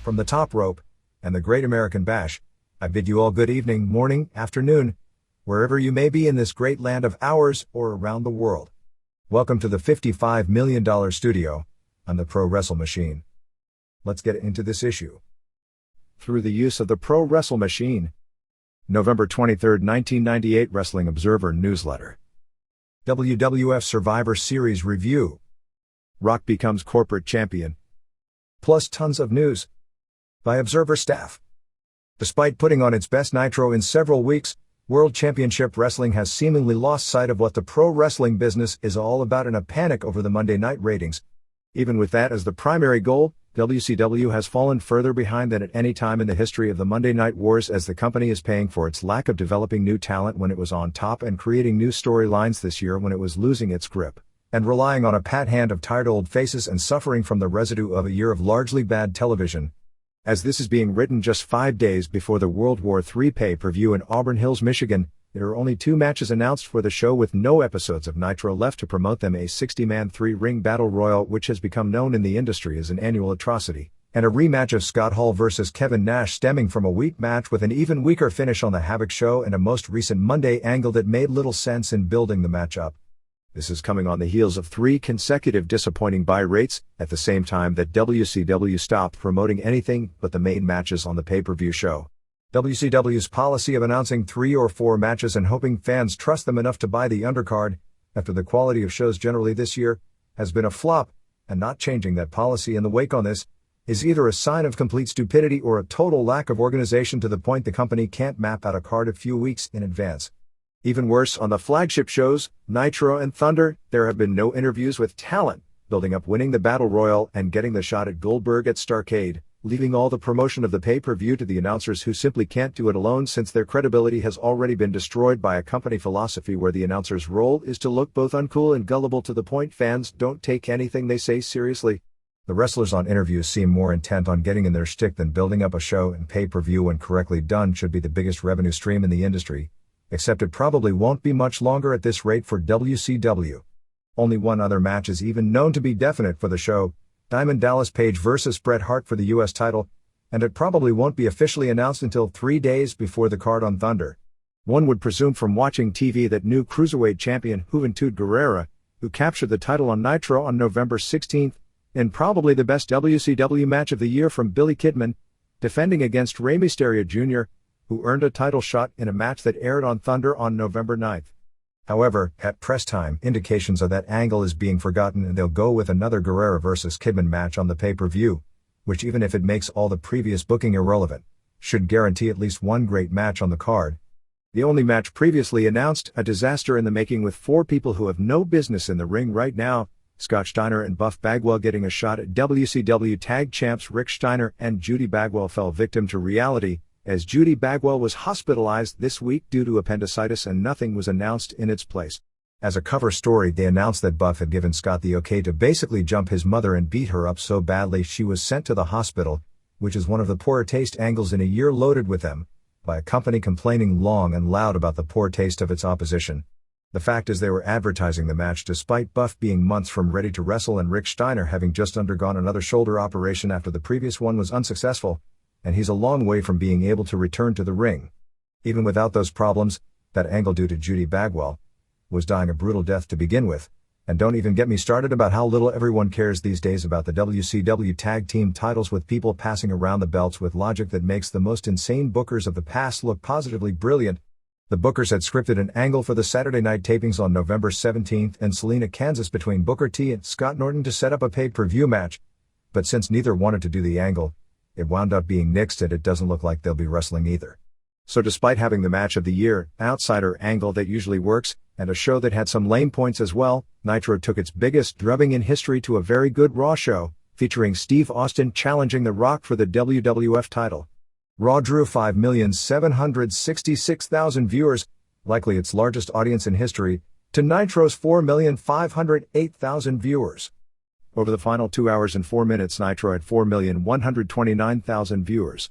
From the top rope and the Great American Bash, I bid you all good evening, morning, afternoon, wherever you may be in this great land of ours or around the world. Welcome to the $55 million studio on the Pro Wrestle Machine. Let's get into this issue. Through the use of the Pro Wrestle Machine. November 23, 1998 Wrestling Observer Newsletter. WWF Survivor Series Review. Rock becomes corporate champion. Plus tons of news. By Observer staff. Despite putting on its best Nitro in several weeks, World Championship Wrestling has seemingly lost sight of what the pro wrestling business is all about in a panic over the Monday night ratings. Even with that as the primary goal, WCW has fallen further behind than at any time in the history of the Monday Night Wars, as the company is paying for its lack of developing new talent when it was on top and creating new storylines this year when it was losing its grip, and relying on a pat hand of tired old faces and suffering from the residue of a year of largely bad television. As this is being written just 5 days before the World War III pay-per-view in Auburn Hills, Michigan, there are only 2 matches announced for the show with no episodes of Nitro left to promote them: a 60-man 3-ring battle royal which has become known in the industry as an annual atrocity, and a rematch of Scott Hall vs. Kevin Nash stemming from a weak match with an even weaker finish on the Havoc show and a most recent Monday angle that made little sense in building the match up. This is coming on the heels of 3 consecutive disappointing buy rates, at the same time that WCW stopped promoting anything but the main matches on the pay-per-view show. WCW's policy of announcing 3 or 4 matches and hoping fans trust them enough to buy the undercard, after the quality of shows generally this year, has been a flop, and not changing that policy in the wake on this is either a sign of complete stupidity or a total lack of organization to the point the company can't map out a card a few weeks in advance. Even worse, on the flagship shows, Nitro and Thunder, there have been no interviews with talent, building up winning the Battle Royal and getting the shot at Goldberg at Starrcade, leaving all the promotion of the pay-per-view to the announcers who simply can't do it alone, since their credibility has already been destroyed by a company philosophy where the announcer's role is to look both uncool and gullible to the point fans don't take anything they say seriously. The wrestlers on interviews seem more intent on getting in their shtick than building up a show, and pay-per-view when correctly done should be the biggest revenue stream in the industry. Except it probably won't be much longer at this rate for WCW. Only one other match is even known to be definite for the show: Diamond Dallas Page vs. Bret Hart for the US title, and it probably won't be officially announced until 3 days before the card on Thunder. One would presume from watching TV that new Cruiserweight champion Juventud Guerrero, who captured the title on Nitro on November 16th, in probably the best WCW match of the year from Billy Kidman, defending against Rey Mysterio Jr., who earned a title shot in a match that aired on Thunder on November 9th. However, at press time, indications are that angle is being forgotten and they'll go with another Guerrero vs. Kidman match on the pay-per-view, which, even if it makes all the previous booking irrelevant, should guarantee at least one great match on the card. The only match previously announced, a disaster in the making with 4 people who have no business in the ring right now: Scott Steiner and Buff Bagwell getting a shot at WCW Tag Champs. Rick Steiner and Judy Bagwell fell victim to reality, as Judy Bagwell was hospitalized this week due to appendicitis, and nothing was announced in its place. As a cover story, they announced that Buff had given Scott the okay to basically jump his mother and beat her up so badly she was sent to the hospital, which is one of the poorer taste angles in a year loaded with them, by a company complaining long and loud about the poor taste of its opposition. The fact is they were advertising the match despite Buff being months from ready to wrestle and Rick Steiner having just undergone another shoulder operation after the previous one was unsuccessful, and he's a long way from being able to return to the ring. Even without those problems, that angle due to Judy Bagwell was dying a brutal death to begin with, and don't even get me started about how little everyone cares these days about the WCW tag team titles, with people passing around the belts with logic that makes the most insane bookers of the past look positively brilliant. The bookers had scripted an angle for the Saturday night tapings on November 17th in Salina, Kansas between Booker T and Scott Norton to set up a pay-per-view match, but since neither wanted to do the angle, it wound up being nixed, and it doesn't look like they'll be wrestling either. So despite having the match of the year, outsider angle that usually works, and a show that had some lame points as well, Nitro took its biggest drubbing in history to a very good Raw show, featuring Steve Austin challenging The Rock for the WWF title. Raw drew 5,766,000 viewers, likely its largest audience in history, to Nitro's 4,508,000 viewers. Over the final 2 hours and 4 minutes, Nitro had 4,129,000 viewers.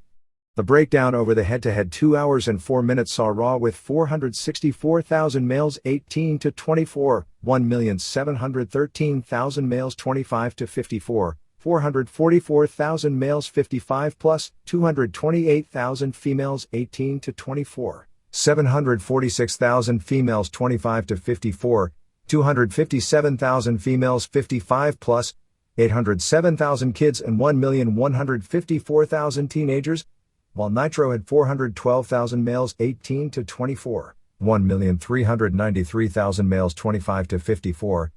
The breakdown over the head-to-head 2 hours and 4 minutes saw Raw with 464,000 males 18 to 24, 1,713,000 males 25 to 54, 444,000 males 55 plus, 228,000 females 18 to 24, 746,000 females 25 to 54, 257,000 females 55 plus, 807,000 kids and 1,154,000 teenagers, while Nitro had 412,000 males 18 to 24, 1,393,000 males 25 to 54,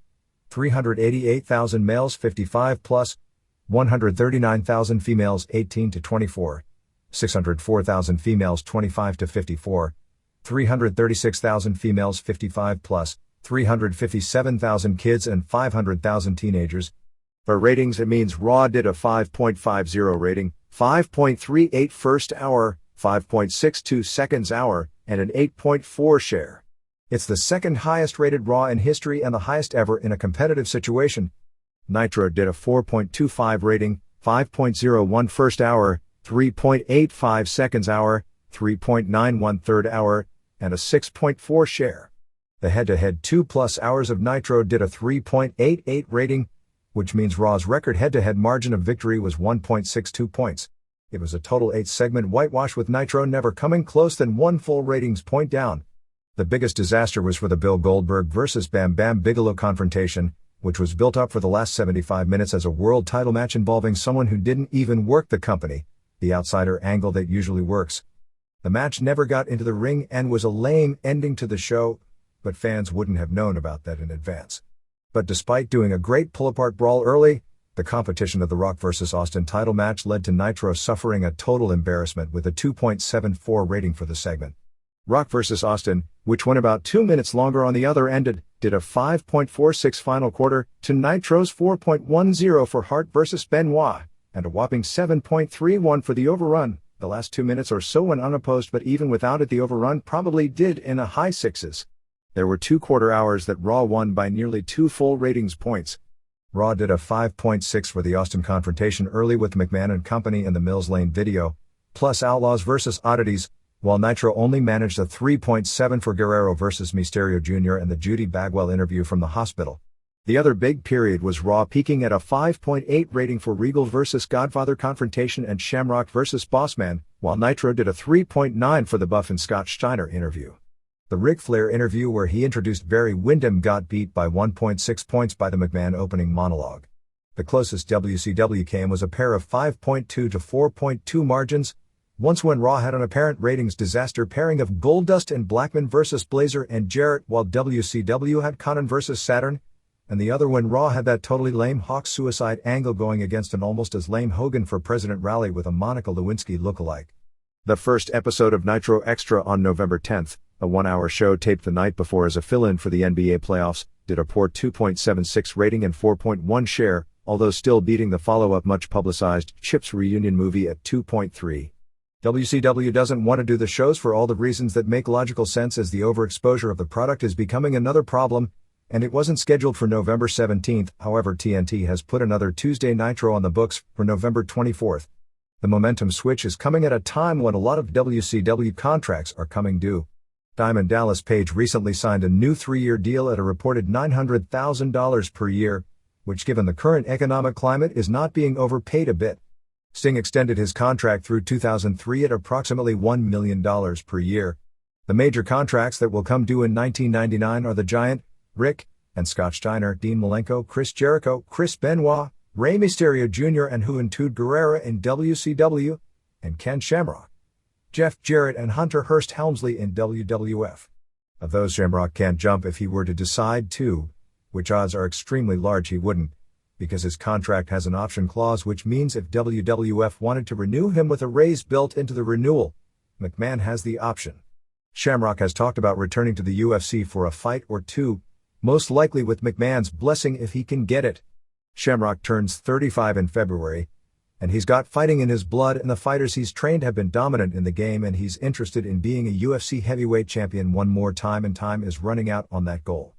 388,000 males 55 plus, 139,000 females 18 to 24, 604,000 females 25 to 54, 336,000 females 55 plus, 357,000 kids and 500,000 teenagers. For ratings, it means Raw did a 5.50 rating, 5.38 first hour, 5.62 seconds hour, and an 8.4 share. It's the second highest rated Raw in history and the highest ever in a competitive situation. Nitro did a 4.25 rating, 5.01 first hour, 3.85 seconds hour, 3.91 third hour, and a 6.4 share. The head-to-head 2+ hours of Nitro did a 3.88 rating, which means Raw's record head-to-head margin of victory was 1.62 points. It was a total 8-segment whitewash with Nitro never coming close than one full ratings point down. The biggest disaster was for the Bill Goldberg vs. Bam Bam Bigelow confrontation, which was built up for the last 75 minutes as a world title match involving someone who didn't even work the company, the outsider angle that usually works. The match never got into the ring and was a lame ending to the show, but fans wouldn't have known about that in advance. But despite doing a great pull-apart brawl early, the competition of the Rock vs. Austin title match led to Nitro suffering a total embarrassment with a 2.74 rating for the segment. Rock vs. Austin, which went about 2 minutes longer on the other end, did a 5.46 final quarter to Nitro's 4.10 for Hart vs. Benoit, and a whopping 7.31 for the overrun. The last 2 minutes or so went unopposed, but even without it the overrun probably did in the high sixes. There were 2 quarter hours that Raw won by nearly 2 full ratings points. Raw did a 5.6 for the Austin confrontation early with McMahon and company in the Mills Lane video, plus Outlaws vs. Oddities, while Nitro only managed a 3.7 for Guerrero vs. Mysterio Jr. and the Judy Bagwell interview from the hospital. The other big period was Raw peaking at a 5.8 rating for Regal vs. Godfather confrontation and Shamrock vs. Bossman, while Nitro did a 3.9 for the Buff and Scott Steiner interview. The Ric Flair interview where he introduced Barry Windham got beat by 1.6 points by the McMahon opening monologue. The closest WCW came was a pair of 5.2 to 4.2 margins, once when Raw had an apparent ratings disaster pairing of Goldust and Blackman vs. Blazer and Jarrett, while WCW had Conan vs. Saturn, and the other when Raw had that totally lame Hawk suicide angle going against an almost as lame Hogan for President Rally with a Monica Lewinsky lookalike. The first episode of Nitro Extra on November 10th, a 1-hour show taped the night before as a fill-in for the NBA playoffs, did a poor 2.76 rating and 4.1 share, although still beating the follow-up much-publicized Chips reunion movie at 2.3. WCW doesn't want to do the shows for all the reasons that make logical sense, as the overexposure of the product is becoming another problem, and it wasn't scheduled for November 17th. However, TNT has put another Tuesday Nitro on the books for November 24th. The momentum switch is coming at a time when a lot of WCW contracts are coming due. Diamond Dallas Page recently signed a new 3-year deal at a reported $900,000 per year, which given the current economic climate is not being overpaid a bit. Sting extended his contract through 2003 at approximately $1 million per year. The major contracts that will come due in 1999 are The Giant, Rick, and Scott Steiner, Dean Malenko, Chris Jericho, Chris Benoit, Rey Mysterio Jr. and Juventud Guerrera in WCW, and Ken Shamrock, Jeff Jarrett and Hunter Hearst Helmsley in WWF. Of those, Shamrock can't jump if he were to decide to, which odds are extremely large he wouldn't, because his contract has an option clause, which means if WWF wanted to renew him with a raise built into the renewal, McMahon has the option. Shamrock has talked about returning to the UFC for a fight or two, most likely with McMahon's blessing if he can get it. Shamrock turns 35 in February, and he's got fighting in his blood, and the fighters he's trained have been dominant in the game, and he's interested in being a UFC heavyweight champion one more time, and time is running out on that goal.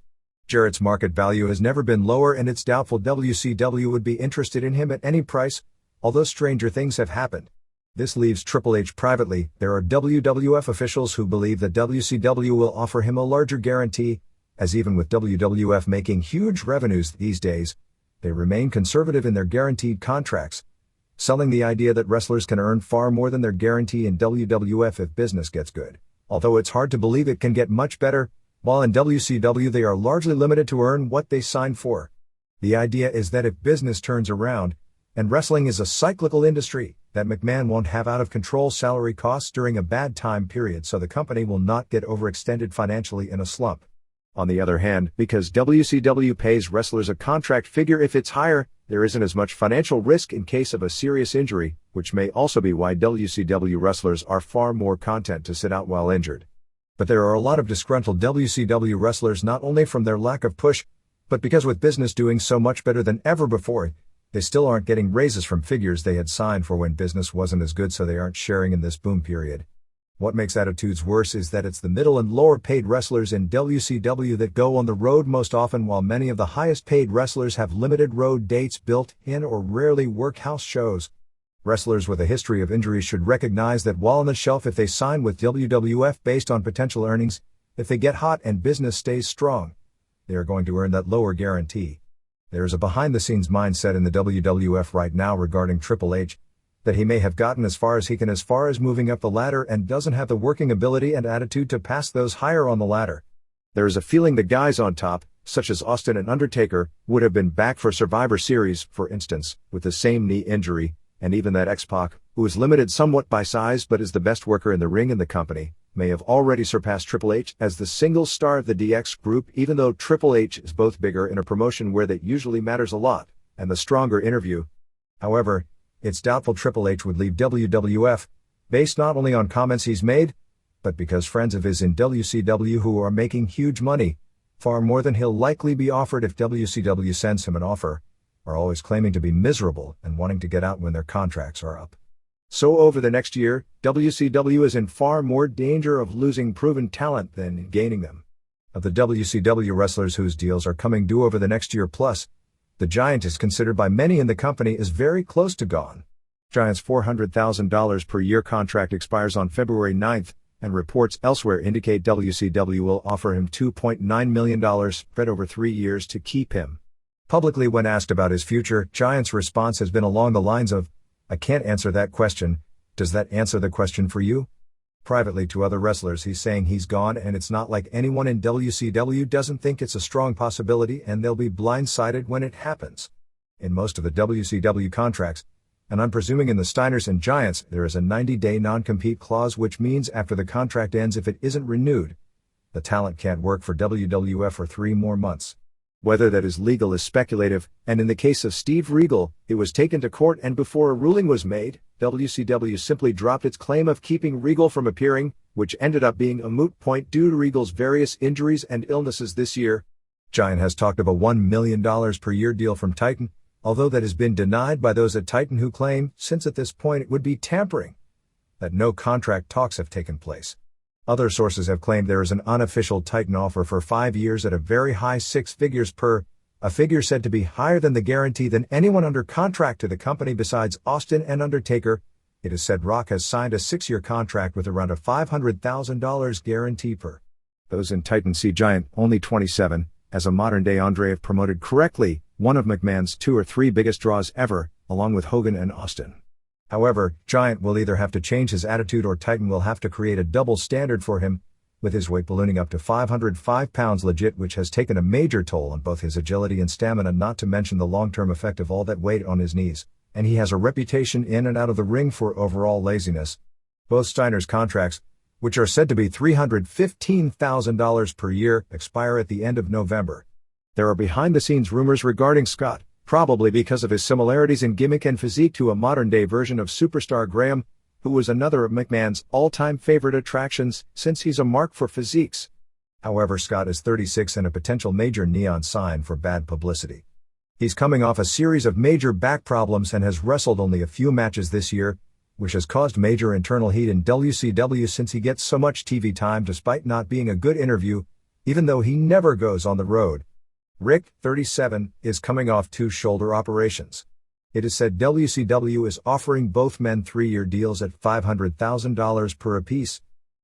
Jarrett's market value has never been lower, and it's doubtful WCW would be interested in him at any price, although stranger things have happened. This leaves Triple H privately. There are WWF officials who believe that WCW will offer him a larger guarantee, as even with WWF making huge revenues these days, They remain conservative in their guaranteed contracts, selling the idea that wrestlers can earn far more than their guarantee in WWF if business gets good. Although it's hard to believe it can get much better, while in WCW they are largely limited to earn what they signed for. The idea is that if business turns around, and wrestling is a cyclical industry, that McMahon won't have out-of-control salary costs during a bad time period, so the company will not get overextended financially in a slump. On the other hand, because WCW pays wrestlers a contract figure if it's higher, there isn't as much financial risk in case of a serious injury, which may also be why WCW wrestlers are far more content to sit out while injured. But there are a lot of disgruntled WCW wrestlers not only from their lack of push, but because with business doing so much better than ever before, they still aren't getting raises from figures they had signed for when business wasn't as good, so they aren't sharing in this boom period. What makes attitudes worse is that it's the middle and lower paid wrestlers in WCW that go on the road most often, while many of the highest paid wrestlers have limited road dates built in or rarely work house shows. Wrestlers with a history of injuries should recognize that while on the shelf if they sign with WWF based on potential earnings, if they get hot and business stays strong, they are going to earn that lower guarantee. There is a behind-the-scenes mindset in the WWF right now regarding Triple H, that he may have gotten as far as he can as far as moving up the ladder and doesn't have the working ability and attitude to pass those higher on the ladder. There is a feeling the guys on top, such as Austin and Undertaker, would have been back for Survivor Series, for instance, with the same knee injury, and even that X-Pac, who is limited somewhat by size but is the best worker in the ring in the company, may have already surpassed Triple H as the single star of the DX group, even though Triple H is both bigger in a promotion where that usually matters a lot, and the stronger interview. However, it's doubtful Triple H would leave WWF, based not only on comments he's made, but because friends of his in WCW who are making huge money, far more than he'll likely be offered if WCW sends him an offer, are always claiming to be miserable and wanting to get out when their contracts are up. So over the next year, WCW is in far more danger of losing proven talent than gaining them. Of the WCW wrestlers whose deals are coming due over the next year plus, the Giant is considered by many in the company as very close to gone. Giant's $400,000 per year contract expires on February 9th, and reports elsewhere indicate WCW will offer him $2.9 million spread over 3 years to keep him. Publicly when asked about his future, Giant's response has been along the lines of, "I can't answer that question. Does that answer the question for you?" Privately to other wrestlers he's saying he's gone, and it's not like anyone in WCW doesn't think it's a strong possibility and they'll be blindsided when it happens. In most of the WCW contracts, and I'm presuming in the Steiners and Giants, there is a 90-day non-compete clause, which means after the contract ends, if it isn't renewed, the talent can't work for WWF for 3 more months. Whether that is legal is speculative, and in the case of Steve Regal, it was taken to court, and before a ruling was made, WCW simply dropped its claim of keeping Regal from appearing, which ended up being a moot point due to Regal's various injuries and illnesses this year. Giant has talked of a $1 million per year deal from Titan, although that has been denied by those at Titan who claim, since at this point it would be tampering, that no contract talks have taken place. Other sources have claimed there is an unofficial Titan offer for 5 years at a very high 6 figures per, a figure said to be higher than the guarantee than anyone under contract to the company besides Austin and Undertaker. It is said Rock has signed a 6-year contract with around a $500,000 guarantee per. Those in Titan see Giant, only 27, as a modern-day Andre if promoted correctly, one of McMahon's 2 or 3 biggest draws ever, along with Hogan and Austin. However, Giant will either have to change his attitude or Titan will have to create a double standard for him, with his weight ballooning up to 505 pounds legit, which has taken a major toll on both his agility and stamina, not to mention the long-term effect of all that weight on his knees, and he has a reputation in and out of the ring for overall laziness. Both Steiner's contracts, which are said to be $315,000 per year, expire at the end of November. There are behind-the-scenes rumors regarding Scott, probably because of his similarities in gimmick and physique to a modern-day version of Superstar Graham, who was another of McMahon's all-time favorite attractions, since he's a mark for physiques. However, Scott is 36 and a potential major neon sign for bad publicity. He's coming off a series of major back problems and has wrestled only a few matches this year, which has caused major internal heat in WCW since he gets so much TV time despite not being a good interview, even though he never goes on the road. Rick, 37, is coming off 2 shoulder operations. It is said WCW is offering both men 3-year deals at $500,000 per apiece.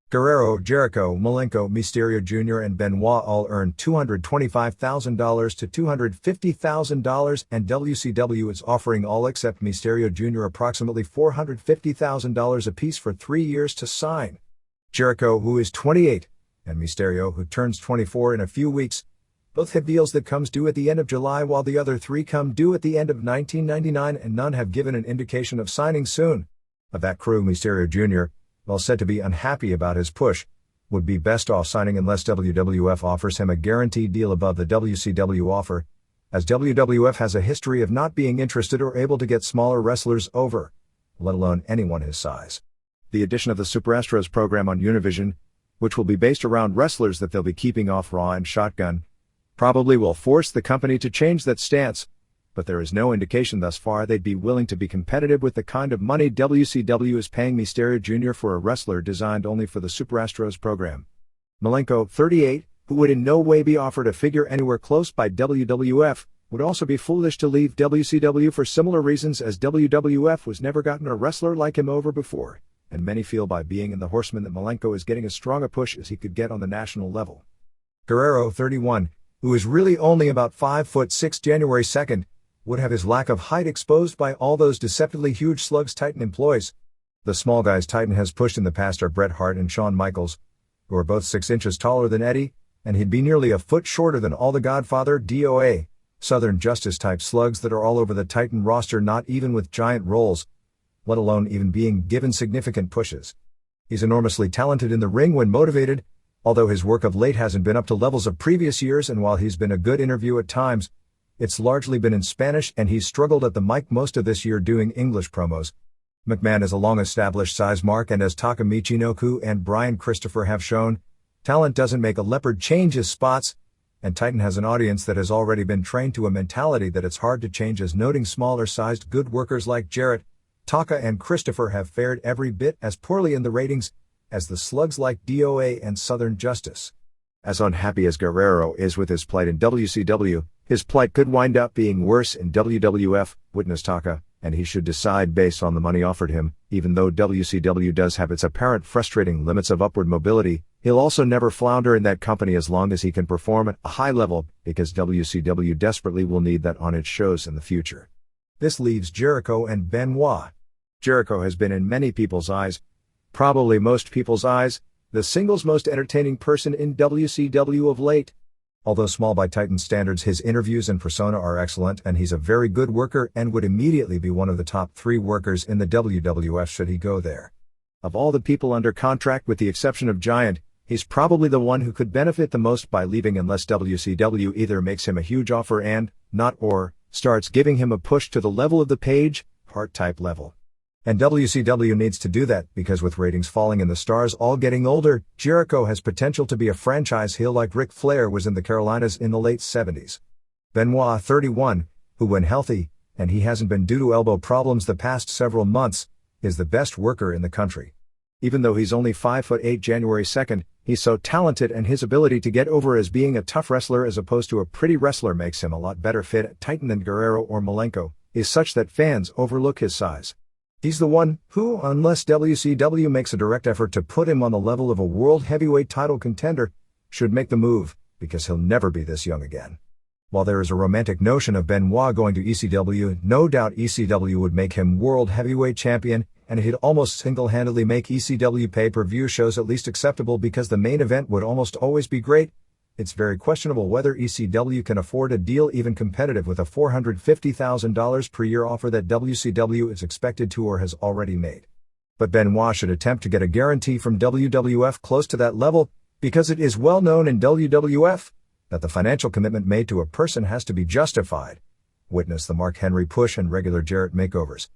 Guerrero, Jericho, Malenko, Mysterio Jr. and Benoit all earned $225,000 to $250,000, and WCW is offering all except Mysterio Jr. approximately $450,000 apiece for 3 years to sign. Jericho, who is 28, and Mysterio, who turns 24 in a few weeks, both have deals that comes due at the end of July, while the other 3 come due at the end of 1999, and none have given an indication of signing soon. Of that crew, Mysterio Jr., while said to be unhappy about his push, would be best off signing unless WWF offers him a guaranteed deal above the WCW offer, as WWF has a history of not being interested or able to get smaller wrestlers over, let alone anyone his size. The addition of the Super Astros program on Univision, which will be based around wrestlers that they'll be keeping off Raw and Shotgun, probably will force the company to change that stance, but there is no indication thus far they'd be willing to be competitive with the kind of money WCW is paying Mysterio Jr. for a wrestler designed only for the Super Astros program. Malenko, 38, who would in no way be offered a figure anywhere close by WWF, would also be foolish to leave WCW for similar reasons, as WWF was never gotten a wrestler like him over before, and many feel by being in the Horsemen that Malenko is getting as strong a push as he could get on the national level. Guerrero, 31, who is really only about 5'6", January 2nd, would have his lack of height exposed by all those deceptively huge slugs Titan employs. The small guys Titan has pushed in the past are Bret Hart and Shawn Michaels, who are both 6 inches taller than Eddie, and he'd be nearly a foot shorter than all the Godfather, DOA, Southern Justice type slugs that are all over the Titan roster, not even with giant roles, let alone even being given significant pushes. He's enormously talented in the ring when motivated, although his work of late hasn't been up to levels of previous years, and while he's been a good interview at times, it's largely been in Spanish, and he's struggled at the mic most of this year doing English promos. McMahon is a long-established size mark, and as Taka Michinoku and Brian Christopher have shown, talent doesn't make a leopard change his spots, and Titan has an audience that has already been trained to a mentality that it's hard to change, as noting smaller-sized good workers like Jarrett, Taka and Christopher have fared every bit as poorly in the ratings as the slugs like DOA and Southern Justice. As unhappy as Guerrero is with his plight in WCW, his plight could wind up being worse in WWF, witness Taka, and he should decide based on the money offered him. Even though WCW does have its apparent frustrating limits of upward mobility, he'll also never flounder in that company as long as he can perform at a high level, because WCW desperately will need that on its shows in the future. This leaves Jericho and Benoit. Jericho has been in many people's eyes, probably most people's eyes, the singles most entertaining person in WCW of late. Although small by Titan standards, his interviews and persona are excellent, and he's a very good worker and would immediately be one of the top 3 workers in the WWF should he go there. Of all the people under contract with the exception of Giant, he's probably the one who could benefit the most by leaving, unless WCW either makes him a huge offer and, not or, starts giving him a push to the level of the Page, Hart type level. And WCW needs to do that, because with ratings falling and the stars all getting older, Jericho has potential to be a franchise heel like Ric Flair was in the Carolinas in the late 70s. Benoit, 31, who when healthy, and he hasn't been due to elbow problems the past several months, is the best worker in the country. Even though he's only 5'8" January 2nd, he's so talented, and his ability to get over as being a tough wrestler as opposed to a pretty wrestler makes him a lot better fit at Titan than Guerrero or Malenko, is such that fans overlook his size. He's the one who, unless WCW makes a direct effort to put him on the level of a world heavyweight title contender, should make the move, because he'll never be this young again. While there is a romantic notion of Benoit going to ECW, no doubt ECW would make him world heavyweight champion, and he'd almost single-handedly make ECW pay-per-view shows at least acceptable, because the main event would almost always be great. It's very questionable whether ECW can afford a deal even competitive with a $450,000 per year offer that WCW is expected to or has already made. But Benoit should attempt to get a guarantee from WWF close to that level, because it is well known in WWF that the financial commitment made to a person has to be justified. Witness the Mark Henry push and regular Jarrett makeovers.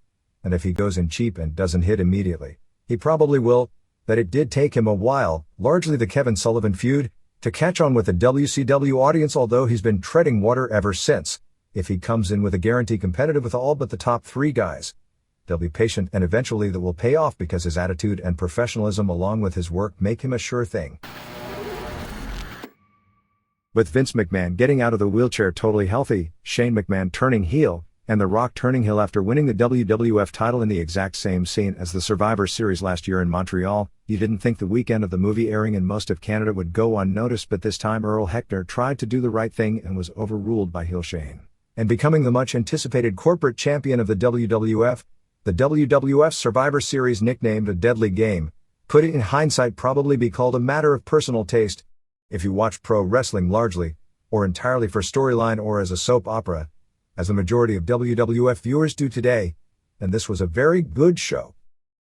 And if he goes in cheap and doesn't hit immediately, he probably will, that it did take him a while, largely the Kevin Sullivan feud, to catch on with the WCW audience, although he's been treading water ever since. If he comes in with a guarantee competitive with all but the top 3 guys, they'll be patient, and eventually that will pay off, because his attitude and professionalism along with his work make him a sure thing. With Vince McMahon getting out of the wheelchair totally healthy, Shane McMahon turning heel, and The Rock turning heel after winning the WWF title in the exact same scene as the Survivor Series last year in Montreal, You didn't think the weekend of the movie airing in most of Canada would go unnoticed, but this time Earl Hebner tried to do the right thing and was overruled by heel Shane. And becoming the much-anticipated corporate champion of the WWF, the WWF Survivor Series, nicknamed a deadly game, could in hindsight probably be called a matter of personal taste. If you watch pro wrestling largely, or entirely for storyline or as a soap opera, as the majority of WWF viewers do today, then this was a very good show.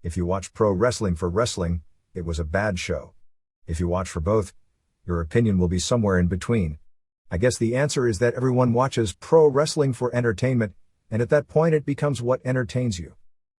If you watch pro wrestling for wrestling, it was a bad show. If you watch for both, your opinion will be somewhere in between. I guess the answer is that everyone watches pro wrestling for entertainment, and at that point it becomes what entertains you.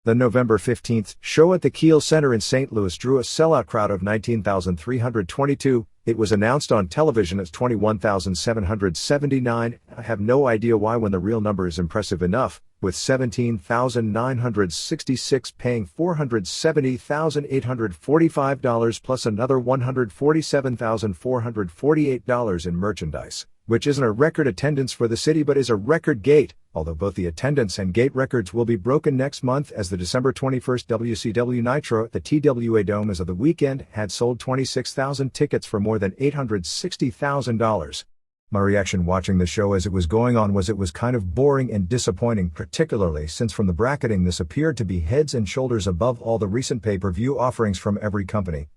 The November 15th show at the Kiel Center in St. Louis drew a sellout crowd of 19,322. It was announced on television as 21,779. I have no idea why when the real number is impressive enough, with 17,966 paying $470,845 plus another $147,448 in merchandise, which isn't a record attendance for the city but is a record gate, although both the attendance and gate records will be broken next month as the December 21st WCW Nitro at the TWA Dome as of the weekend had sold 26,000 tickets for more than $860,000. My reaction watching the show as it was going on was it was kind of boring and disappointing, particularly since from the bracketing this appeared to be heads and shoulders above all the recent pay-per-view offerings from every company.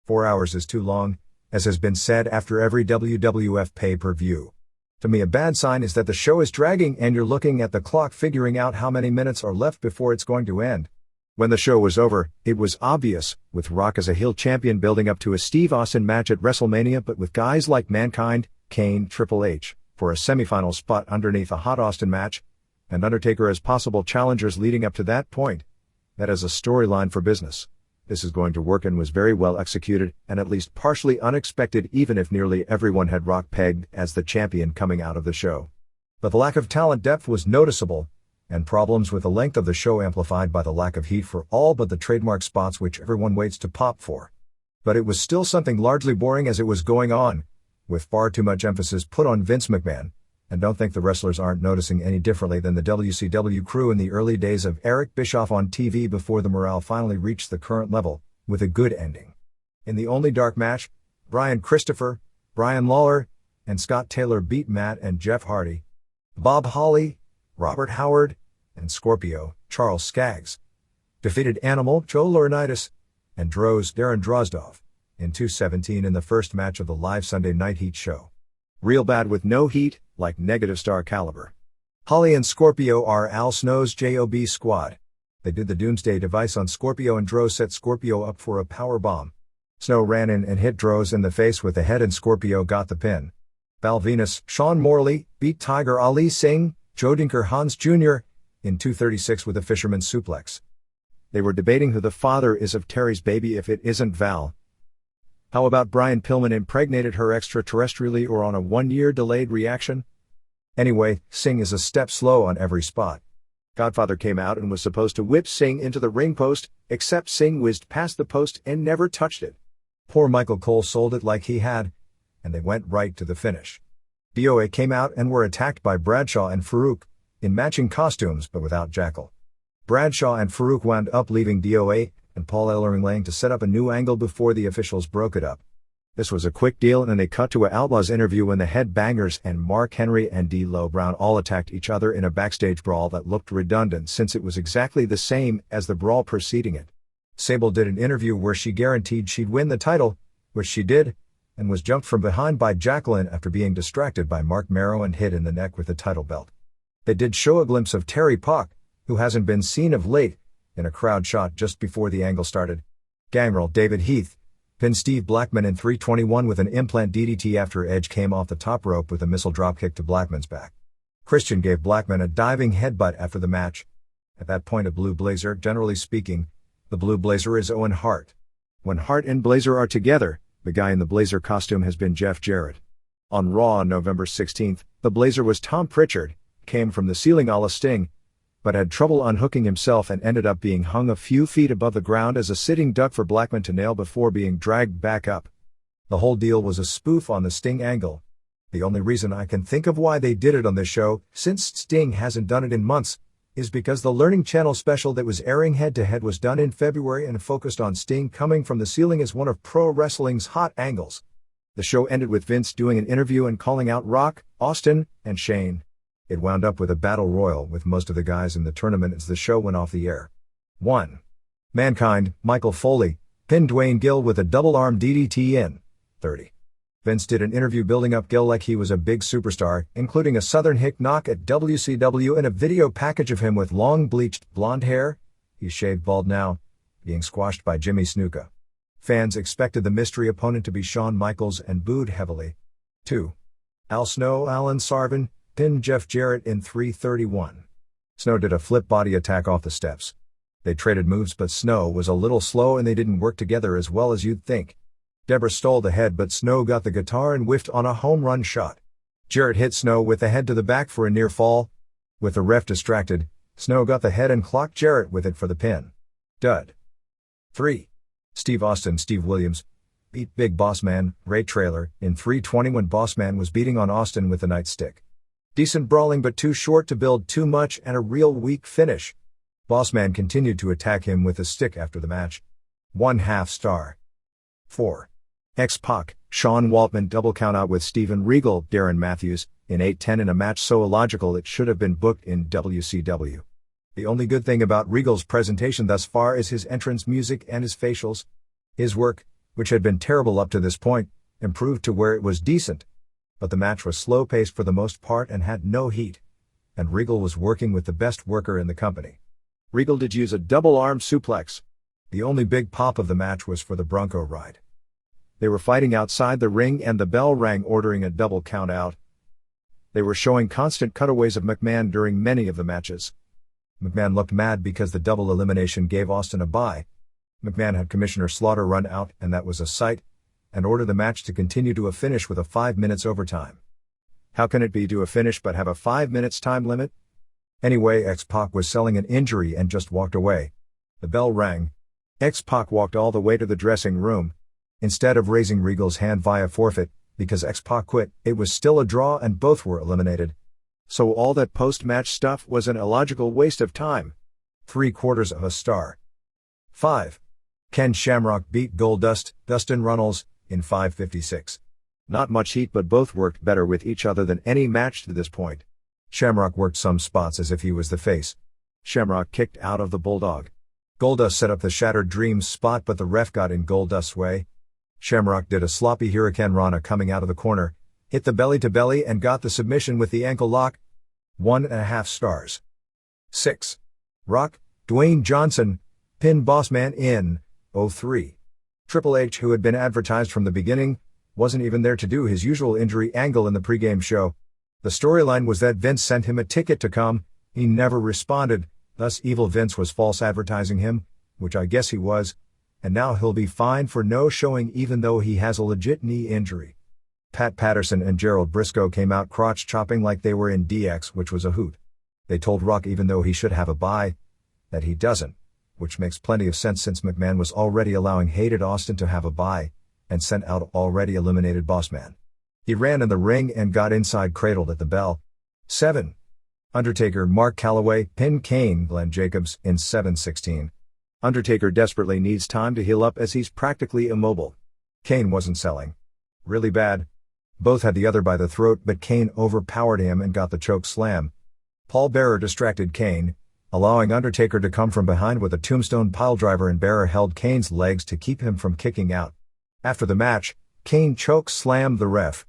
4 hours is too long, as has been said after every WWF pay-per-view. To me, a bad sign is that the show is dragging and you're looking at the clock figuring out how many minutes are left before it's going to end. When the show was over, it was obvious, with Rock as a heel champion building up to a Steve Austin match at WrestleMania but with guys like Mankind, Kane, Triple H, for a semifinal spot underneath a hot Austin match, and Undertaker as possible challengers leading up to that point. That is a storyline for business. This is going to work and was very well executed, and at least partially unexpected even if nearly everyone had Rock pegged as the champion coming out of the show. But the lack of talent depth was noticeable, and problems with the length of the show amplified by the lack of heat for all but the trademark spots which everyone waits to pop for. But it was still something largely boring as it was going on, with far too much emphasis put on Vince McMahon, and don't think the wrestlers aren't noticing any differently than the WCW crew in the early days of Eric Bischoff on TV before the morale finally reached the current level, with a good ending. In the only dark match, Brian Christopher, Brian Lawler, and Scott Taylor beat Matt and Jeff Hardy, Bob Holly, Robert Howard, and Scorpio, Charles Skaggs, defeated Animal, Joe Laurinaitis, and Droz, Darren Drozdov, in 2:17 in the first match of the live Sunday Night Heat show. Real bad with no heat, like negative star caliber. Holly and Scorpio are Al Snow's JOB squad. They did the Doomsday Device on Scorpio and Droz set Scorpio up for a power bomb. Snow ran in and hit Droz in the face with the head and Scorpio got the pin. Val Venus, Sean Morley, beat Tiger Ali Singh, Joe Dinker Hans Jr., in 2:36 with a fisherman's suplex. They were debating who the father is of Terry's baby if it isn't Val. How about Brian Pillman impregnated her extraterrestrially or on a 1-year delayed reaction? Anyway, Singh is a step slow on every spot. Godfather came out and was supposed to whip Singh into the ring post, except Singh whizzed past the post and never touched it. Poor Michael Cole sold it like he had, and they went right to the finish. DOA came out and were attacked by Bradshaw and Farouk, in matching costumes but without Jackal. Bradshaw and Farouk wound up leaving DOA, and Paul Ellering laying to set up a new angle before the officials broke it up. This was a quick deal and they cut to a Outlaws interview when the Headbangers and Mark Henry and D'Lo Brown all attacked each other in a backstage brawl that looked redundant since it was exactly the same as the brawl preceding it. Sable did an interview where she guaranteed she'd win the title, which she did, and was jumped from behind by Jacqueline after being distracted by Mark Marrow and hit in the neck with the title belt. They did show a glimpse of Terry Pac, who hasn't been seen of late, in a crowd shot just before the angle started. Gangrel David Heath pinned Steve Blackman in 3:21 with an implant DDT after Edge came off the top rope with a missile dropkick to Blackman's back. Christian gave Blackman a diving headbutt after the match. At that point a blue blazer, generally speaking, the blue blazer is Owen Hart. When Hart and Blazer are together, the guy in the blazer costume has been Jeff Jarrett. On Raw on November 16th, the blazer was Tom Pritchard, came from the ceiling a la Sting, but had trouble unhooking himself and ended up being hung a few feet above the ground as a sitting duck for Blackman to nail before being dragged back up. The whole deal was a spoof on the Sting angle. The only reason I can think of why they did it on this show, since Sting hasn't done it in months, is because the Learning Channel special that was airing head-to-head was done in February and focused on Sting coming from the ceiling as one of pro wrestling's hot angles. The show ended with Vince doing an interview and calling out Rock, Austin, and Shane. It wound up with a battle royal with most of the guys in the tournament as the show went off the air. 1. Mankind, Michael Foley, pinned Dwayne Gill with a double-arm DDT in 30. Vince did an interview building up Gill like he was a big superstar, including a Southern hick knock at WCW and a video package of him with long bleached blonde hair, he's shaved bald now, being squashed by Jimmy Snuka. Fans expected the mystery opponent to be Shawn Michaels and booed heavily. 2. Al Snow, Alan Sarvin, pinned Jeff Jarrett in 3:31. Snow did a flip body attack off the steps. They traded moves but Snow was a little slow and they didn't work together as well as you'd think. Deborah stole the head but Snow got the guitar and whiffed on a home run shot. Jarrett hit Snow with the head to the back for a near fall. With the ref distracted, Snow got the head and clocked Jarrett with it for the pin. Dud. 3. Steve Austin, Steve Williams, beat Big Boss Man, Ray Traylor, in 3:20 when Boss Man was beating on Austin with the nightstick. Decent brawling but too short to build too much and a real weak finish. Boss Man continued to attack him with a stick after the match. 1/2 star. 4. X-Pac, Sean Waltman double countout with Steven Regal, Darren Matthews, in 8:10 in a match so illogical it should have been booked in WCW. The only good thing about Regal's presentation thus far is his entrance music and his facials. His work, which had been terrible up to this point, improved to where it was decent. But the match was slow-paced for the most part and had no heat. And Regal was working with the best worker in the company. Regal did use a double-arm suplex. The only big pop of the match was for the Bronco ride. They were fighting outside the ring and the bell rang ordering a double count-out. They were showing constant cutaways of McMahon during many of the matches. McMahon looked mad because the double elimination gave Austin a bye. McMahon had Commissioner Slaughter run out, and that was a sight, and order the match to continue to a finish with a 5 minutes overtime. How can it be to a finish but have a 5 minutes time limit? Anyway, X-Pac was selling an injury and just walked away. The bell rang. X-Pac walked all the way to the dressing room. Instead of raising Regal's hand via forfeit, because X-Pac quit, it was still a draw and both were eliminated. So all that post-match stuff was an illogical waste of time. 3/4 star. 5. Ken Shamrock beat Goldust, Dustin Runnels, in 5:56. Not much heat but both worked better with each other than any match to this point. Shamrock worked some spots as if he was the face. Shamrock kicked out of the Bulldog. Goldust set up the Shattered Dreams spot but the ref got in Goldust's way. Shamrock did a sloppy Hurricane Rana coming out of the corner, hit the belly-to-belly and got the submission with the ankle lock. 1.5 stars. 6. Rock, Dwayne Johnson, pinned Bossman in 03. Triple H, who had been advertised from the beginning, wasn't even there to do his usual injury angle in the pregame show. The storyline was that Vince sent him a ticket to come, he never responded, thus evil Vince was false advertising him, which I guess he was, and now he'll be fined for no showing even though he has a legit knee injury. Pat Patterson and Gerald Briscoe came out crotch chopping like they were in DX, which was a hoot. They told Rock even though he should have a bye, that he doesn't, which makes plenty of sense since McMahon was already allowing hated Austin to have a bye, and sent out already eliminated Bossman. He ran in the ring and got inside cradled at the bell. 7. Undertaker Mark Calloway pinned Kane Glenn Jacobs in 7:16. Undertaker desperately needs time to heal up as he's practically immobile. Kane wasn't selling. Really bad. Both had the other by the throat but Kane overpowered him and got the choke slam. Paul Bearer distracted Kane, allowing Undertaker to come from behind with a tombstone piledriver and Bearer held Kane's legs to keep him from kicking out. After the match, Kane choke slammed the ref.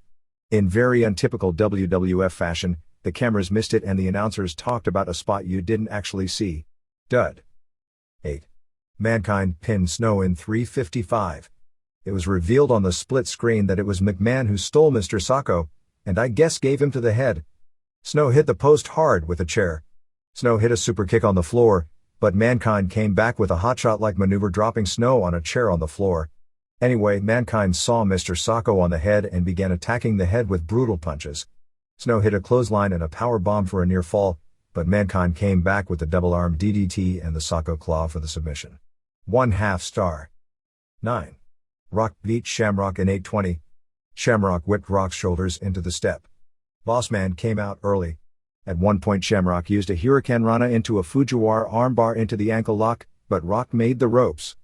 In very untypical WWF fashion, the cameras missed it and the announcers talked about a spot you didn't actually see. Dud. 8. Mankind pinned Snow in 3:55. It was revealed on the split screen that it was McMahon who stole Mr. Sacco, and I guess gave him to the head. Snow hit the post hard with a chair. Snow hit a super kick on the floor, but Mankind came back with a hotshot-like maneuver dropping Snow on a chair on the floor. Anyway, Mankind saw Mr. Sacco on the head and began attacking the head with brutal punches. Snow hit a clothesline and a power bomb for a near fall, but Mankind came back with the double-arm DDT and the Sacco claw for the submission. 1/2 star. 9. Rock beat Shamrock in 8:20. Shamrock whipped Rock's shoulders into the step. Bossman came out early. At one point Shamrock used a Hurricane Rana into a Fujiwara armbar into the ankle lock, but Rock made the ropes.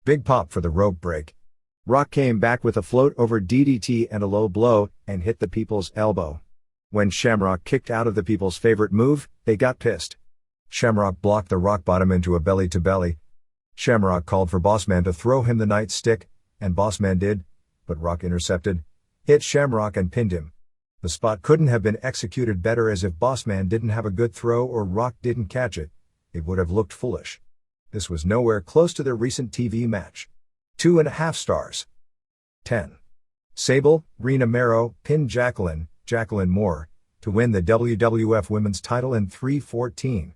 Big pop for the rope break. Rock came back with a float over DDT and a low blow, and hit the People's Elbow. When Shamrock kicked out of the People's favorite move, they got pissed. Shamrock blocked the Rock bottom into a belly-to-belly. Shamrock called for Bossman to throw him the nightstick, and Bossman did, but Rock intercepted, hit Shamrock and pinned him. The spot couldn't have been executed better, as if Bossman didn't have a good throw or Rock didn't catch it, it would have looked foolish. This was nowhere close to their recent TV match. 2.5 stars. 10. Sable, Rena Marrow, pinned Jacqueline Moore, to win the WWF Women's Title in 3:14.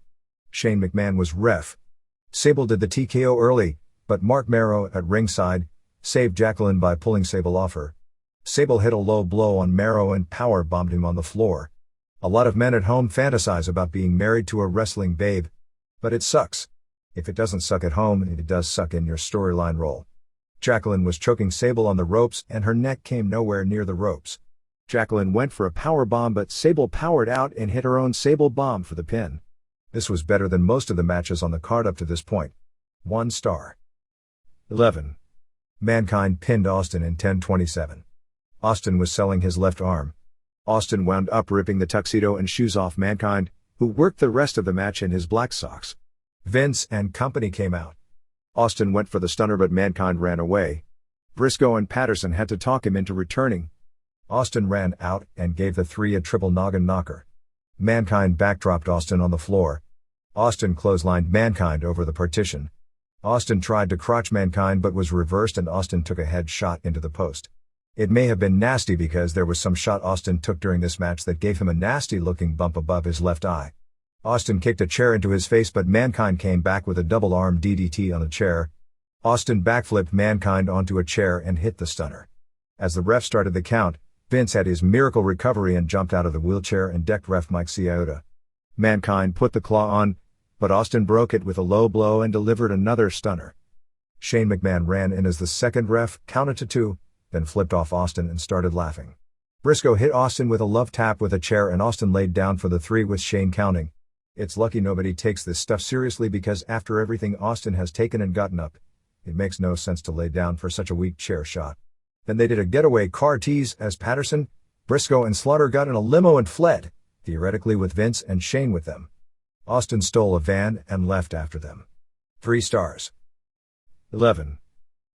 Shane McMahon was ref. Sable did the TKO early, but Mark Marrow at ringside saved Jacqueline by pulling Sable off her. Sable hit a low blow on Marrow and power bombed him on the floor. A lot of men at home fantasize about being married to a wrestling babe. But it sucks. If it doesn't suck at home, it does suck in your storyline role. Jacqueline was choking Sable on the ropes and her neck came nowhere near the ropes. Jacqueline went for a power bomb, but Sable powered out and hit her own Sable bomb for the pin. This was better than most of the matches on the card up to this point. 1 star. 11. Mankind pinned Austin in 10:27. Austin was selling his left arm. Austin wound up ripping the tuxedo and shoes off Mankind, who worked the rest of the match in his black socks. Vince and company came out. Austin went for the stunner, but Mankind ran away. Briscoe and Patterson had to talk him into returning. Austin ran out and gave the three a triple noggin knocker. Mankind backdropped Austin on the floor. Austin clotheslined Mankind over the partition. Austin tried to crotch Mankind but was reversed and Austin took a head shot into the post. It may have been nasty because there was some shot Austin took during this match that gave him a nasty looking bump above his left eye. Austin kicked a chair into his face, but Mankind came back with a double arm DDT on the chair. Austin backflipped Mankind onto a chair and hit the stunner. As the ref started the count, Vince had his miracle recovery and jumped out of the wheelchair and decked ref Mike Chioda. Mankind put the claw on, but Austin broke it with a low blow and delivered another stunner. Shane McMahon ran in as the second ref, counted to 2, then flipped off Austin and started laughing. Briscoe hit Austin with a love tap with a chair and Austin laid down for the 3 with Shane counting. It's lucky nobody takes this stuff seriously, because after everything Austin has taken and gotten up, it makes no sense to lay down for such a weak chair shot. Then they did a getaway car tease as Patterson, Briscoe and Slaughter got in a limo and fled, theoretically with Vince and Shane with them. Austin stole a van and left after them. 3 stars. 11.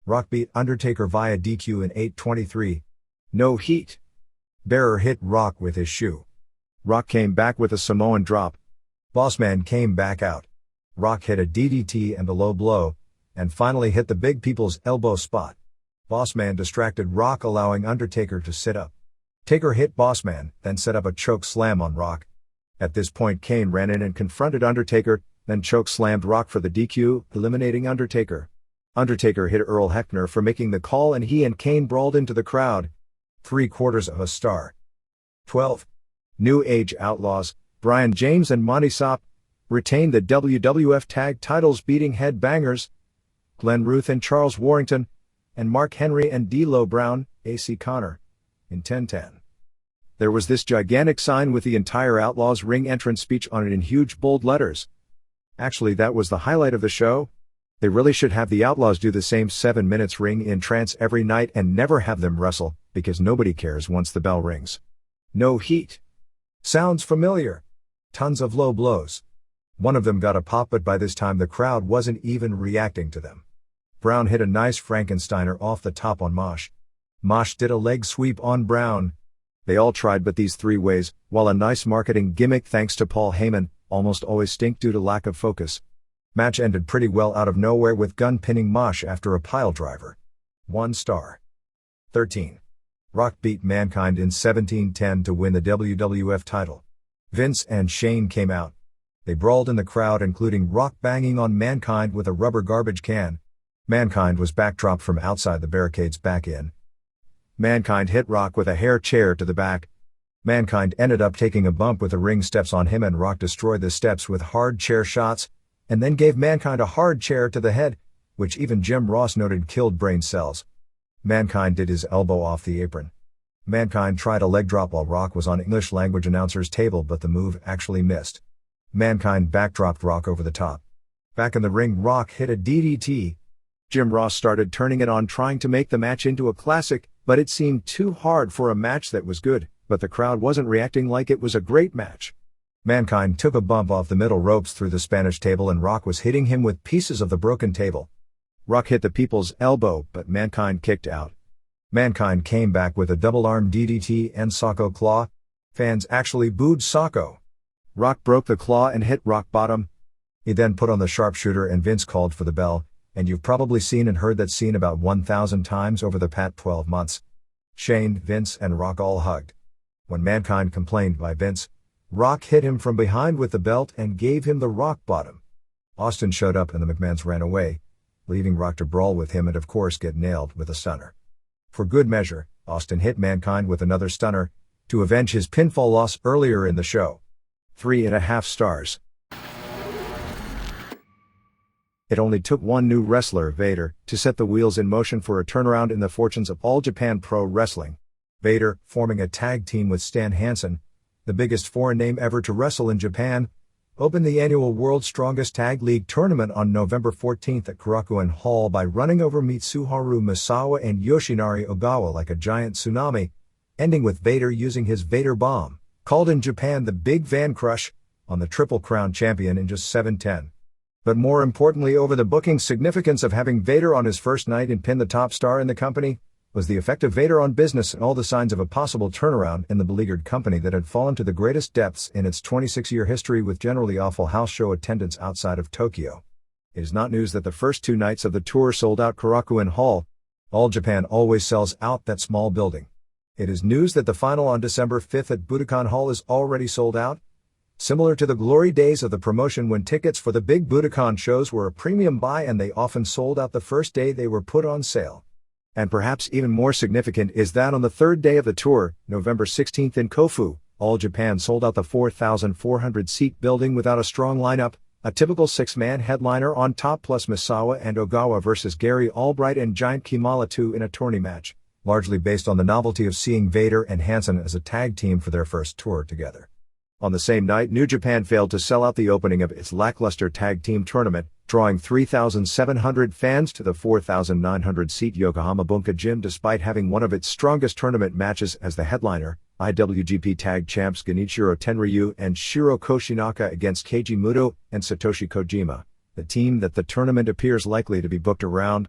Rock beat Undertaker via DQ in 8:23. No heat. Bearer hit Rock with his shoe. Rock came back with a Samoan drop. Bossman came back out. Rock hit a DDT and a low blow, and finally hit the Big People's Elbow spot. Bossman distracted Rock, allowing Undertaker to sit up. Taker hit Bossman, then set up a choke slam on Rock. At this point Kane ran in and confronted Undertaker, then choke slammed Rock for the DQ, eliminating Undertaker. Undertaker hit Earl Hebner for making the call and he and Kane brawled into the crowd. 3/4 of a star. 12. New Age Outlaws, Brian James and Monty Sopp, retained the WWF Tag Titles, beating Headbangers, Glenn Ruth and Charles Warrington, and Mark Henry and D'Lo Brown, AC Connor, in 10:10. There was this gigantic sign with the entire Outlaws ring entrance speech on it in huge bold letters. Actually, that was the highlight of the show. They really should have the Outlaws do the same 7 minutes ring in trance every night and never have them wrestle, because nobody cares once the bell rings. No heat. Sounds familiar. Tons of low blows. One of them got a pop, but by this time the crowd wasn't even reacting to them. Brown hit a nice Frankensteiner off the top on Mosh. Mosh did a leg sweep on Brown. They all tried but these 3 ways, while a nice marketing gimmick thanks to Paul Heyman, almost always stink due to lack of focus. Match ended pretty well out of nowhere with Gunn pinning Mosh after a pile driver. 1 star. 13. Rock beat Mankind in 17:10 to win the WWF title. Vince and Shane came out. They brawled in the crowd, including Rock banging on Mankind with a rubber garbage can. Mankind was backdropped from outside the barricades back in. Mankind hit Rock with a hair chair to the back. Mankind ended up taking a bump with the ring steps on him, and Rock destroyed the steps with hard chair shots, and then gave Mankind a hard chair to the head, which even Jim Ross noted killed brain cells. Mankind did his elbow off the apron. Mankind tried a leg drop while Rock was on English language announcer's table, but the move actually missed. Mankind backdropped Rock over the top. Back in the ring, Rock hit a DDT. Jim Ross started turning it on, trying to make the match into a classic, but it seemed too hard for a match that was good, but the crowd wasn't reacting like it was a great match. Mankind took a bump off the middle ropes through the Spanish table, and Rock was hitting him with pieces of the broken table. Rock hit the people's elbow, but Mankind kicked out. Mankind came back with a double-arm DDT and Socko claw. Fans actually booed Socko. Rock broke the claw and hit rock bottom. He then put on the sharpshooter and Vince called for the bell, and you've probably seen and heard that scene about 1,000 times over the past 12 months. Shane, Vince, and Rock all hugged. When Mankind complained by Vince, Rock hit him from behind with the belt and gave him the rock bottom. Austin showed up and the McMahons ran away, leaving Rock to brawl with him and of course get nailed with a stunner. For good measure, Austin hit Mankind with another stunner, to avenge his pinfall loss earlier in the show. 3.5 stars. It only took one new wrestler, Vader, to set the wheels in motion for a turnaround in the fortunes of All Japan Pro Wrestling. Vader, forming a tag team with Stan Hansen, the biggest foreign name ever to wrestle in Japan, opened the annual World's Strongest Tag League tournament on November 14th at Korakuen Hall by running over Mitsuharu Misawa and Yoshinari Ogawa like a giant tsunami, ending with Vader using his Vader Bomb, called in Japan the Big Van Crush, on the Triple Crown champion in just 7:10. But more importantly, over the booking significance of having Vader on his first night and pin the top star in the company, was the effect of Vader on business and all the signs of a possible turnaround in the beleaguered company that had fallen to the greatest depths in its 26-year history with generally awful house show attendance outside of Tokyo. It is not news that the first 2 nights of the tour sold out Korakuen Hall. All Japan always sells out that small building. It is news that the final on December 5th at Budokan Hall is already sold out. Similar to the glory days of the promotion when tickets for the big Budokan shows were a premium buy and they often sold out the first day they were put on sale. And perhaps even more significant is that on the 3rd day of the tour, November 16th in Kofu, All Japan sold out the 4,400-seat building without a strong lineup, a typical 6-man headliner on top plus Misawa and Ogawa versus Gary Albright and Giant Kimala 2 in a tourney match, largely based on the novelty of seeing Vader and Hansen as a tag team for their first tour together. On the same night, New Japan failed to sell out the opening of its lackluster tag team tournament, drawing 3,700 fans to the 4,900-seat Yokohama Bunka Gym despite having one of its strongest tournament matches as the headliner, IWGP Tag Champs Genichiro Tenryu and Shiro Koshinaka against Keiji Muto and Satoshi Kojima, the team that the tournament appears likely to be booked around.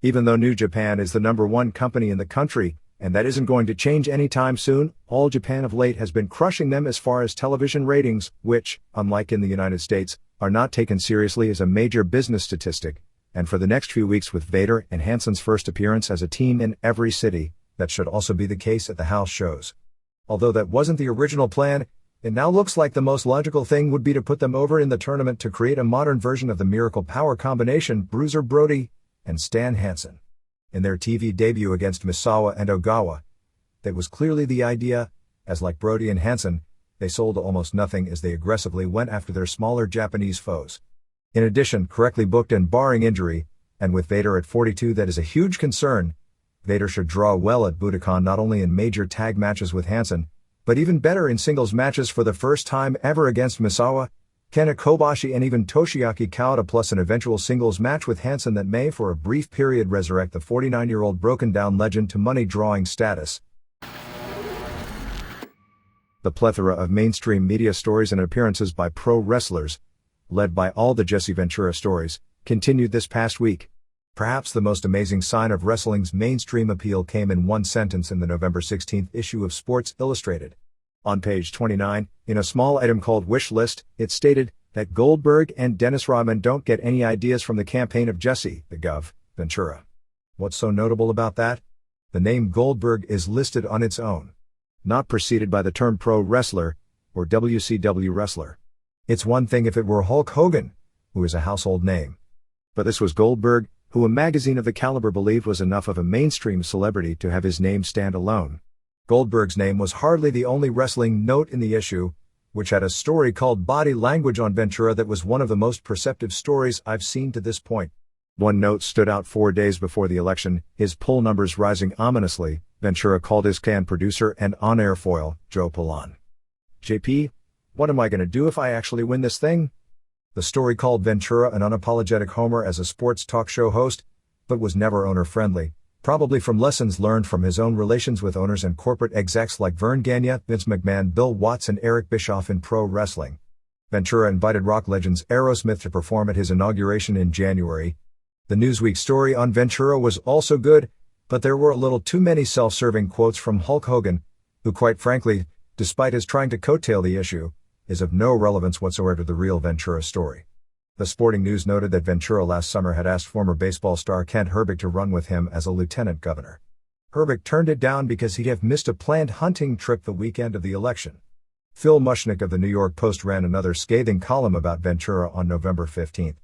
Even though New Japan is the #1 company in the country, and that isn't going to change anytime soon, All Japan of late has been crushing them as far as television ratings, which, unlike in the United States, are not taken seriously as a major business statistic, and for the next few weeks with Vader and Hansen's first appearance as a team in every city, that should also be the case at the house shows. Although that wasn't the original plan, it now looks like the most logical thing would be to put them over in the tournament to create a modern version of the Miracle Power combination Bruiser Brody and Stan Hansen. In their TV debut against Misawa and Ogawa, that was clearly the idea, as like Brody and Hansen, they sold almost nothing as they aggressively went after their smaller Japanese foes. In addition, correctly booked and barring injury, and with Vader at 42 that is a huge concern, Vader should draw well at Budokan not only in major tag matches with Hansen, but even better in singles matches for the first time ever against Misawa, Kenta Kobashi and even Toshiaki Kawada plus an eventual singles match with Hansen that may for a brief period resurrect the 49-year-old broken-down legend to money-drawing status. The plethora of mainstream media stories and appearances by pro wrestlers, led by all the Jesse Ventura stories, continued this past week. Perhaps the most amazing sign of wrestling's mainstream appeal came in one sentence in the November 16th issue of Sports Illustrated. On page 29, in a small item called Wish List, it stated that Goldberg and Dennis Rodman don't get any ideas from the campaign of Jesse, the Gov, Ventura. What's so notable about that? The name Goldberg is listed on its own, not preceded by the term pro wrestler or WCW wrestler. It's one thing if it were Hulk Hogan, who is a household name. But this was Goldberg, who a magazine of the caliber believed was enough of a mainstream celebrity to have his name stand alone. Goldberg's name was hardly the only wrestling note in the issue, which had a story called Body Language on Ventura that was one of the most perceptive stories I've seen to this point. One note stood out 4 days before the election, his poll numbers rising ominously. Ventura called his can producer and on-air foil, Joe Polan. JP, what am I gonna do if I actually win this thing? The story called Ventura an unapologetic homer as a sports talk show host, but was never owner-friendly, probably from lessons learned from his own relations with owners and corporate execs like Vern Gagne, Vince McMahon, Bill Watts and Eric Bischoff in pro wrestling. Ventura invited rock legends Aerosmith to perform at his inauguration in January. The Newsweek story on Ventura was also good, but there were a little too many self-serving quotes from Hulk Hogan, who quite frankly, despite his trying to coattail the issue, is of no relevance whatsoever to the real Ventura story. The Sporting News noted that Ventura last summer had asked former baseball star Kent Hrbek to run with him as a lieutenant governor. Hrbek turned it down because he'd have missed a planned hunting trip the weekend of the election. Phil Mushnick of the New York Post ran another scathing column about Ventura on November 15.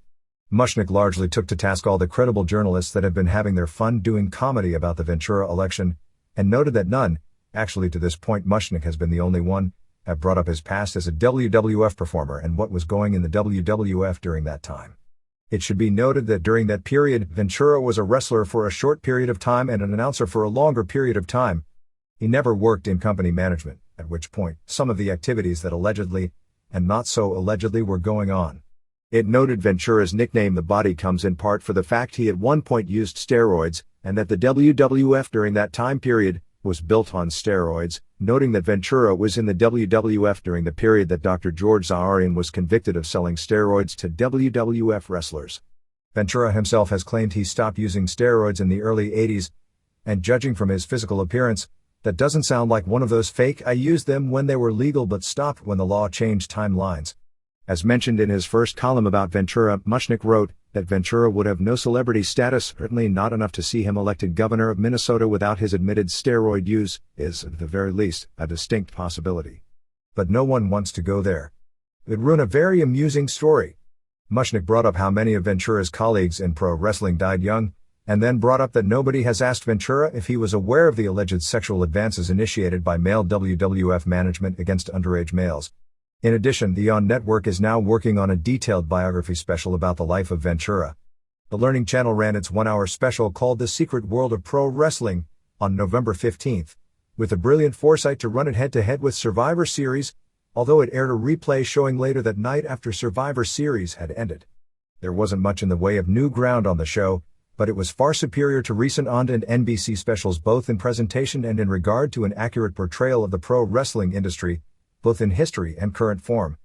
Mushnick largely took to task all the credible journalists that have been having their fun doing comedy about the Ventura election, and noted that none, actually to this point Mushnick has been the only one, have brought up his past as a WWF performer and what was going in the WWF during that time. It should be noted that during that period, Ventura was a wrestler for a short period of time and an announcer for a longer period of time. He never worked in company management, at which point, some of the activities that allegedly, and not so allegedly, were going on. It noted Ventura's nickname The Body comes in part for the fact he at one point used steroids, and that the WWF during that time period was built on steroids, noting that Ventura was in the WWF during the period that Dr. George Zaharian was convicted of selling steroids to WWF wrestlers. Ventura himself has claimed he stopped using steroids in the early 80s, and judging from his physical appearance, that doesn't sound like one of those fake "I used them when they were legal but stopped when the law changed" timelines. As mentioned in his first column about Ventura, Mushnick wrote that Ventura would have no celebrity status, certainly not enough to see him elected governor of Minnesota without his admitted steroid use, is, at the very least, a distinct possibility. But no one wants to go there. It'd ruin a very amusing story. Mushnick brought up how many of Ventura's colleagues in pro wrestling died young, and then brought up that nobody has asked Ventura if he was aware of the alleged sexual advances initiated by male WWF management against underage males. In addition, the ON Network is now working on a detailed biography special about the life of Ventura. The Learning Channel ran its one-hour special called The Secret World of Pro Wrestling on November 15, with the brilliant foresight to run it head-to-head with Survivor Series, although it aired a replay showing later that night after Survivor Series had ended. There wasn't much in the way of new ground on the show, but it was far superior to recent ON and NBC specials both in presentation and in regard to an accurate portrayal of the pro wrestling industry, both in history and current form.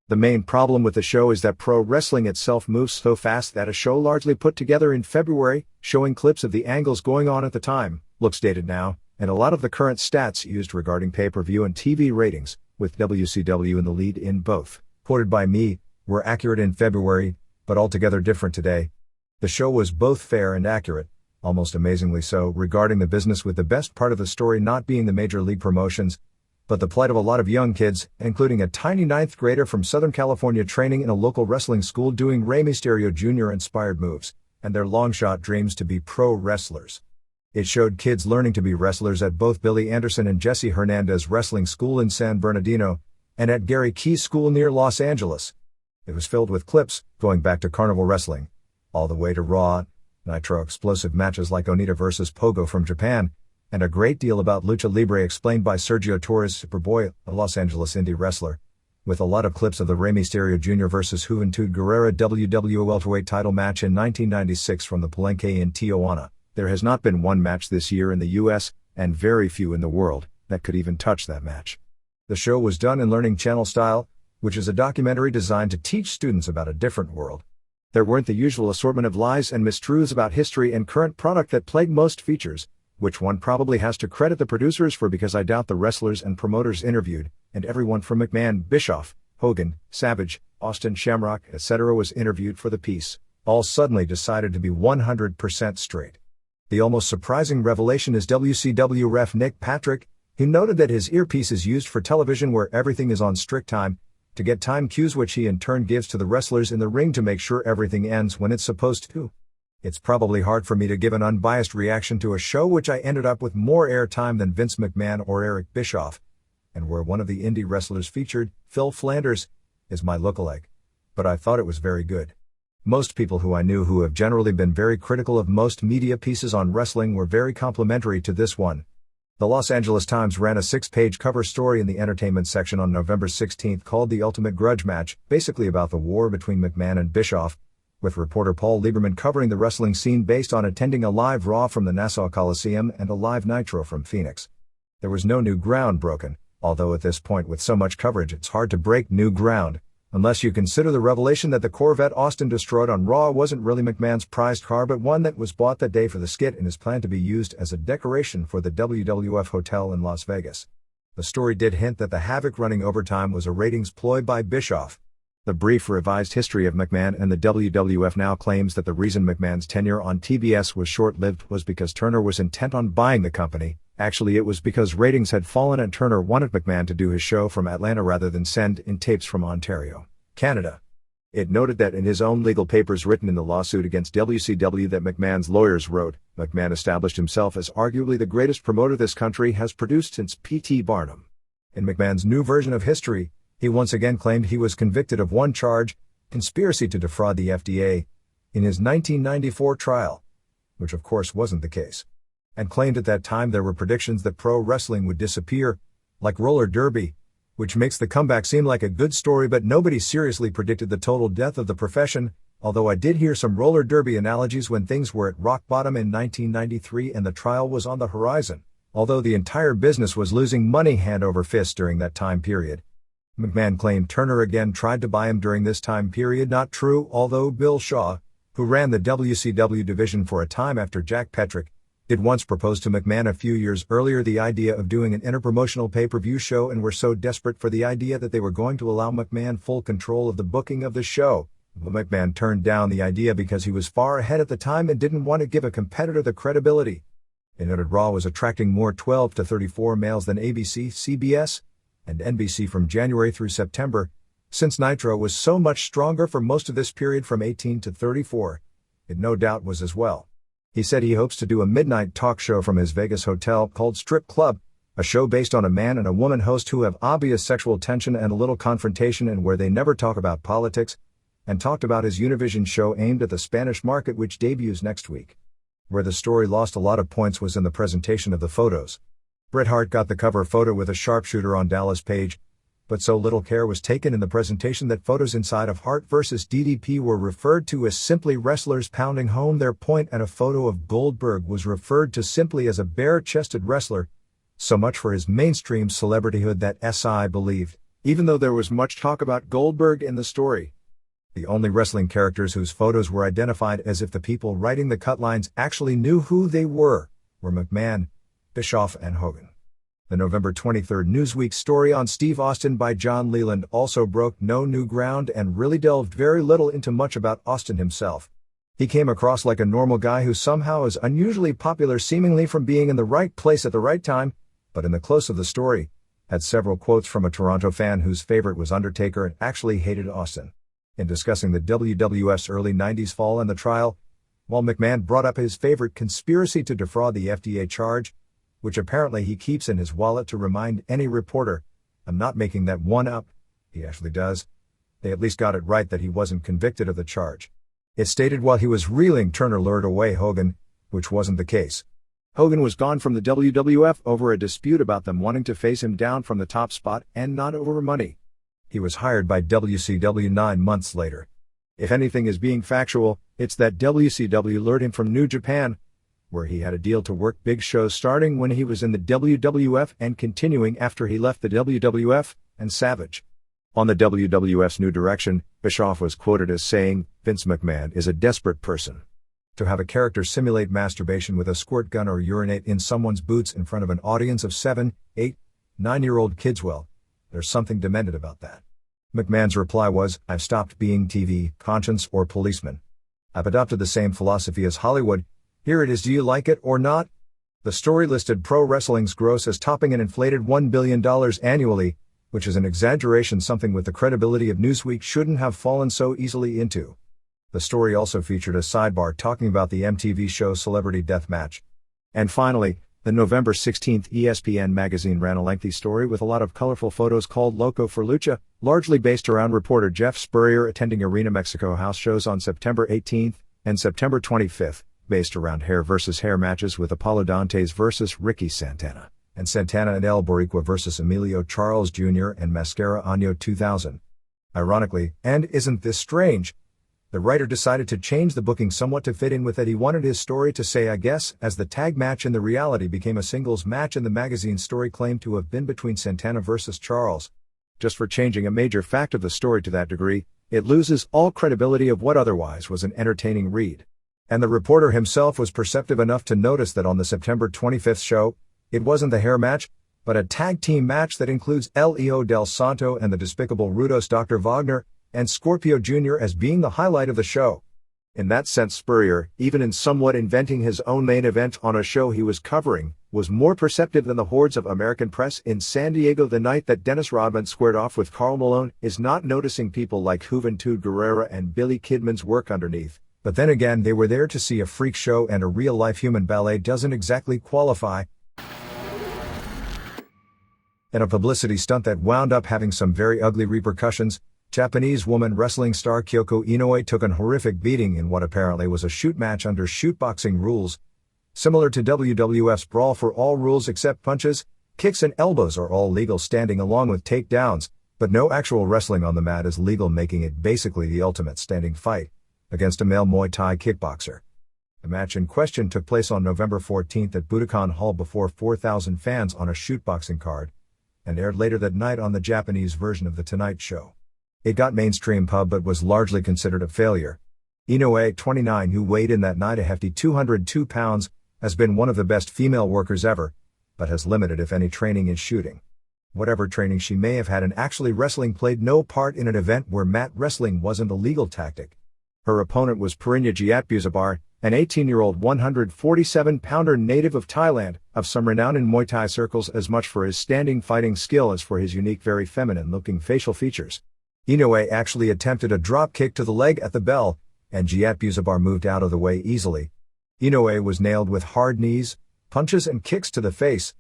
The main problem with the show is that pro wrestling itself moves so fast that a show largely put together in February, showing clips of the angles going on at the time, looks dated now, and a lot of the current stats used regarding pay-per-view and TV ratings, with WCW in the lead in both, quoted by me, were accurate in February, but altogether different today. The show was both fair and accurate, almost amazingly so, regarding the business, with the best part of the story not being the major league promotions, but the plight of a lot of young kids, including a tiny 9th grader from Southern California training in a local wrestling school doing Rey Mysterio Jr. inspired moves, and their long-shot dreams to be pro wrestlers. It showed kids learning to be wrestlers at both Billy Anderson and Jesse Hernandez Wrestling School in San Bernardino, and at Gary Key's school near Los Angeles. It was filled with clips, going back to Carnival Wrestling, all the way to Raw, Nitro explosive matches like Onita vs. Pogo from Japan, and a great deal about Lucha Libre explained by Sergio Torres Superboy, a Los Angeles indie wrestler, with a lot of clips of the Rey Mysterio Jr. vs. Juventud Guerrero WWO welterweight title match in 1996 from the Palenque in Tijuana. There has not been one match this year in the US, and very few in the world, that could even touch that match. The show was done in Learning Channel style, which is a documentary designed to teach students about a different world. There weren't the usual assortment of lies and mistruths about history and current product that plague most features, which one probably has to credit the producers for, because I doubt the wrestlers and promoters interviewed, and everyone from McMahon, Bischoff, Hogan, Savage, Austin, Shamrock, etc. was interviewed for the piece, all suddenly decided to be 100% straight. The almost surprising revelation is WCW ref Nick Patrick, who noted that his earpiece is used for television where everything is on strict time, to get time cues which he in turn gives to the wrestlers in the ring to make sure everything ends when it's supposed to. It's probably hard for me to give an unbiased reaction to a show which I ended up with more airtime than Vince McMahon or Eric Bischoff, and where one of the indie wrestlers featured, Phil Flanders, is my lookalike. But I thought it was very good. Most people who I knew who have generally been very critical of most media pieces on wrestling were very complimentary to this one. The Los Angeles Times ran a 6-page cover story in the entertainment section on November 16 called The Ultimate Grudge Match, basically about the war between McMahon and Bischoff, with reporter Paul Lieberman covering the wrestling scene based on attending a live Raw from the Nassau Coliseum and a live Nitro from Phoenix. There was no new ground broken, although at this point with so much coverage it's hard to break new ground, unless you consider the revelation that the Corvette Austin destroyed on Raw wasn't really McMahon's prized car but one that was bought that day for the skit and is planned to be used as a decoration for the WWF Hotel in Las Vegas. The story did hint that the Havoc running overtime was a ratings ploy by Bischoff. The brief revised history of McMahon and the WWF now claims that the reason McMahon's tenure on TBS was short-lived was because Turner was intent on buying the company. Actually, it was because ratings had fallen and Turner wanted McMahon to do his show from Atlanta rather than send in tapes from Ontario, Canada. It noted that in his own legal papers written in the lawsuit against WCW that McMahon's lawyers wrote, McMahon established himself as arguably the greatest promoter this country has produced since P.T. Barnum. In McMahon's new version of history, he once again claimed he was convicted of one charge, conspiracy to defraud the FDA, in his 1994 trial, which of course wasn't the case, and claimed at that time there were predictions that pro wrestling would disappear, like roller derby, which makes the comeback seem like a good story but nobody seriously predicted the total death of the profession, although I did hear some roller derby analogies when things were at rock bottom in 1993 and the trial was on the horizon, although the entire business was losing money hand over fist during that time period. McMahon claimed Turner again tried to buy him during this time period. Not true, although Bill Shaw, who ran the WCW division for a time after Jack Petrick, did once propose to McMahon a few years earlier the idea of doing an interpromotional pay-per-view show and were so desperate for the idea that they were going to allow McMahon full control of the booking of the show. But McMahon turned down the idea because he was far ahead at the time and didn't want to give a competitor the credibility. It noted Raw was attracting more 12 to 34 males than ABC, CBS, and NBC from January through September, since Nitro was so much stronger for most of this period from 18 to 34. It no doubt was as well. He said he hopes to do a midnight talk show from his Vegas hotel called Strip Club, a show based on a man and a woman host who have obvious sexual tension and a little confrontation and where they never talk about politics, and talked about his Univision show aimed at the Spanish market which debuts next week. Where the story lost a lot of points was in the presentation of the photos. Bret Hart got the cover photo with a sharpshooter on Dallas Page, but so little care was taken in the presentation that photos inside of Hart vs. DDP were referred to as simply wrestlers pounding home their point and a photo of Goldberg was referred to simply as a bare-chested wrestler, so much for his mainstream celebrityhood that SI believed, even though there was much talk about Goldberg in the story. The only wrestling characters whose photos were identified as if the people writing the cut lines actually knew who they were McMahon, Bischoff and Hogan. The November 23 Newsweek story on Steve Austin by John Leland also broke no new ground and really delved very little into much about Austin himself. He came across like a normal guy who somehow is unusually popular seemingly from being in the right place at the right time, but in the close of the story, had several quotes from a Toronto fan whose favorite was Undertaker and actually hated Austin. In discussing the WWF's early 90s fall and the trial, while McMahon brought up his favorite conspiracy to defraud the FDA charge, which apparently he keeps in his wallet to remind any reporter, I'm not making that one up, he actually does. They at least got it right that he wasn't convicted of the charge. It stated while he was reeling Turner lured away Hogan, which wasn't the case. Hogan was gone from the WWF over a dispute about them wanting to face him down from the top spot and not over money. He was hired by WCW 9 months later. If anything is being factual, it's that WCW lured him from New Japan, where he had a deal to work big shows starting when he was in the WWF and continuing after he left the WWF, and Savage. On the WWF's new direction, Bischoff was quoted as saying, Vince McMahon is a desperate person. To have a character simulate masturbation with a squirt gun or urinate in someone's boots in front of an audience of 7, 8, 9-year-old kids, well, there's something demented about that. McMahon's reply was, I've stopped being TV, conscience, or policeman. I've adopted the same philosophy as Hollywood. Here it is, do you like it or not? The story listed pro wrestling's gross as topping an inflated $1 billion annually, which is an exaggeration something with the credibility of Newsweek shouldn't have fallen so easily into. The story also featured a sidebar talking about the MTV show Celebrity Deathmatch. And finally, the November 16th ESPN magazine ran a lengthy story with a lot of colorful photos called Loco for Lucha, largely based around reporter Jeff Spurrier attending Arena Mexico house shows on September 18th and September 25th. Based around hair versus hair matches with Apollo Dantes versus Ricky Santana, and Santana and El Boricua vs. Emilio Charles Jr. and Mascara Año 2000. Ironically, and isn't this strange? The writer decided to change the booking somewhat to fit in with it. He wanted his story to say I guess, as the tag match in the reality became a singles match and the magazine's story claimed to have been between Santana vs. Charles. Just for changing a major fact of the story to that degree, it loses all credibility of what otherwise was an entertaining read. And the reporter himself was perceptive enough to notice that on the September 25th show, it wasn't the hair match, but a tag team match that includes Leo Del Santo and the despicable Rudos Dr. Wagner, and Scorpio Jr. as being the highlight of the show. In that sense, Spurrier, even in somewhat inventing his own main event on a show he was covering, was more perceptive than the hordes of American press in San Diego the night that Dennis Rodman squared off with Karl Malone, is not noticing people like Juventud Guerrero and Billy Kidman's work underneath. But then again, they were there to see a freak show, and a real-life human ballet doesn't exactly qualify. In a publicity stunt that wound up having some very ugly repercussions, Japanese woman wrestling star Kyoko Inoue took an horrific beating in what apparently was a shoot match under shootboxing rules. Similar to WWF's Brawl for All rules, except punches, kicks and elbows are all legal standing along with takedowns, but no actual wrestling on the mat is legal, making it basically the ultimate standing fight against a male Muay Thai kickboxer. The match in question took place on November 14th at Budokan Hall before 4,000 fans on a shootboxing card, and aired later that night on the Japanese version of The Tonight Show. It got mainstream pub but was largely considered a failure. Inoue, 29, who weighed in that night a hefty 202 pounds, has been one of the best female workers ever, but has limited if any training in shooting. Whatever training she may have had in actually wrestling played no part in an event where mat wrestling wasn't a legal tactic. Her opponent was Parinya Giatbuzabar, an 18-year-old 147-pounder native of Thailand, of some renown in Muay Thai circles as much for his standing fighting skill as for his unique, very feminine-looking facial features. Inoue actually attempted a drop kick to the leg at the bell, and Giatbuzabar moved out of the way easily. Inoue was nailed with hard knees, punches and kicks to the face.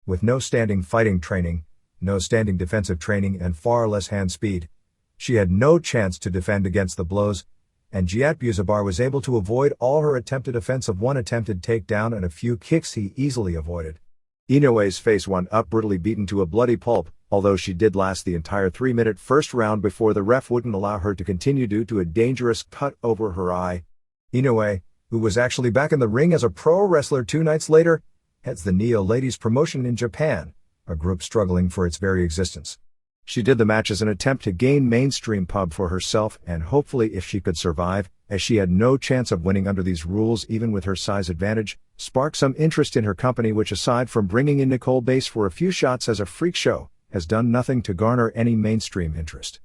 With no standing fighting training, no standing defensive training, and far less hand speed, she had no chance to defend against the blows, and Giatbuzabar was able to avoid all her attempted offense of one attempted takedown and a few kicks he easily avoided. Inoue's face wound up brutally beaten to a bloody pulp, although she did last the entire 3-minute first round before the ref wouldn't allow her to continue due to a dangerous cut over her eye. Inoue, who was actually back in the ring as a pro wrestler 2 nights later, heads the Neo Ladies promotion in Japan, a group struggling for its very existence. She did the match as an attempt to gain mainstream pub for herself and hopefully, if she could survive, as she had no chance of winning under these rules even with her size advantage, spark some interest in her company, which aside from bringing in Nicole Bass for a few shots as a freak show, has done nothing to garner any mainstream interest.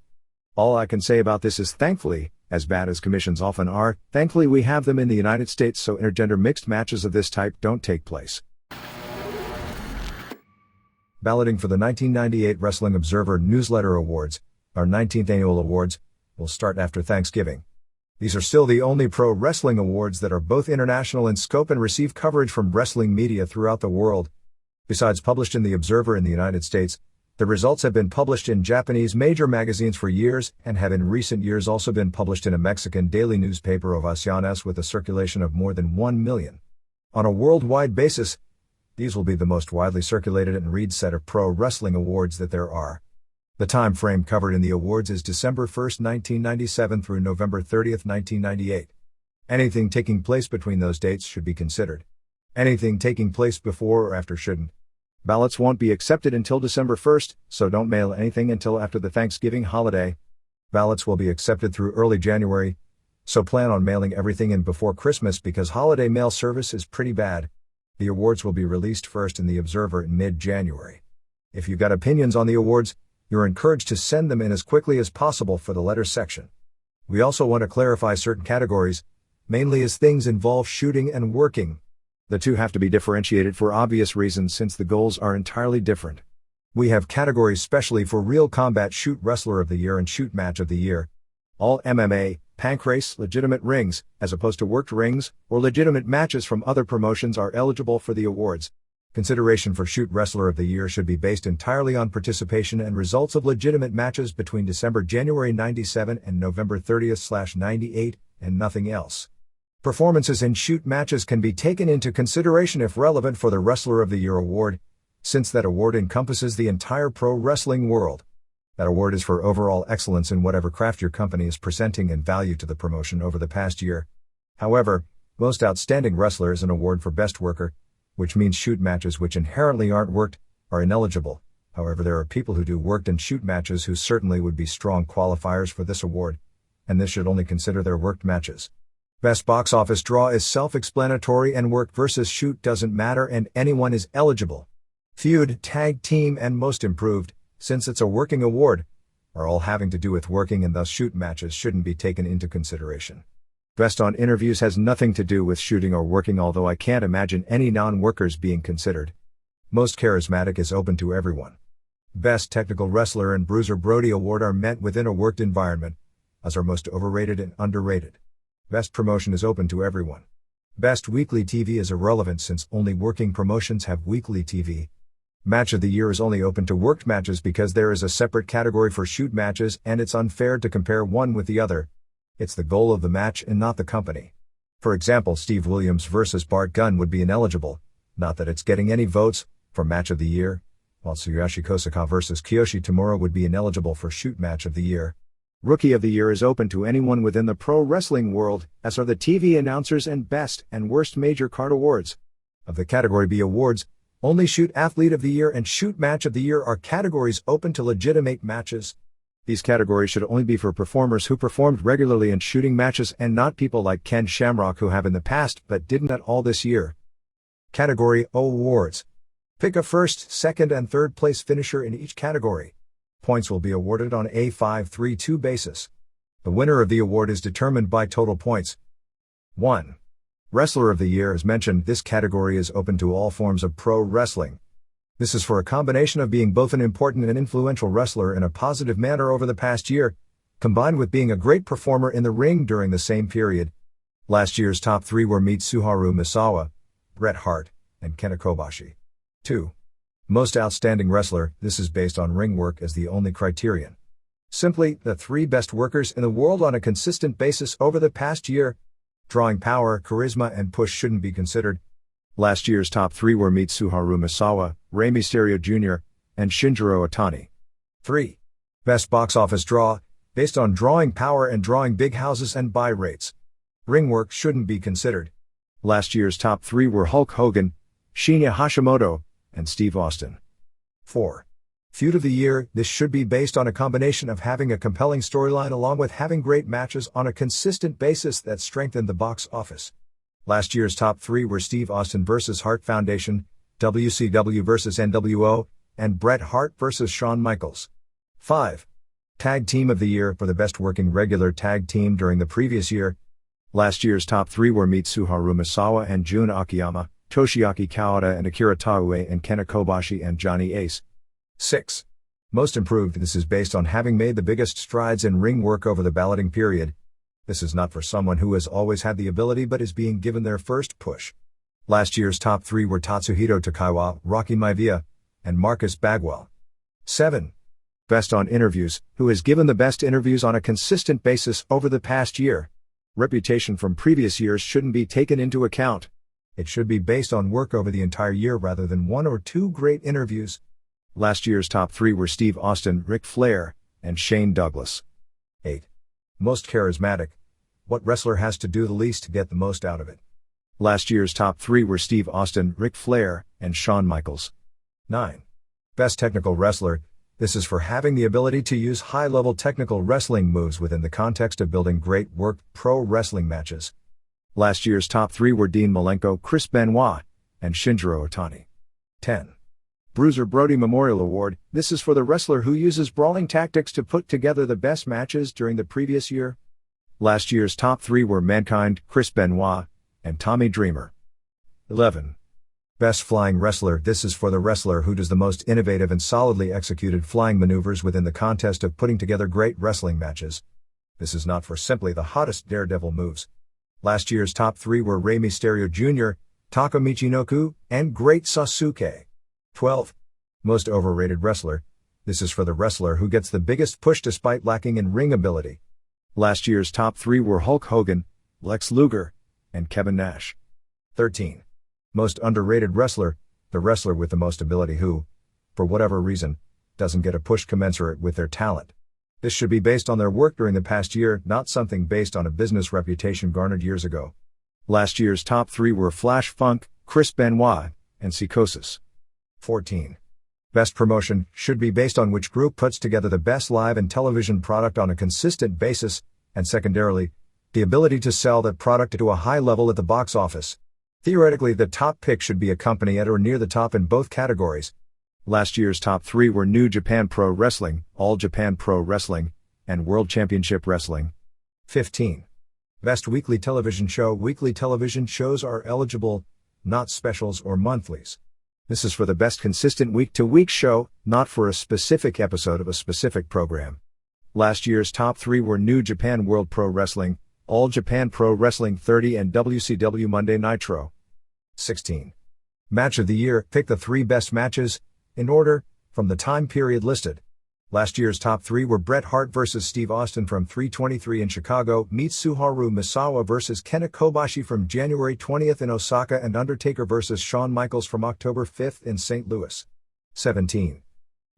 All I can say about this is thankfully, as bad as commissions often are, thankfully we have them in the United States so intergender mixed matches of this type don't take place. Balloting for the 1998 Wrestling Observer Newsletter Awards, our 19th annual awards, will start after Thanksgiving. These are still the only pro wrestling awards that are both international in scope and receive coverage from wrestling media throughout the world. Besides published in the Observer in the United States, the results have been published in Japanese major magazines for years and have in recent years also been published in a Mexican daily newspaper Ovaciones with a circulation of more than 1 million. On a worldwide basis, these will be the most widely circulated and read set of pro wrestling awards that there are. The time frame covered in the awards is December 1, 1997 through November 30, 1998. Anything taking place between those dates should be considered. Anything taking place before or after shouldn't. Ballots won't be accepted until December 1st, so don't mail anything until after the Thanksgiving holiday. Ballots will be accepted through early January, so plan on mailing everything in before Christmas because holiday mail service is pretty bad. The awards will be released first in the Observer in mid-January. If you've got opinions on the awards, you're encouraged to send them in as quickly as possible for the letters section. We also want to clarify certain categories, mainly as things involve shooting and working. The two have to be differentiated for obvious reasons since the goals are entirely different. We have categories specially for Real Combat Shoot Wrestler of the Year and Shoot Match of the Year. All MMA, pancrase, legitimate rings, as opposed to worked rings, or legitimate matches from other promotions are eligible for the awards. Consideration for Shoot Wrestler of the Year should be based entirely on participation and results of legitimate matches between December-January 97 and November 30/98, and nothing else. Performances in shoot matches can be taken into consideration if relevant for the Wrestler of the Year award, since that award encompasses the entire pro wrestling world. That award is for overall excellence in whatever craft your company is presenting and value to the promotion over the past year. However, Most Outstanding Wrestler is an award for Best Worker, which means shoot matches which inherently aren't worked, are ineligible. However, there are people who do worked and shoot matches who certainly would be strong qualifiers for this award, and this should only consider their worked matches. Best Box Office Draw is self-explanatory, and work versus shoot doesn't matter and anyone is eligible. Feud, Tag Team and Most Improved, since it's a working award, are all having to do with working and thus shoot matches shouldn't be taken into consideration. Best on Interviews has nothing to do with shooting or working, although I can't imagine any non-workers being considered. Most Charismatic is open to everyone. Best Technical Wrestler and Bruiser Brody Award are met within a worked environment, as are Most Overrated and Underrated. Best Promotion is open to everyone. Best Weekly TV is irrelevant since only working promotions have weekly TV. Match of the Year is only open to worked matches because there is a separate category for shoot matches and it's unfair to compare one with the other. It's the goal of the match and not the company. For example, Steve Williams vs. Bart Gunn would be ineligible, not that it's getting any votes, for Match of the Year, while Tsuyoshi Kosaka vs. Kiyoshi Tamura would be ineligible for shoot Match of the Year. Rookie of the Year is open to anyone within the pro wrestling world, as are the TV announcers and Best and Worst Major Card Awards. Of the Category B awards, only Shoot Athlete of the Year and Shoot Match of the Year are categories open to legitimate matches. These categories should only be for performers who performed regularly in shooting matches and not people like Ken Shamrock who have in the past but didn't at all this year. Category O Awards. Pick a first, second and third place finisher in each category. Points will be awarded on a 5-3-2 basis. The winner of the award is determined by total points. 1. Wrestler of the Year. As mentioned, this category is open to all forms of pro wrestling. This is for a combination of being both an important and influential wrestler in a positive manner over the past year, combined with being a great performer in the ring during the same period. Last year's top 3 were Mitsuharu Misawa, Bret Hart, and Kenta Kobashi. 2. Most Outstanding Wrestler. This is based on ring work as the only criterion. Simply, the 3 best workers in the world on a consistent basis over the past year. Drawing power, charisma and push shouldn't be considered. Last year's top 3 were Mitsuharu Misawa, Rey Mysterio Jr., and Shinjiro Otani. 3. Best Box Office Draw, based on drawing power and drawing big houses and buy rates. Ring work shouldn't be considered. Last year's top 3 were Hulk Hogan, Shinya Hashimoto, and Steve Austin. 4. Feud of the Year. This should be based on a combination of having a compelling storyline along with having great matches on a consistent basis that strengthen the box office. Last year's top 3 were Steve Austin vs. Hart Foundation, WCW vs. NWO, and Bret Hart vs. Shawn Michaels. 5. Tag Team of the Year. For the best working regular tag team during the previous year. Last year's top 3 were Mitsuharu Misawa and Jun Akiyama, Toshiaki Kawada and Akira Taue and Kenta Kobashi and Johnny Ace. 6. Most Improved. This is based on having made the biggest strides in ring work over the balloting period. This is not for someone who has always had the ability but is being given their first push. Last year's top 3 were Tatsuhito Takaiwa, Rocky Maivia, and Marcus Bagwell. 7. Best on Interviews. Who has given the best interviews on a consistent basis over the past year. Reputation from previous years shouldn't be taken into account. It should be based on work over the entire year rather than 1 or 2 great interviews. Last year's top 3 were Steve Austin, Ric Flair, and Shane Douglas. 8. Most Charismatic. What wrestler has to do the least to get the most out of it? Last year's top 3 were Steve Austin, Ric Flair, and Shawn Michaels. 9. Best Technical Wrestler. This is for having the ability to use high-level technical wrestling moves within the context of building great work pro wrestling matches. Last year's top 3 were Dean Malenko, Chris Benoit, and Shinjiro Otani. 10. Bruiser Brody Memorial Award. This is for the wrestler who uses brawling tactics to put together the best matches during the previous year. Last year's top 3 were Mankind, Chris Benoit, and Tommy Dreamer. 11. Best Flying Wrestler. This is for the wrestler who does the most innovative and solidly executed flying maneuvers within the contest of putting together great wrestling matches. This is not for simply the hottest daredevil moves. Last year's top 3 were Rey Mysterio Jr., Taka Michinoku, and Great Sasuke. 12. Most Overrated Wrestler. This is for the wrestler who gets the biggest push despite lacking in ring ability. Last year's top 3 were Hulk Hogan, Lex Luger, and Kevin Nash. 13. Most Underrated Wrestler. The wrestler with the most ability who, for whatever reason, doesn't get a push commensurate with their talent. This should be based on their work during the past year, not something based on a business reputation garnered years ago. Last year's top 3 were Flash Funk, Chris Benoit, and Psychosis. 14. Best promotion should be based on which group puts together the best live and television product on a consistent basis, and secondarily, the ability to sell that product to a high level at the box office. Theoretically, the top pick should be a company at or near the top in both categories. Last year's top 3 were New Japan Pro Wrestling, All Japan Pro Wrestling, and World Championship Wrestling. 15. Best weekly television show. Weekly television shows are eligible, not specials or monthlies. This is for the best consistent week-to-week show, not for a specific episode of a specific program. Last year's top 3 were New Japan World Pro Wrestling, All Japan Pro Wrestling 30 and WCW Monday Nitro. 16. Match of the year. Pick the 3 best matches, in order, from the time period listed. Last year's top 3 were Bret Hart vs. Steve Austin from 3/23 in Chicago, Mitsuharu Misawa vs. Kenta Kobashi from January 20th in Osaka, and Undertaker vs. Shawn Michaels from October 5th in St. Louis. 17.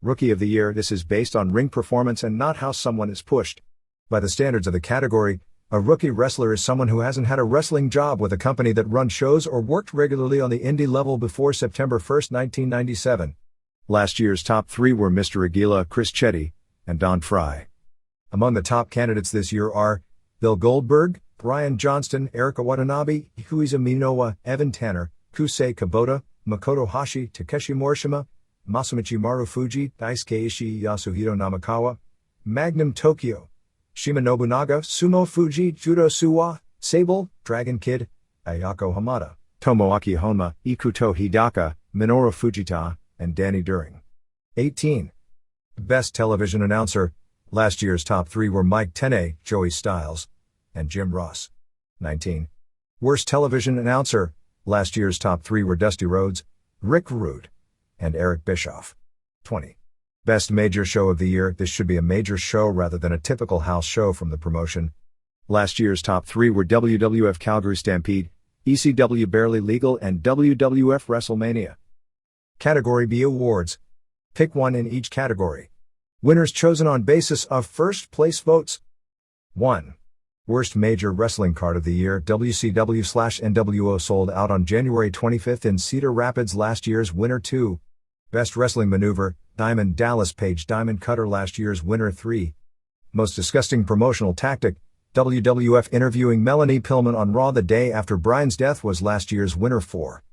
Rookie of the Year. This is based on ring performance and not how someone is pushed. By the standards of the category, a rookie wrestler is someone who hasn't had a wrestling job with a company that run shows or worked regularly on the indie level before September 1, 1997. Last year's top 3 were Mr. Aguila, Chris Chetti, and Don Frye. Among the top candidates this year are Bill Goldberg, Brian Johnston, Erika Watanabe, Huiza Minowa, Evan Tanner, Kusei Kubota, Makoto Hashi, Takeshi Morishima, Masamichi Marufuji, Daisuke Ishii, Yasuhiro Namikawa, Magnum Tokyo, Shima Nobunaga, Sumo Fuji, Judo Suwa, Sable, Dragon Kid, Ayako Hamada, Tomoaki Honma, Ikuto Hidaka, Minoru Fujita, and Danny During. 18. Best television announcer. Last year's top 3 were Mike Tenay, Joey Styles, and Jim Ross. 19. Worst television announcer. Last year's top 3 were Dusty Rhodes, Rick Rude, and Eric Bischoff. 20. Best major show of the year. This should be a major show rather than a typical house show from the promotion. Last year's top 3 were WWF Calgary Stampede, ECW Barely Legal, and WWF WrestleMania. Category B Awards. Pick 1 in each category. Winners chosen on basis of first place votes. 1. Worst Major Wrestling Card of the Year. WCW/NWO sold out on January 25th in Cedar Rapids. Last year's winner. 2. Best Wrestling Maneuver. Diamond Dallas Page Diamond Cutter. Last year's winner. 3. Most Disgusting Promotional Tactic. WWF interviewing Melanie Pillman on Raw the day after Bryan's death was last year's winner. 4.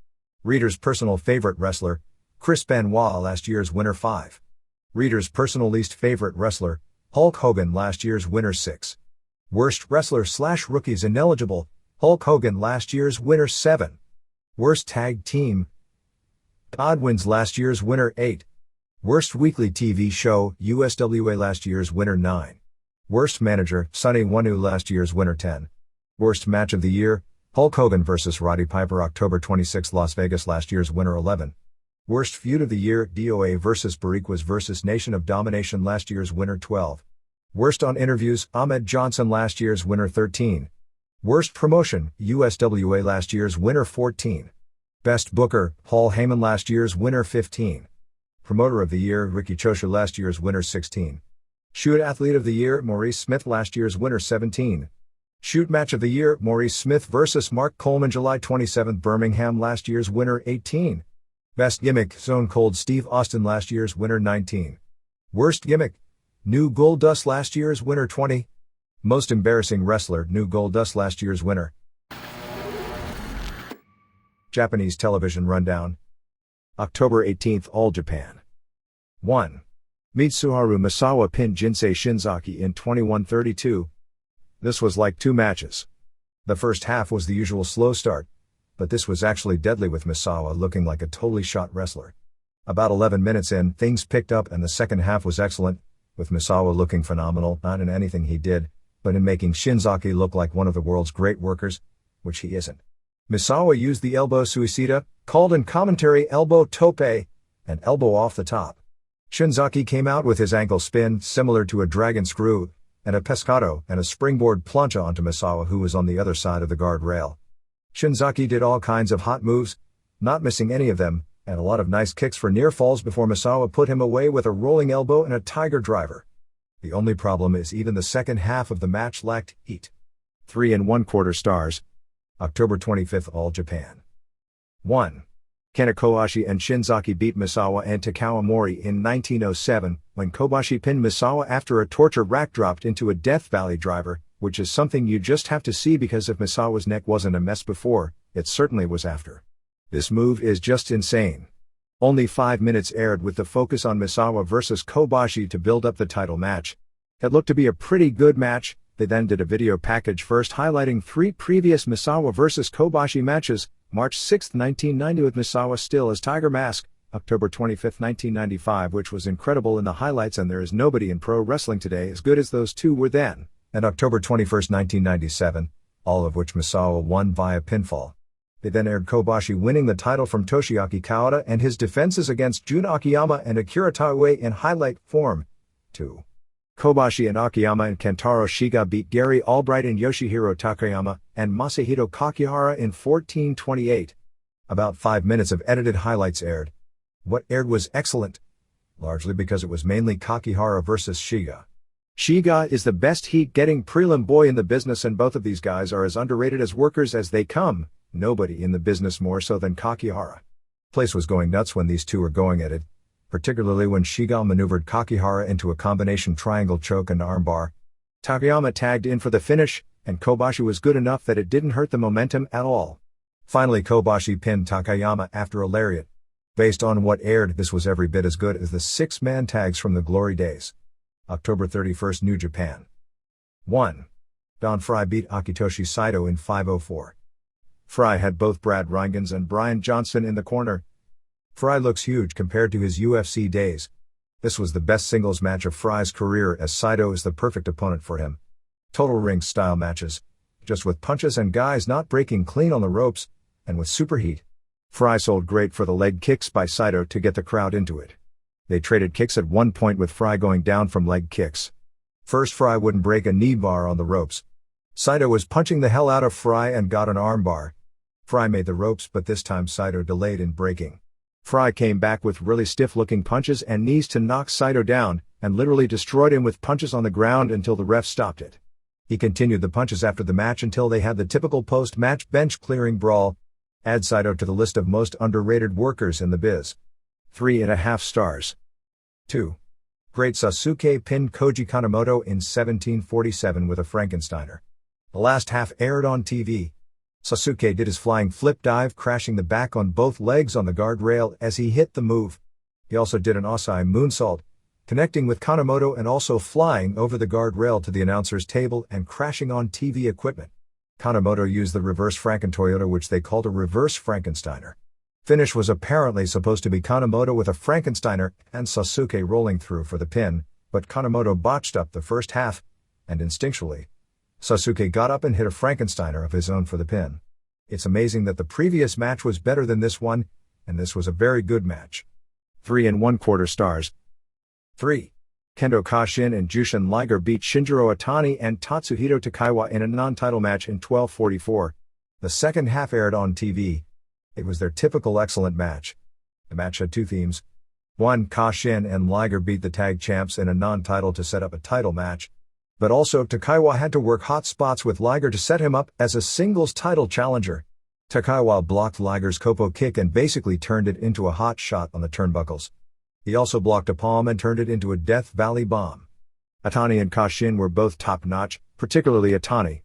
Reader's Personal Favorite Wrestler. Chris Benoit. Last year's winner. 5. Reader's Personal Least Favorite Wrestler. Hulk Hogan. Last year's winner. 6. Worst Wrestler/Rookies Ineligible. Hulk Hogan. Last year's winner. 7. Worst Tag Team. Godwins. Last year's winner. 8. Worst Weekly TV Show. USWA. Last year's winner. 9. Worst Manager. Sonny Wanu. Last year's winner. 10. Worst Match of the Year. Hulk Hogan vs. Roddy Piper. October 26, Las Vegas. Last year's winner. 11. Worst Feud of the Year. DOA vs. Bariquas vs. Nation of Domination. Last year's winner. 12. Worst on Interviews. Ahmed Johnson. Last year's winner. 13. Worst Promotion. USWA. Last year's winner. 14. Best Booker. Paul Heyman. Last year's winner. 15. Promoter of the Year. Ricky Choshu. Last year's winner. 16. Shoot Athlete of the Year. Maurice Smith. Last year's winner. 17. Shoot Match of the Year. Maurice Smith vs. Mark Coleman. July 27, Birmingham. Last year's winner. 18. Best Gimmick. Stone Cold Steve Austin. Last year's winner. 19. Worst Gimmick. New Goldust. Last year's winner. 20. Most Embarrassing Wrestler. New Goldust. Last year's winner. Japanese Television Rundown. October 18th. All Japan. 1. Mitsuharu Misawa pinned Jinsei Shinzaki in 21:32. This was like 2 matches. The first half was the usual slow start, but this was actually deadly with Misawa looking like a totally shot wrestler. About 11 minutes in, things picked up and the second half was excellent, with Misawa looking phenomenal, not in anything he did, but in making Shinzaki look like one of the world's great workers, which he isn't. Misawa used the elbow suicida, called in commentary elbow tope, and elbow off the top. Shinzaki came out with his ankle spin, similar to a dragon screw, and a pescado and a springboard plancha onto Misawa, who was on the other side of the guard rail. Shinzaki did all kinds of hot moves, not missing any of them, and a lot of nice kicks for near falls before Misawa put him away with a rolling elbow and a tiger driver. The only problem is even the second half of the match lacked heat. 3 1/4 stars. October 25th, All Japan. 1. Kenta Kobashi and Shinzaki beat Misawa and Takao Mori in 1907, when Kobashi pinned Misawa after a torture rack dropped into a Death Valley driver, which is something you just have to see because if Misawa's neck wasn't a mess before, it certainly was after. This move is just insane. Only 5 minutes aired with the focus on Misawa versus Kobashi to build up the title match. It looked to be a pretty good match. They then did a video package first highlighting 3 previous Misawa vs Kobashi matches, March 6, 1990 with Misawa still as Tiger Mask, October 25, 1995 which was incredible in the highlights and there is nobody in pro wrestling today as good as those two were then, and October 21, 1997, all of which Misawa won via pinfall. They then aired Kobashi winning the title from Toshiaki Kawada and his defenses against Jun Akiyama and Akira Taue in highlight form. 2. Kobashi and Akiyama and Kentaro Shiga beat Gary Albright and Yoshihiro Takayama and Masahito Kakihara in 14:28. About 5 minutes of edited highlights aired. What aired was excellent, largely because it was mainly Kakihara versus Shiga. Shiga is the best heat-getting prelim boy in the business and both of these guys are as underrated as workers as they come, nobody in the business more so than Kakihara. Place was going nuts when these two were going at it, particularly when Shiga maneuvered Kakihara into a combination triangle choke and armbar. Takayama tagged in for the finish, and Kobashi was good enough that it didn't hurt the momentum at all. Finally Kobashi pinned Takayama after a lariat. Based on what aired, this was every bit as good as the 6-man tags from the glory days. October 31st, New Japan. 1. Don Fry beat Akitoshi Saito in 5:04. Fry had both Brad Rheingans and Brian Johnson in the corner. Fry looks huge compared to his UFC days. This was the best singles match of Fry's career as Saito is the perfect opponent for him. Total ring-style matches, just with punches and guys not breaking clean on the ropes, and with super heat. Fry sold great for the leg kicks by Saito to get the crowd into it. They traded kicks at one point with Fry going down from leg kicks. First Fry wouldn't break a knee bar on the ropes. Saito was punching the hell out of Fry and got an arm bar. Fry made the ropes but this time Saito delayed in breaking. Fry came back with really stiff-looking punches and knees to knock Saito down, and literally destroyed him with punches on the ground until the ref stopped it. He continued the punches after the match until they had the typical post-match bench-clearing brawl. Add Saito to the list of most underrated workers in the biz. 3.5 stars. 2. Great Sasuke pinned Koji Kanemoto in 1747 with a Frankensteiner. The last half aired on TV. Sasuke did his flying flip dive, crashing the back on both legs on the guardrail as he hit the move. He also did an Osai moonsault, connecting with Kanemoto and also flying over the guardrail to the announcer's table and crashing on TV equipment. Kanemoto used the reverse Frankentoyota, which they called a reverse Frankensteiner. Finish was apparently supposed to be Kanemoto with a Frankensteiner and Sasuke rolling through for the pin, but Kanemoto botched up the first half, and instinctually, Sasuke got up and hit a Frankensteiner of his own for the pin. It's amazing that the previous match was better than this one, and this was a very good match. 3 1/4 stars. 3. Kendo Kashin and Jushin Liger beat Shinjiro Otani and Tatsuhito Takaiwa in a non-title match in 12:44. The second half aired on TV. It was their typical excellent match. The match had 2 themes. 1. Kashin and Liger beat the tag champs in a non-title to set up a title match. But also Takaiwa had to work hot spots with Liger to set him up as a singles title challenger. Takaiwa blocked Liger's Kopo kick and basically turned it into a hot shot on the turnbuckles. He also blocked a palm and turned it into a Death Valley bomb. Otani and Kashin were both top-notch, particularly Otani.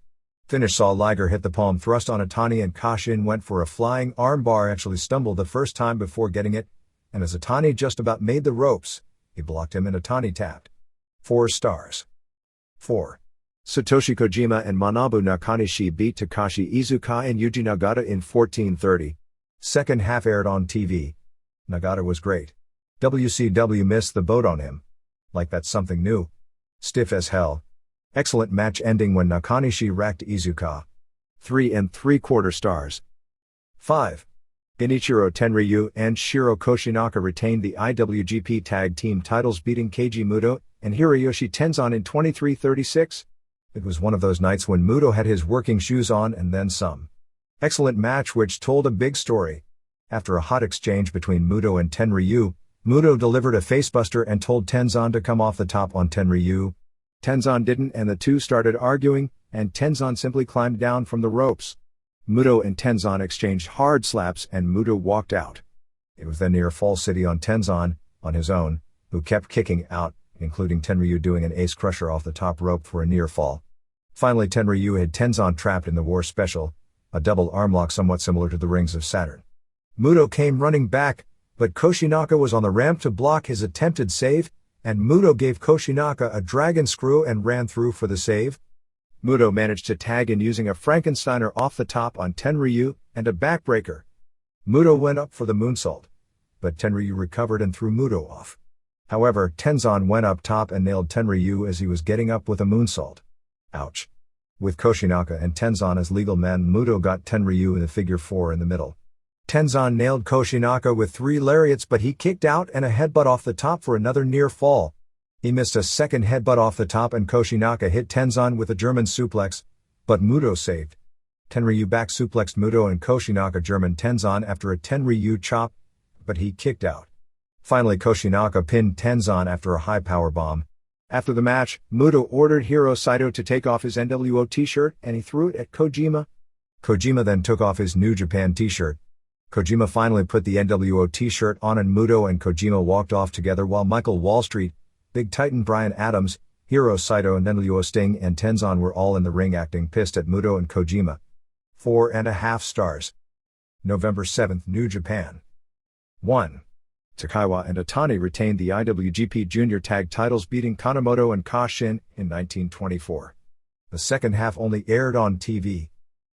Finish saw Liger hit the palm thrust on Otani and Kashin went for a flying armbar, actually stumbled the first time before getting it, and as Otani just about made the ropes, he blocked him and Otani tapped. 4 stars. 4. Satoshi Kojima and Manabu Nakanishi beat Takashi Iizuka and Yuji Nagata in 14:30. Second half aired on TV. Nagata was great. WCW missed the boat on him. Like that's something new. Stiff as hell. Excellent match ending when Nakanishi racked Iizuka. 3 3/4 stars. 5. Genichiro Tenryu and Shiro Koshinaka retained the IWGP Tag Team titles, beating Keiji Muto and Hiroyoshi Tenzan in 23:36. It was one of those nights when Muto had his working shoes on and then some. Excellent match which told a big story. After a hot exchange between Muto and Tenryu, Muto delivered a facebuster and told Tenzan to come off the top on Tenryu. Tenzan didn't, and the two started arguing, and Tenzan simply climbed down from the ropes. Muto and Tenzan exchanged hard slaps and Muto walked out. It was then near Fall City on Tenzan, on his own, who kept kicking out, including Tenryu doing an ace crusher off the top rope for a near fall. Finally Tenryu had Tenzan trapped in the War Special, a double armlock somewhat similar to the Rings of Saturn. Muto came running back, but Koshinaka was on the ramp to block his attempted save, and Muto gave Koshinaka a dragon screw and ran through for the save. Muto managed to tag in using a Frankensteiner off the top on Tenryu and a backbreaker. Muto went up for the moonsault, but Tenryu recovered and threw Muto off. However, Tenzan went up top and nailed Tenryu as he was getting up with a moonsault. Ouch. With Koshinaka and Tenzan as legal men, Muto got Tenryu in the figure 4 in the middle. Tenzan nailed Koshinaka with 3 lariats, but he kicked out and a headbutt off the top for another near fall. He missed a second headbutt off the top and Koshinaka hit Tenzan with a German suplex, but Muto saved. Tenryu back suplexed Muto and Koshinaka German Tenzan after a Tenryu chop, but he kicked out. Finally Koshinaka pinned Tenzan after a high power bomb. After the match, Muto ordered Hiro Saito to take off his NWO t-shirt and he threw it at Kojima. Kojima then took off his New Japan t-shirt. Kojima finally put the NWO t-shirt on and Muto and Kojima walked off together while Michael Wallstreet, Big Titan Bryan Adams, Hiro Saito and NWO Sting and Tenzan were all in the ring acting pissed at Muto and Kojima. 4.5 stars. November 7th, New Japan. 1. Takaiwa and Atani retained the IWGP Junior Tag titles beating Kanemoto and Kashin in 1924. The second half only aired on TV.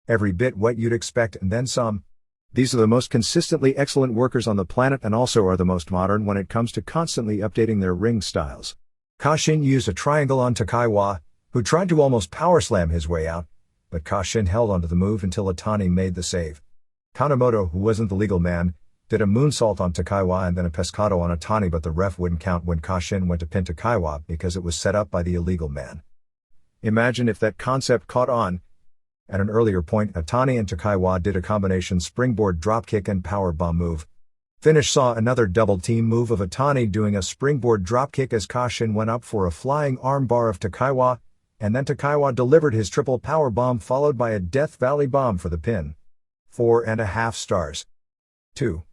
Every bit what you'd expect and then some. These are the most consistently excellent workers on the planet and also are the most modern when it comes to constantly updating their ring styles. Kashin used a triangle on Takaiwa, who tried to almost power slam his way out, but Kashin held onto the move until Atani made the save. Kanemoto, who wasn't the legal man, did a moonsault on Takaiwa and then a pescado on Atani, but the ref wouldn't count when Kashin went to pin Takaiwa because it was set up by the illegal man. Imagine if that concept caught on. At an earlier point, Atani and Takaiwa did a combination springboard dropkick and powerbomb move. Finish saw another double team move of Atani doing a springboard dropkick as Kashin went up for a flying armbar of Takaiwa, and then Takaiwa delivered his triple powerbomb followed by a Death Valley bomb for the pin. 4.5 stars. 2.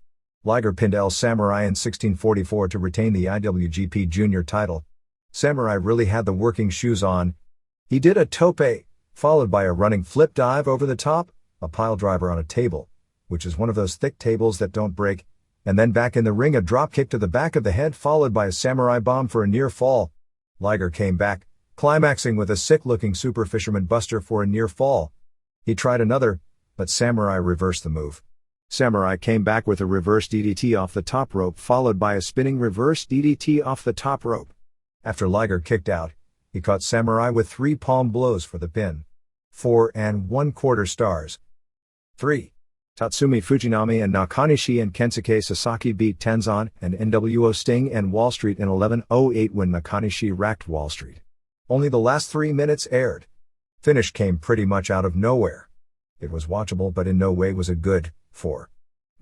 Liger pinned El Samurai in 1644 to retain the IWGP Junior title. Samurai really had the working shoes on. He did a tope, followed by a running flip dive over the top, a pile driver on a table, which is one of those thick tables that don't break, and then back in the ring a dropkick to the back of the head followed by a samurai bomb for a near fall. Liger came back, climaxing with a sick-looking super fisherman buster for a near fall. He tried another, but Samurai reversed the move. Samurai came back with a reverse DDT off the top rope followed by a spinning reverse DDT off the top rope. After Liger kicked out, he caught Samurai with 3 palm blows for the pin. 4.25 stars. 3. Tatsumi Fujinami and Nakanishi and Kensuke Sasaki beat Tenzan and NWO Sting and Wallstreet in 11:08 when Nakanishi racked Wallstreet. Only the last 3 minutes aired. Finish came pretty much out of nowhere. It was watchable but in no way was it good. 4.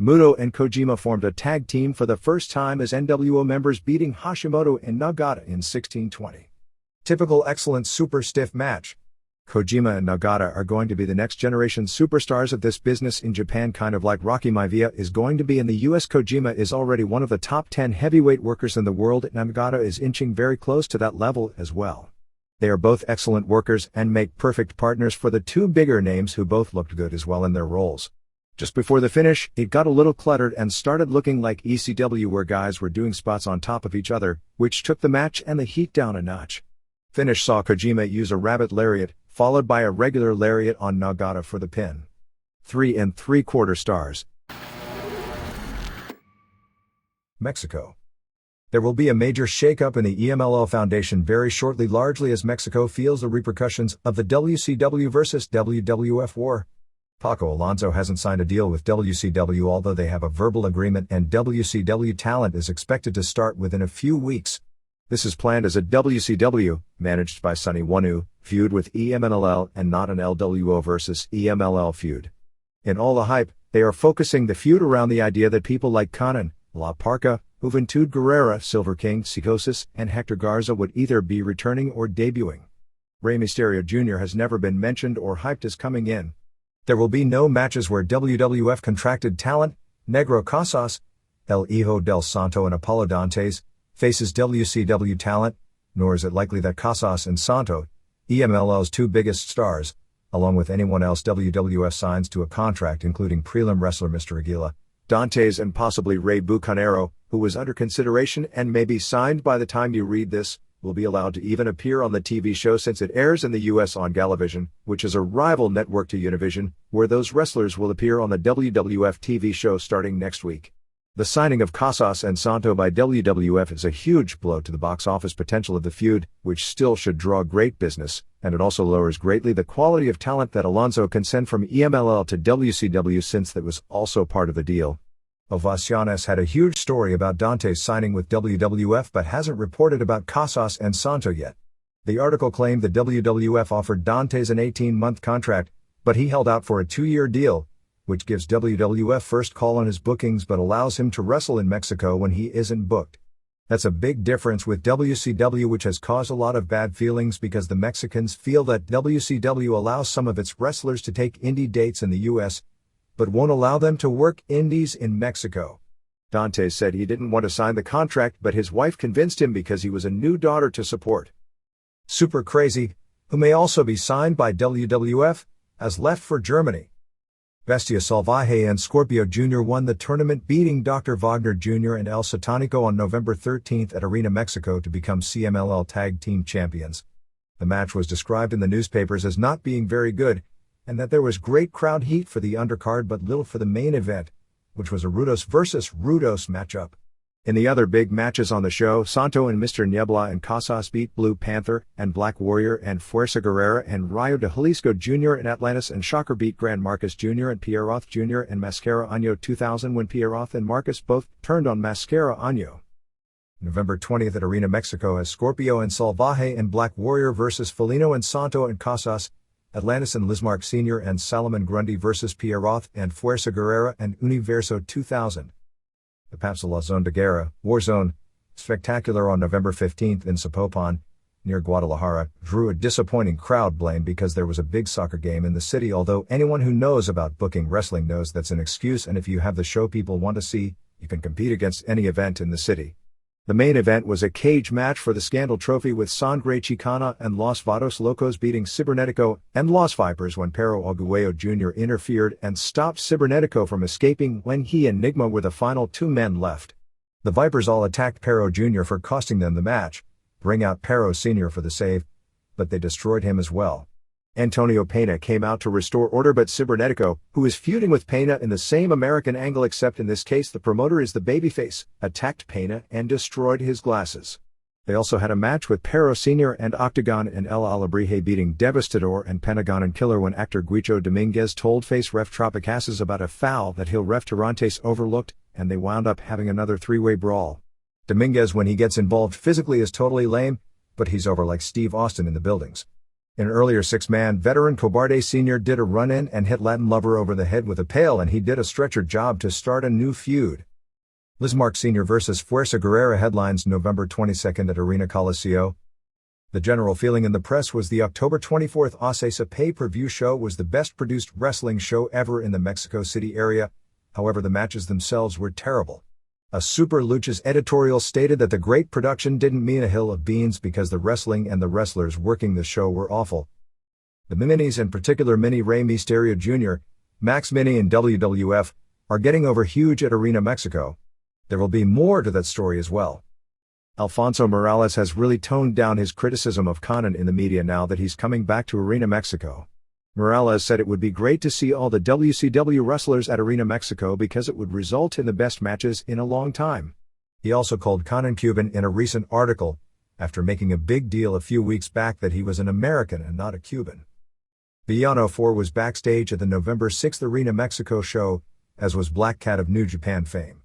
Muto and Kojima formed a tag team for the first time as NWO members beating Hashimoto and Nagata in 1620. Typical excellent super stiff match. Kojima and Nagata are going to be the next generation superstars of this business in Japan, kind of like Rocky Maivia is going to be in the US. Kojima is already one of the top 10 heavyweight workers in the world and Nagata is inching very close to that level as well. They are both excellent workers and make perfect partners for the two bigger names who both looked good as well in their roles. Just before the finish, it got a little cluttered and started looking like ECW where guys were doing spots on top of each other, which took the match and the heat down a notch. Finish saw Kojima use a rabbit lariat, followed by a regular lariat on Nagata for the pin. 3.75 stars. Mexico. There will be a major shakeup in the EMLL Foundation very shortly, largely as Mexico feels the repercussions of the WCW versus WWF war. Paco Alonso hasn't signed a deal with WCW, although they have a verbal agreement, and WCW talent is expected to start within a few weeks. This is planned as a WCW, managed by Sonny Wanu, feud with EMLL and not an LWO versus EMLL feud. In all the hype, They are focusing the feud around the idea that people like Conan, La Parka, Juventud Guerrera, Silver King, Psicosis, and Hector Garza would either be returning or debuting. Rey Mysterio Jr. has never been mentioned or hyped as coming in. There will be no matches where WWF contracted talent, Negro Casas, El Hijo del Santo and Apollo Dantes, faces WCW talent, nor is it likely that Casas and Santo, EMLL's two biggest stars, along with anyone else WWF signs to a contract including prelim wrestler Mr. Aguila, Dantes and possibly Rey Bucanero, who was under consideration and may be signed by the time you read this, will be allowed to even appear on the TV show since it airs in the US on Galavision, which is a rival network to Univision, where those wrestlers will appear on the WWF TV show starting next week. The signing of Casas and Santo by WWF is a huge blow to the box office potential of the feud, which still should draw great business, and it also lowers greatly the quality of talent that Alonso can send from EMLL to WCW since that was also part of the deal. Ovaciones had a huge story about Dante's signing with WWF but hasn't reported about Casas and Santo yet. The article claimed that WWF offered Dantes an 18-month contract, but he held out for a 2-year deal, which gives WWF first call on his bookings but allows him to wrestle in Mexico when he isn't booked. That's a big difference with WCW, which has caused a lot of bad feelings because the Mexicans feel that WCW allows some of its wrestlers to take indie dates in the US, but won't allow them to work indies in Mexico. Dantes said he didn't want to sign the contract, but his wife convinced him because he was a new daughter to support. Super Crazy, who may also be signed by WWF, has left for Germany. Bestia Salvaje and Scorpio Jr. won the tournament, beating Dr. Wagner Jr. and El Satanico on November 13 at Arena Mexico to become CMLL Tag Team Champions. The match was described in the newspapers as not being very good, and that there was great crowd heat for the undercard but little for the main event, which was a Rudos versus Rudos matchup. In the other big matches on the show, Santo and Mr. Niebla and Casas beat Blue Panther and Black Warrior and Fuerza Guerrera and Rayo de Jalisco Jr. and Atlantis, and Shocker beat Gran Marcus Jr. and Pierroth Jr. and Mascara Año 2000 when Pierroth and Marcus both turned on Mascara Año. November 20th at Arena Mexico has Scorpio and Salvaje and Black Warrior versus Felino and Santo and Casas, Atlantis and Lismark Sr. and Salomon Grundy versus Pierroth and Fuerza Guerrera and Universo 2000. The Paps de la Zone de Guerra, Warzone, spectacular on November 15th in Zapopan, near Guadalajara, drew a disappointing crowd blame because there was a big soccer game in the city, although anyone who knows about booking wrestling knows that's an excuse, and if you have the show people want to see, you can compete against any event in the city. The main event was a cage match for the Scandal Trophy with Sangre Chicana and Los Vados Locos beating Cibernetico and Los Vipers when Pero Aguayo Jr. interfered and stopped Cibernetico from escaping when he and Enigma were the final 2 men left. The Vipers all attacked Pero Jr. for costing them the match, bring out Pero Sr. for the save, but they destroyed him as well. Antonio Pena came out to restore order, but Cibernetico, who is feuding with Pena in the same American angle except in this case the promoter is the babyface, attacked Pena and destroyed his glasses. They also had a match with Pero Sr. and Octagon and El Alebrije beating Devastador and Pentagon and Killer when actor Guicho Dominguez told face ref Tropicasas about a foul that heel ref Tirantes overlooked, and they wound up having another 3-way brawl. Dominguez, when he gets involved physically, is totally lame, but he's over like Steve Austin in the buildings. An earlier 6-man veteran Cobarde Sr. did a run-in and hit Latin Lover over the head with a pail, and he did a stretcher job to start a new feud. Lismark Sr. vs. Fuerza Guerrera headlines November 22nd at Arena Coliseo. The general feeling in the press was the October 24th Ocesa pay-per-view show was the best produced wrestling show ever in the Mexico City area, however the matches themselves were terrible. A Super Luchas editorial stated that the great production didn't mean a hill of beans because the wrestling and the wrestlers working the show were awful. The Minis, in particular Mini Rey Mysterio Jr., Max Mini and WWF, are getting over huge at Arena Mexico. There will be more to that story as well. Alfonso Morales has really toned down his criticism of Conan in the media now that he's coming back to Arena Mexico. Morales said it would be great to see all the WCW wrestlers at Arena Mexico because it would result in the best matches in a long time. He also called Conan Cuban in a recent article, after making a big deal a few weeks back that he was an American and not a Cuban. Villano 4 was backstage at the November 6th Arena Mexico show, as was Black Cat of New Japan fame.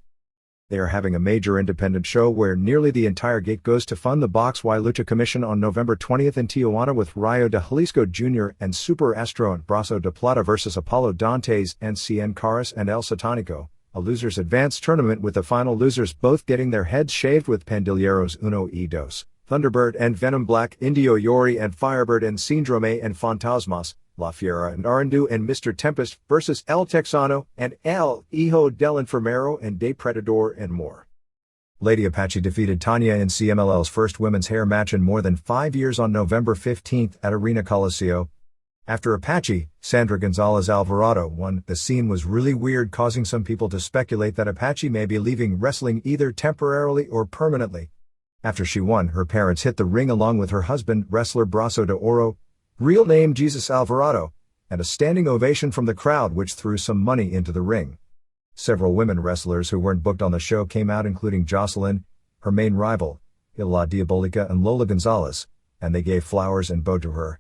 They are having a major independent show where nearly the entire gate goes to fund the Box Y Lucha Commission on November 20th in Tijuana with Rayo de Jalisco Jr. and Super Astro and Brazo de Plata versus Apollo Dantes and Cien Caras and El Satánico, a losers advance tournament with the final losers both getting their heads shaved with Pandilleros Uno y Dos, Thunderbird and Venom Black, Indio Yori and Firebird and Síndrome and Fantasmas, La Fiera and Arandu and Mr. Tempest versus El Texano and El Hijo del Enfermero and De Predador and more. Lady Apache defeated Tanya in CMLL's first women's hair match in more than 5 years on November 15th at Arena Coliseo. After Apache, Sandra Gonzalez Alvarado won. The scene was really weird, causing some people to speculate that Apache may be leaving wrestling either temporarily or permanently. After she won, her parents hit the ring along with her husband, wrestler Brazo de Oro, real name Jesus Alvarado, and a standing ovation from the crowd which threw some money into the ring. Several women wrestlers who weren't booked on the show came out, including Jocelyn, her main rival, La Diabolica and Lola Gonzalez, and they gave flowers and bow to her.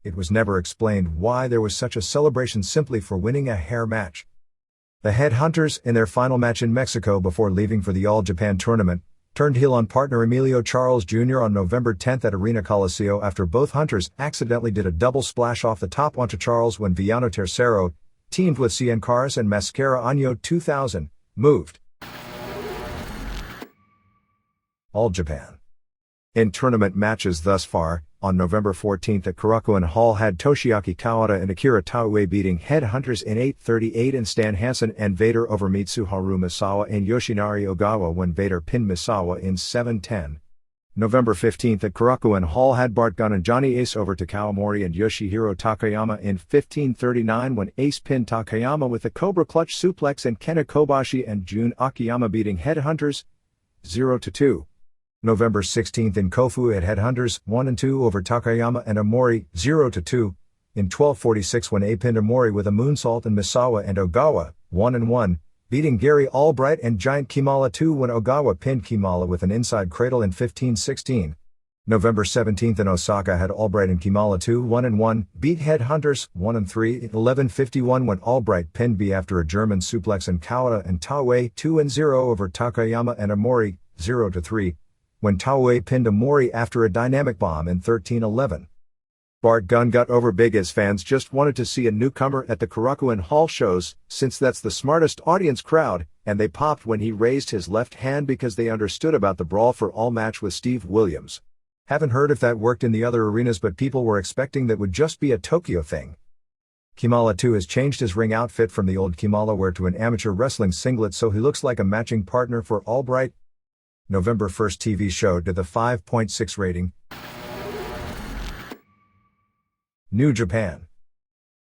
It was never explained why there was such a celebration simply for winning a hair match. The Headhunters, in their final match in Mexico before leaving for the All Japan tournament, turned heel on partner Emilio Charles Jr. on November 10th at Arena Coliseo after both Hunters accidentally did a double splash off the top onto Charles when Villano Tercero, teamed with Cien Caras and Mascara Año 2000, moved. All Japan. In tournament matches thus far, on November 14th at Korakuen Hall had Toshiaki Kawada and Akira Taue beating Headhunters in 8:38 and Stan Hansen and Vader over Mitsuharu Misawa and Yoshinari Ogawa when Vader pinned Misawa in 7:10. November 15th at Korakuen Hall had Bart Gunn and Johnny Ace over Takao Mori and Yoshihiro Takayama in 15:39 when Ace pinned Takayama with a Cobra Clutch Suplex and Kena Kobashi and Jun Akiyama beating Headhunters 0-2. November 16th in Kofu at Headhunters 1-2 over Takayama and Omori 0-2, in 12:46 when A pinned Omori with a moonsault and Misawa and Ogawa 1-1, beating Gary Albright and Giant Kimala 2 when Ogawa pinned Kimala with an inside cradle in 15:16. November 17th in Osaka had Albright and Kimala 2 1-1, beat Headhunters 1-3 in 11:51 when Albright pinned B after a German suplex and Kawada and Taue 2-0 over Takayama and Omori 0-3. When Taue pinned Omori after a dynamic bomb in 13:11. Bart Gunn got over big as fans just wanted to see a newcomer at the Korakuen Hall shows, since that's the smartest audience crowd, and they popped when he raised his left hand because they understood about the Brawl for All match with Steve Williams. Haven't heard if that worked in the other arenas, but people were expecting that would just be a Tokyo thing. Kimala 2 has changed his ring outfit from the old Kimala wear to an amateur wrestling singlet, so he looks like a matching partner for Albright. November 1st TV show did the 5.6 rating. New Japan.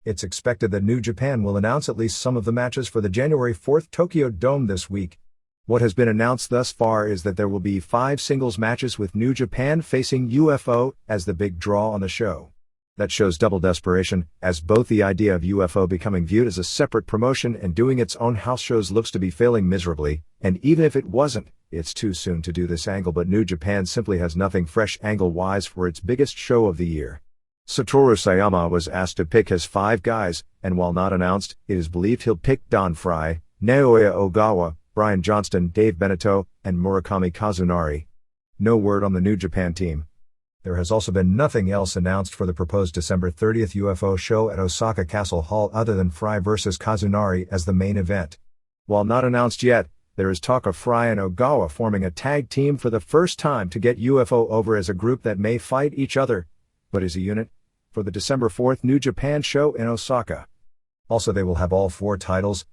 It's expected that New Japan will announce at least some of the matches for the January 4th Tokyo Dome this week. What has been announced thus far is that there will be 5 singles matches with New Japan facing UFO as the big draw on the show. That shows double desperation, as both the idea of UFO becoming viewed as a separate promotion and doing its own house shows looks to be failing miserably, and even if it wasn't, it's too soon to do this angle, but New Japan simply has nothing fresh angle-wise for its biggest show of the year. Satoru Sayama was asked to pick his 5 guys, and while not announced, it is believed he'll pick Don Frye, Naoya Ogawa, Brian Johnston, Dave Beneteau, and Murakami Kazunari. No word on the New Japan team. There has also been nothing else announced for the proposed December 30th UFO show at Osaka Castle Hall other than Frye vs. Kazunari as the main event. While not announced yet, there is talk of Frye and Ogawa forming a tag team for the first time to get UFO over as a group that may fight each other, but as a unit, for the December 4th New Japan show in Osaka. Also, they will have all 4 titles: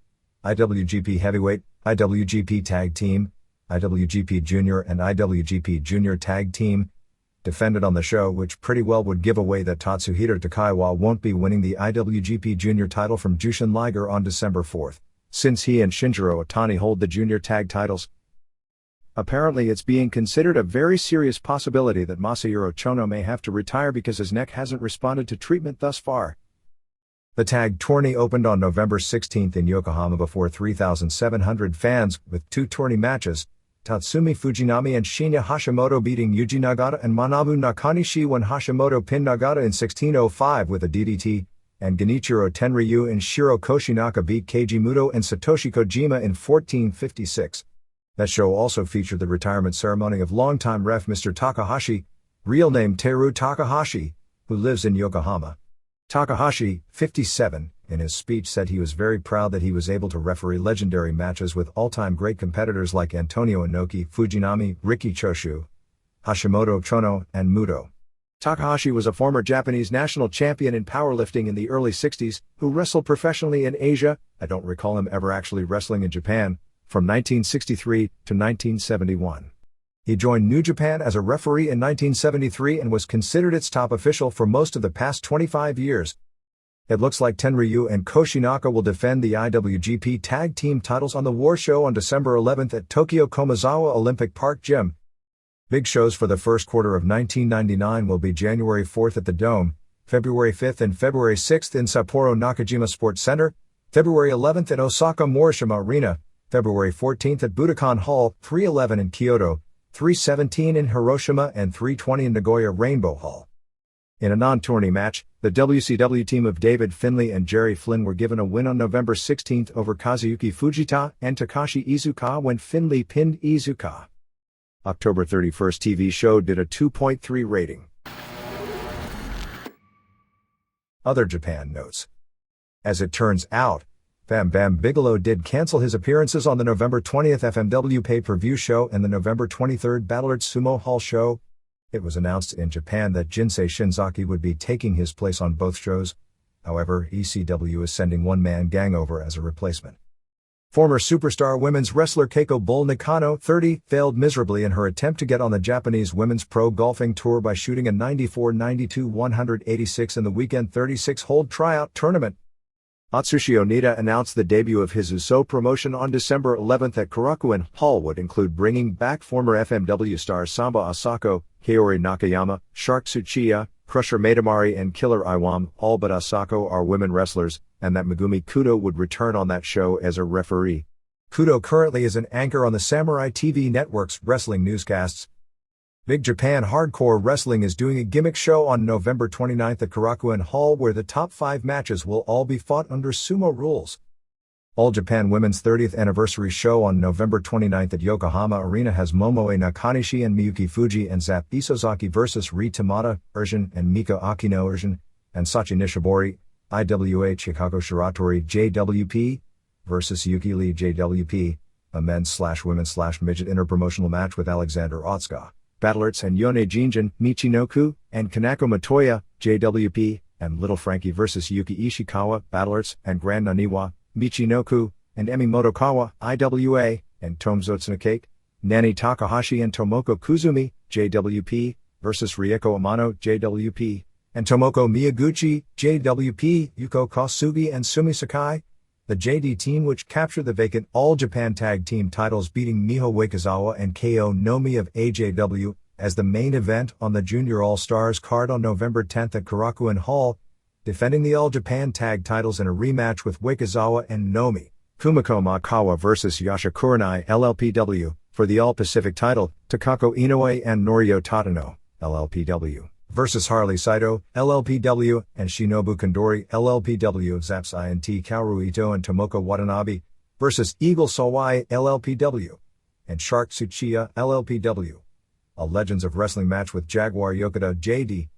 IWGP Heavyweight, IWGP Tag Team, IWGP Junior and IWGP Junior Tag Team, defended on the show, which pretty well would give away that Tatsuhito Takaiwa won't be winning the IWGP Junior title from Jushin Liger on December 4th. Since he and Shinjiro Otani hold the junior tag titles. Apparently it's being considered a very serious possibility that Masahiro Chono may have to retire because his neck hasn't responded to treatment thus far. The tag tourney opened on November 16th in Yokohama before 3,700 fans, with 2 tourney matches, Tatsumi Fujinami and Shinya Hashimoto beating Yuji Nagata and Manabu Nakanishi when Hashimoto pinned Nagata in 16:05 with a DDT, and Genichiro Tenryu and Shiro Koshinaka beat Keiji Muto and Satoshi Kojima in 14:56. That show also featured the retirement ceremony of longtime ref Mr. Takahashi, real name Teru Takahashi, who lives in Yokohama. Takahashi, 57, in his speech said he was very proud that he was able to referee legendary matches with all-time great competitors like Antonio Inoki, Fujinami, Riki Choshu, Hashimoto Chono, and Muto. Takahashi was a former Japanese national champion in powerlifting in the early 60s, who wrestled professionally in Asia. I don't recall him ever actually wrestling in Japan, from 1963 to 1971. He joined New Japan as a referee in 1973 and was considered its top official for most of the past 25 years. It looks like Tenryu and Koshinaka will defend the IWGP Tag Team titles on the War Show on December 11th at Tokyo Komazawa Olympic Park Gym. Big shows for the first quarter of 1999 will be January 4th at the Dome, February 5th and February 6th in Sapporo Nakajima Sports Center, February 11th at Osaka Morishima Arena, February 14th at Budokan Hall, 311 in Kyoto, 317 in Hiroshima and 320 in Nagoya Rainbow Hall. In a non-tourney match, the WCW team of David Finlay and Jerry Flynn were given a win on November 16th over Kazuyuki Fujita and Takashi Iizuka when Finlay pinned Iizuka. October 31st TV show did a 2.3 rating. Other Japan notes. As it turns out, Bam Bam Bigelow did cancel his appearances on the November 20th FMW pay-per-view show and the November 23rd Battle Arts Sumo Hall show. It was announced in Japan that Jinsei Shinzaki would be taking his place on both shows. However, ECW is sending one-man gang over as a replacement. Former superstar women's wrestler Keiko Bull Nakano, 30, failed miserably in her attempt to get on the Japanese Women's Pro Golfing Tour by shooting a 94-92-186 in the weekend 36-hole tryout tournament. Atsushi Onita announced the debut of his Uso promotion on December 11th at Korakuen Hall would include bringing back former FMW stars Samba Asako, Kaori Nakayama, Shark Tsuchiya, Crusher Matamari and Killer Iwam, all but Asako are women wrestlers, and that Megumi Kudo would return on that show as a referee. Kudo currently is an anchor on the Samurai TV Network's wrestling newscasts. Big Japan Hardcore Wrestling is doing a gimmick show on November 29th at Korakuen Hall where the top 5 matches will all be fought under sumo rules. All Japan Women's 30th Anniversary show on November 29th at Yokohama Arena has Momoe Nakanishi and Miyuki Fuji and Zap Isozaki vs. Ri Tamada, Urgin and Miko Akino Urgin, and Sachi Nishibori, IWA Chicago Shiratori JWP, vs. Yuki Lee JWP, a men's/women's/midget interpromotional match with Alexander Otsuka, Battle Arts and Yone Jinjin, Michinoku, and Kanako Matoya, JWP, and Little Frankie vs. Yuki Ishikawa, Battle Arts, and Grand Naniwa, Michinoku, and Emi Motokawa, IWA, and Tomozo Tsunekake, Nani Takahashi and Tomoko Kuzumi, JWP, vs. Rieko Amano, JWP, and Tomoko Miyaguchi, JWP, Yuko Kosugi and Sumi Sakai. The JD team which captured the vacant All Japan Tag Team titles beating Miho Wakizawa and KO Nomi of AJW, as the main event on the Junior All-Stars card on November 10th at Korakuen Hall, defending the All Japan Tag titles in a rematch with Wakizawa and Nomi, Kumiko Makawa vs. Yasha Kurenai LLPW, for the All Pacific title, Takako Inoue and Norio Tatano, LLPW, versus Harley Saito, LLPW, and Shinobu Kondori, LLPW, Zaps INT Kaoru Ito and Tomoko Watanabe, versus Eagle Sawai, LLPW, and Shark Tsuchiya, LLPW. A Legends of Wrestling match with Jaguar Yokota, JD,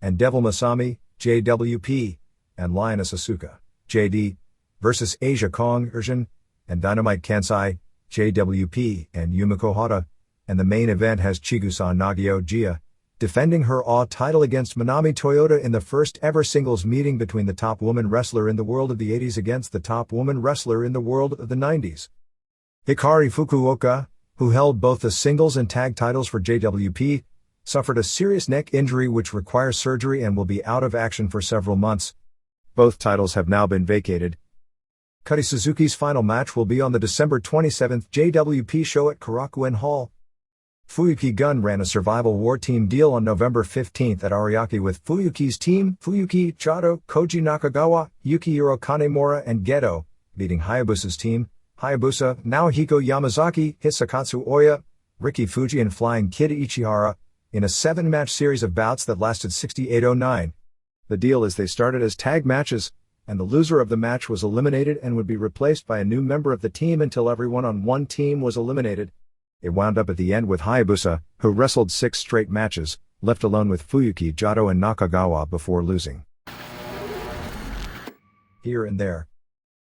and Devil Masami, JWP, and Lioness Asuka, JD, versus Asia Kong Urgin, and Dynamite Kansai, JWP, and Yumiko Hata, and the main event has Chigusa Nagio Gia, defending her AW title against Manami Toyota in the first ever singles meeting between the top woman wrestler in the world of the 80s against the top woman wrestler in the world of the 90s. Hikari Fukuoka, who held both the singles and tag titles for JWP, suffered a serious neck injury which requires surgery and will be out of action for several months. Both titles have now been vacated. Cuddy Suzuki's final match will be on the December 27th JWP show at Korakuen Hall. Fuyuki Gun ran a survival war team deal on November 15th at Ariake with Fuyuki's team, Fuyuki, Chado, Koji Nakagawa, Yukihiro Kanemura and Gedo, beating Hayabusa's team, Hayabusa, Naohiko Yamazaki, Hisakatsu Oya, Riki Fuji and Flying Kid Ichihara, in a 7-match series of bouts that lasted 68:09. The deal is they started as tag matches, and the loser of the match was eliminated and would be replaced by a new member of the team until everyone on one team was eliminated. It wound up at the end with Hayabusa, who wrestled 6 straight matches, left alone with Fuyuki Jado and Nakagawa before losing. Here and there.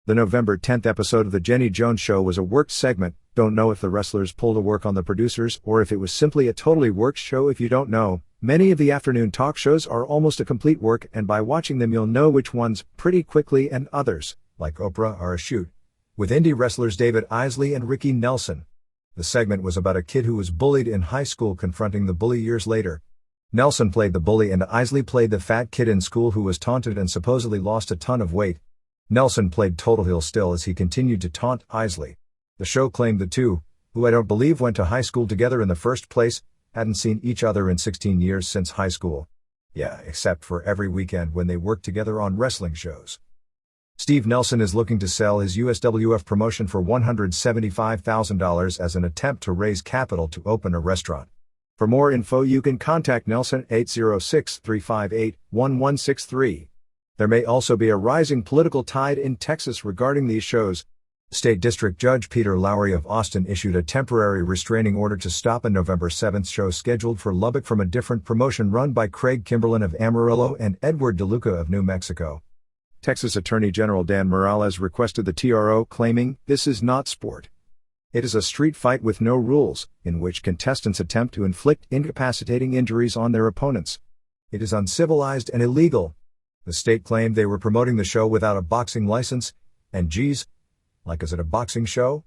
The November 10th episode of The Jenny Jones Show was a worked segment. Don't know if the wrestlers pulled a work on the producers or if it was simply a totally worked show. If you don't know, many of the afternoon talk shows are almost a complete work, and by watching them you'll know which ones pretty quickly and others, like Oprah, are a shoot. With indie wrestlers David Isley and Ricky Nelson. The segment was about a kid who was bullied in high school confronting the bully years later. Nelson played the bully and Isley played the fat kid in school who was taunted and supposedly lost a ton of weight. Nelson played total heel still as he continued to taunt Isley. The show claimed the two, who I don't believe went to high school together in the first place, hadn't seen each other in 16 years since high school. Yeah, except for every weekend when they worked together on wrestling shows. Steve Nelson is looking to sell his USWF promotion for $175,000 as an attempt to raise capital to open a restaurant. For more info you can contact Nelson 806-358-1163. There may also be a rising political tide in Texas regarding these shows. State District Judge Peter Lowry of Austin issued a temporary restraining order to stop a November 7th show scheduled for Lubbock from a different promotion run by Craig Kimberlin of Amarillo and Edward DeLuca of New Mexico. Texas Attorney General Dan Morales requested the TRO, claiming, "This is not sport. It is a street fight with no rules, in which contestants attempt to inflict incapacitating injuries on their opponents. It is uncivilized and illegal." The state claimed they were promoting the show without a boxing license, and geez, like is it a boxing show?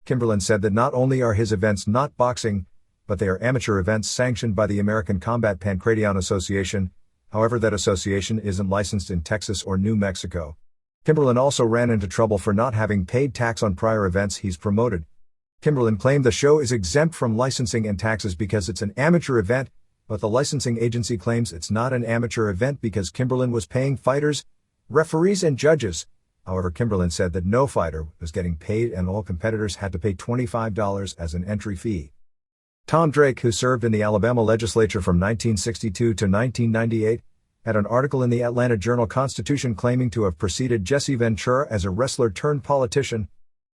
Kimberlin said that not only are his events not boxing, but they are amateur events sanctioned by the American Combat Pancration Association, however that association isn't licensed in Texas or New Mexico. Kimberlin also ran into trouble for not having paid tax on prior events he's promoted. Kimberlin claimed the show is exempt from licensing and taxes because it's an amateur event, but the licensing agency claims it's not an amateur event because Kimberlin was paying fighters, referees and judges. However, Kimberlin said that no fighter was getting paid and all competitors had to pay $25 as an entry fee. Tom Drake, who served in the Alabama legislature from 1962 to 1998, had an article in the Atlanta Journal-Constitution claiming to have preceded Jesse Ventura as a wrestler turned politician.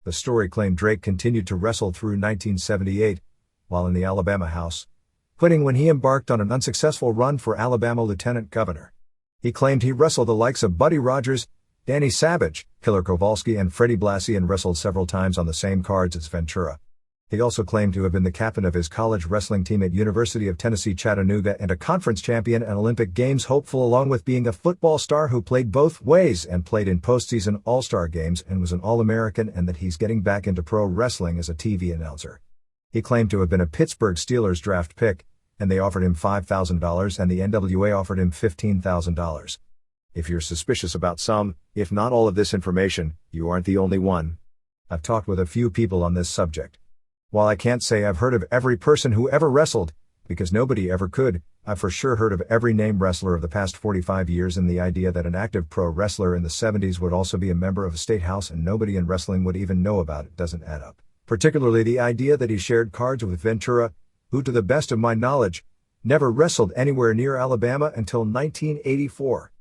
The story claimed Drake continued to wrestle through 1978, while in the Alabama House, quitting when he embarked on an unsuccessful run for Alabama lieutenant governor. He claimed he wrestled the likes of Buddy Rogers, Danny Savage, Killer Kowalski and Freddie Blassie and wrestled several times on the same cards as Ventura. He also claimed to have been the captain of his college wrestling team at University of Tennessee Chattanooga and a conference champion and Olympic Games hopeful, along with being a football star who played both ways and played in postseason All-Star games and was an All-American, and that he's getting back into pro wrestling as a TV announcer. He claimed to have been a Pittsburgh Steelers draft pick, and they offered him $5,000 and the NWA offered him $15,000. If you're suspicious about some, if not all of this information, you aren't the only one. I've talked with a few people on this subject. While I can't say I've heard of every person who ever wrestled, because nobody ever could, I've for sure heard of every named wrestler of the past 45 years, and the idea that an active pro wrestler in the 70s would also be a member of a state house and nobody in wrestling would even know about it doesn't add up. Particularly the idea that he shared cards with Ventura, who to the best of my knowledge, never wrestled anywhere near Alabama until 1984.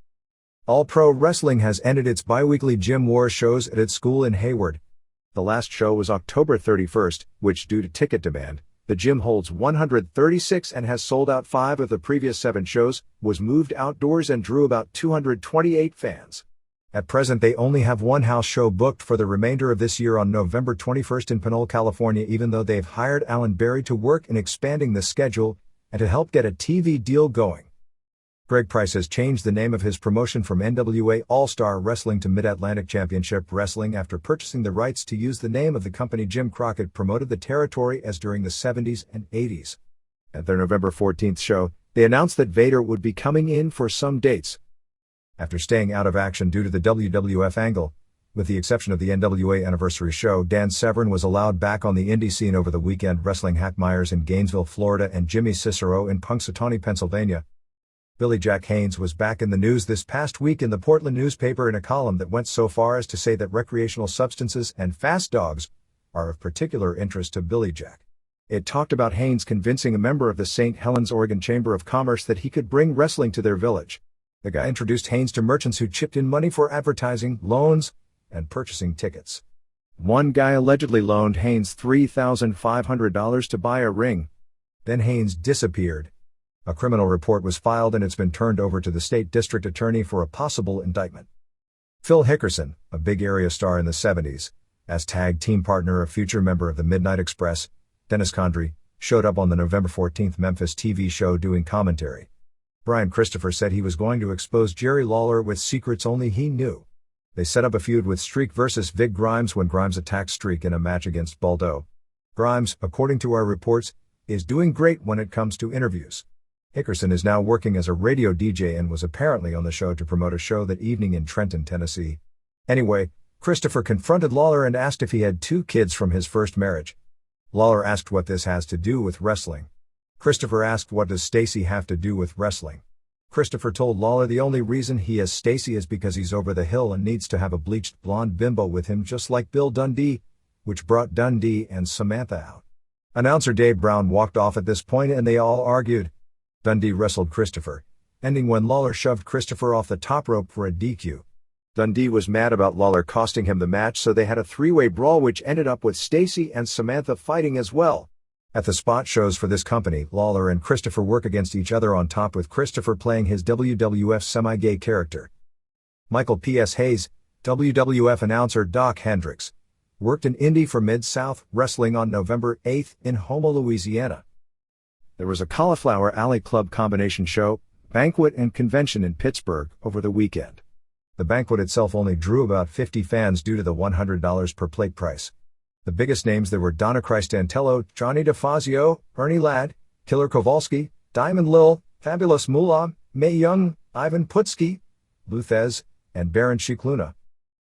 All Pro Wrestling has ended its bi-weekly Gym Wars shows at its school in Hayward. The last show was October 31st, which due to ticket demand, the gym holds 136 and has sold out 5 of the previous 7 shows, was moved outdoors and drew about 228 fans. At present they only have one house show booked for the remainder of this year on November 21st in Pinole, California, even though they've hired Alan Berry to work in expanding the schedule and to help get a TV deal going. Greg Price has changed the name of his promotion from NWA All-Star Wrestling to Mid-Atlantic Championship Wrestling after purchasing the rights to use the name of the company Jim Crockett promoted the territory as during the 70s and 80s. At their November 14th show, they announced that Vader would be coming in for some dates. After staying out of action due to the WWF angle, with the exception of the NWA Anniversary show, Dan Severn was allowed back on the indie scene over the weekend, wrestling Hack Myers in Gainesville, Florida and Jimmy Cicero in Punxsutawney, Pennsylvania. Billy Jack Haynes was back in the news this past week in the Portland newspaper in a column that went so far as to say that recreational substances and fast dogs are of particular interest to Billy Jack. It talked about Haynes convincing a member of the St. Helens, Oregon Chamber of Commerce that he could bring wrestling to their village. The guy introduced Haynes to merchants who chipped in money for advertising, loans, and purchasing tickets. One guy allegedly loaned Haynes $3,500 to buy a ring. Then Haynes disappeared. A criminal report was filed and it's been turned over to the state district attorney for a possible indictment. Phil Hickerson, a big area star in the 70s, as tag team partner of future member of the Midnight Express, Dennis Condrey, showed up on the November 14 Memphis TV show doing commentary. Brian Christopher said he was going to expose Jerry Lawler with secrets only he knew. They set up a feud with Streak versus Vig Grimes when Grimes attacked Streak in a match against Baldo. Grimes, according to our reports, is doing great when it comes to interviews. Hickerson is now working as a radio DJ and was apparently on the show to promote a show that evening in Trenton, Tennessee. Anyway, Christopher confronted Lawler and asked if he had 2 kids from his first marriage. Lawler asked what this has to do with wrestling. Christopher asked what does Stacy have to do with wrestling. Christopher told Lawler the only reason he has Stacy is because he's over the hill and needs to have a bleached blonde bimbo with him just like Bill Dundee, which brought Dundee and Samantha out. Announcer Dave Brown walked off at this point and they all argued. Dundee wrestled Christopher, ending when Lawler shoved Christopher off the top rope for a DQ. Dundee was mad about Lawler costing him the match, so they had a 3-way brawl which ended up with Stacy and Samantha fighting as well. At the spot shows for this company, Lawler and Christopher work against each other on top with Christopher playing his WWF semi-gay character. Michael P.S. Hayes, WWF announcer Doc Hendricks, worked in Indy for Mid-South Wrestling on November 8 in Houma, Louisiana. There was a Cauliflower Alley Club combination show, banquet and convention in Pittsburgh over the weekend. The banquet itself only drew about 50 fans due to the $100 per plate price. The biggest names there were Donna Cristantello, Johnny DeFazio, Ernie Ladd, Killer Kowalski, Diamond Lil, Fabulous Moolah, Mae Young, Ivan Putski, Luthez, and Baron Shikluna.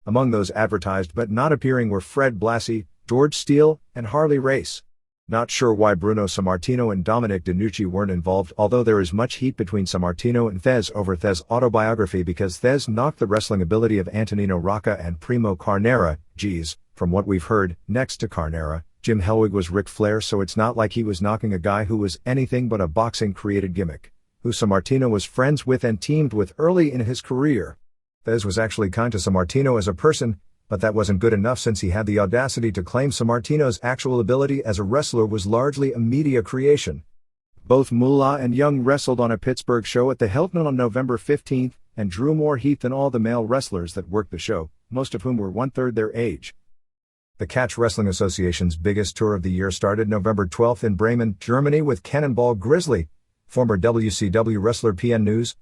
Among those advertised but not appearing were Fred Blassie, George Steele, and Harley Race. Not sure why Bruno Sammartino and Dominic DeNucci weren't involved, although there is much heat between Sammartino and Thez over Thez's autobiography because Thez knocked the wrestling ability of Antonino Rocca and Primo Carnera. Geez, from what we've heard, next to Carnera, Jim Hellwig was Ric Flair, so it's not like he was knocking a guy who was anything but a boxing-created gimmick, who Sammartino was friends with and teamed with early in his career. Thez was actually kind to Sammartino as a person, but that wasn't good enough since he had the audacity to claim Sammartino's actual ability as a wrestler was largely a media creation. Both Moolah and Young wrestled on a Pittsburgh show at the Hilton on November 15 and drew more heat than all the male wrestlers that worked the show, most of whom were 1/3 their age. The Catch Wrestling Association's biggest tour of the year started November 12 in Bremen, Germany with Cannonball Grizzly, former WCW wrestler PN News,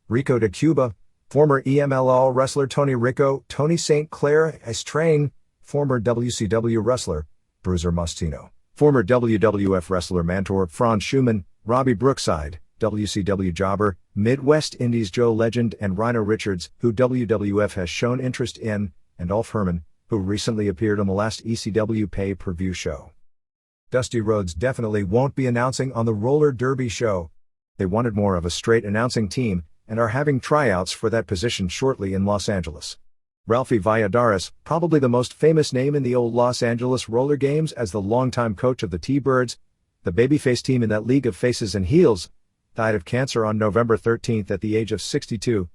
Rico de Cuba, former EMLL wrestler Tony Rico, Tony St. Clair, Estrain, former WCW wrestler, Bruiser Mastino, former WWF wrestler Mantor Franz Schumann, Robbie Brookside, WCW jobber, Midwest Indies Joe Legend and Rhino Richards, who WWF has shown interest in, and Ulf Herman, who recently appeared on the last ECW pay-per-view show. Dusty Rhodes definitely won't be announcing on the Roller Derby show. They wanted more of a straight announcing team, and are having tryouts for that position shortly in Los Angeles. Ralphie Valladares, probably the most famous name in the old Los Angeles roller games as the longtime coach of the T-Birds, the babyface team in that league of faces and heels, died of cancer on November 13 at the age of 62.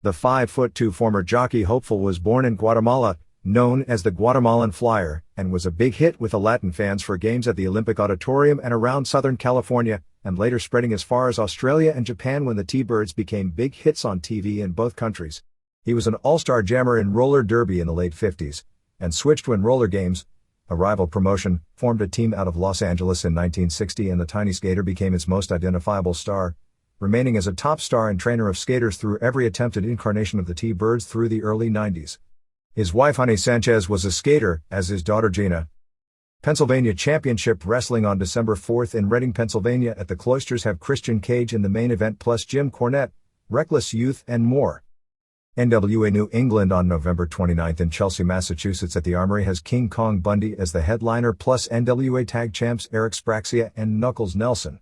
The 5'2" former jockey hopeful was born in Guatemala, known as the Guatemalan Flyer, and was a big hit with the Latin fans for games at the Olympic Auditorium and around Southern California, and later spreading as far as Australia and Japan when the T-Birds became big hits on TV in both countries. He was an all-star jammer in roller derby in the late 50s, and switched when Roller Games, a rival promotion, formed a team out of Los Angeles in 1960 and the Tiny Skater became its most identifiable star, remaining as a top star and trainer of skaters through every attempted incarnation of the T-Birds through the early 90s. His wife Honey Sanchez was a skater, as his daughter Gina. Pennsylvania Championship Wrestling on December 4 in Reading, Pennsylvania at the Cloisters have Christian Cage in the main event plus Jim Cornette, Reckless Youth and more. NWA New England on November 29 in Chelsea, Massachusetts at the Armory has King Kong Bundy as the headliner plus NWA Tag Champs Eric Spraxia and Knuckles Nelson.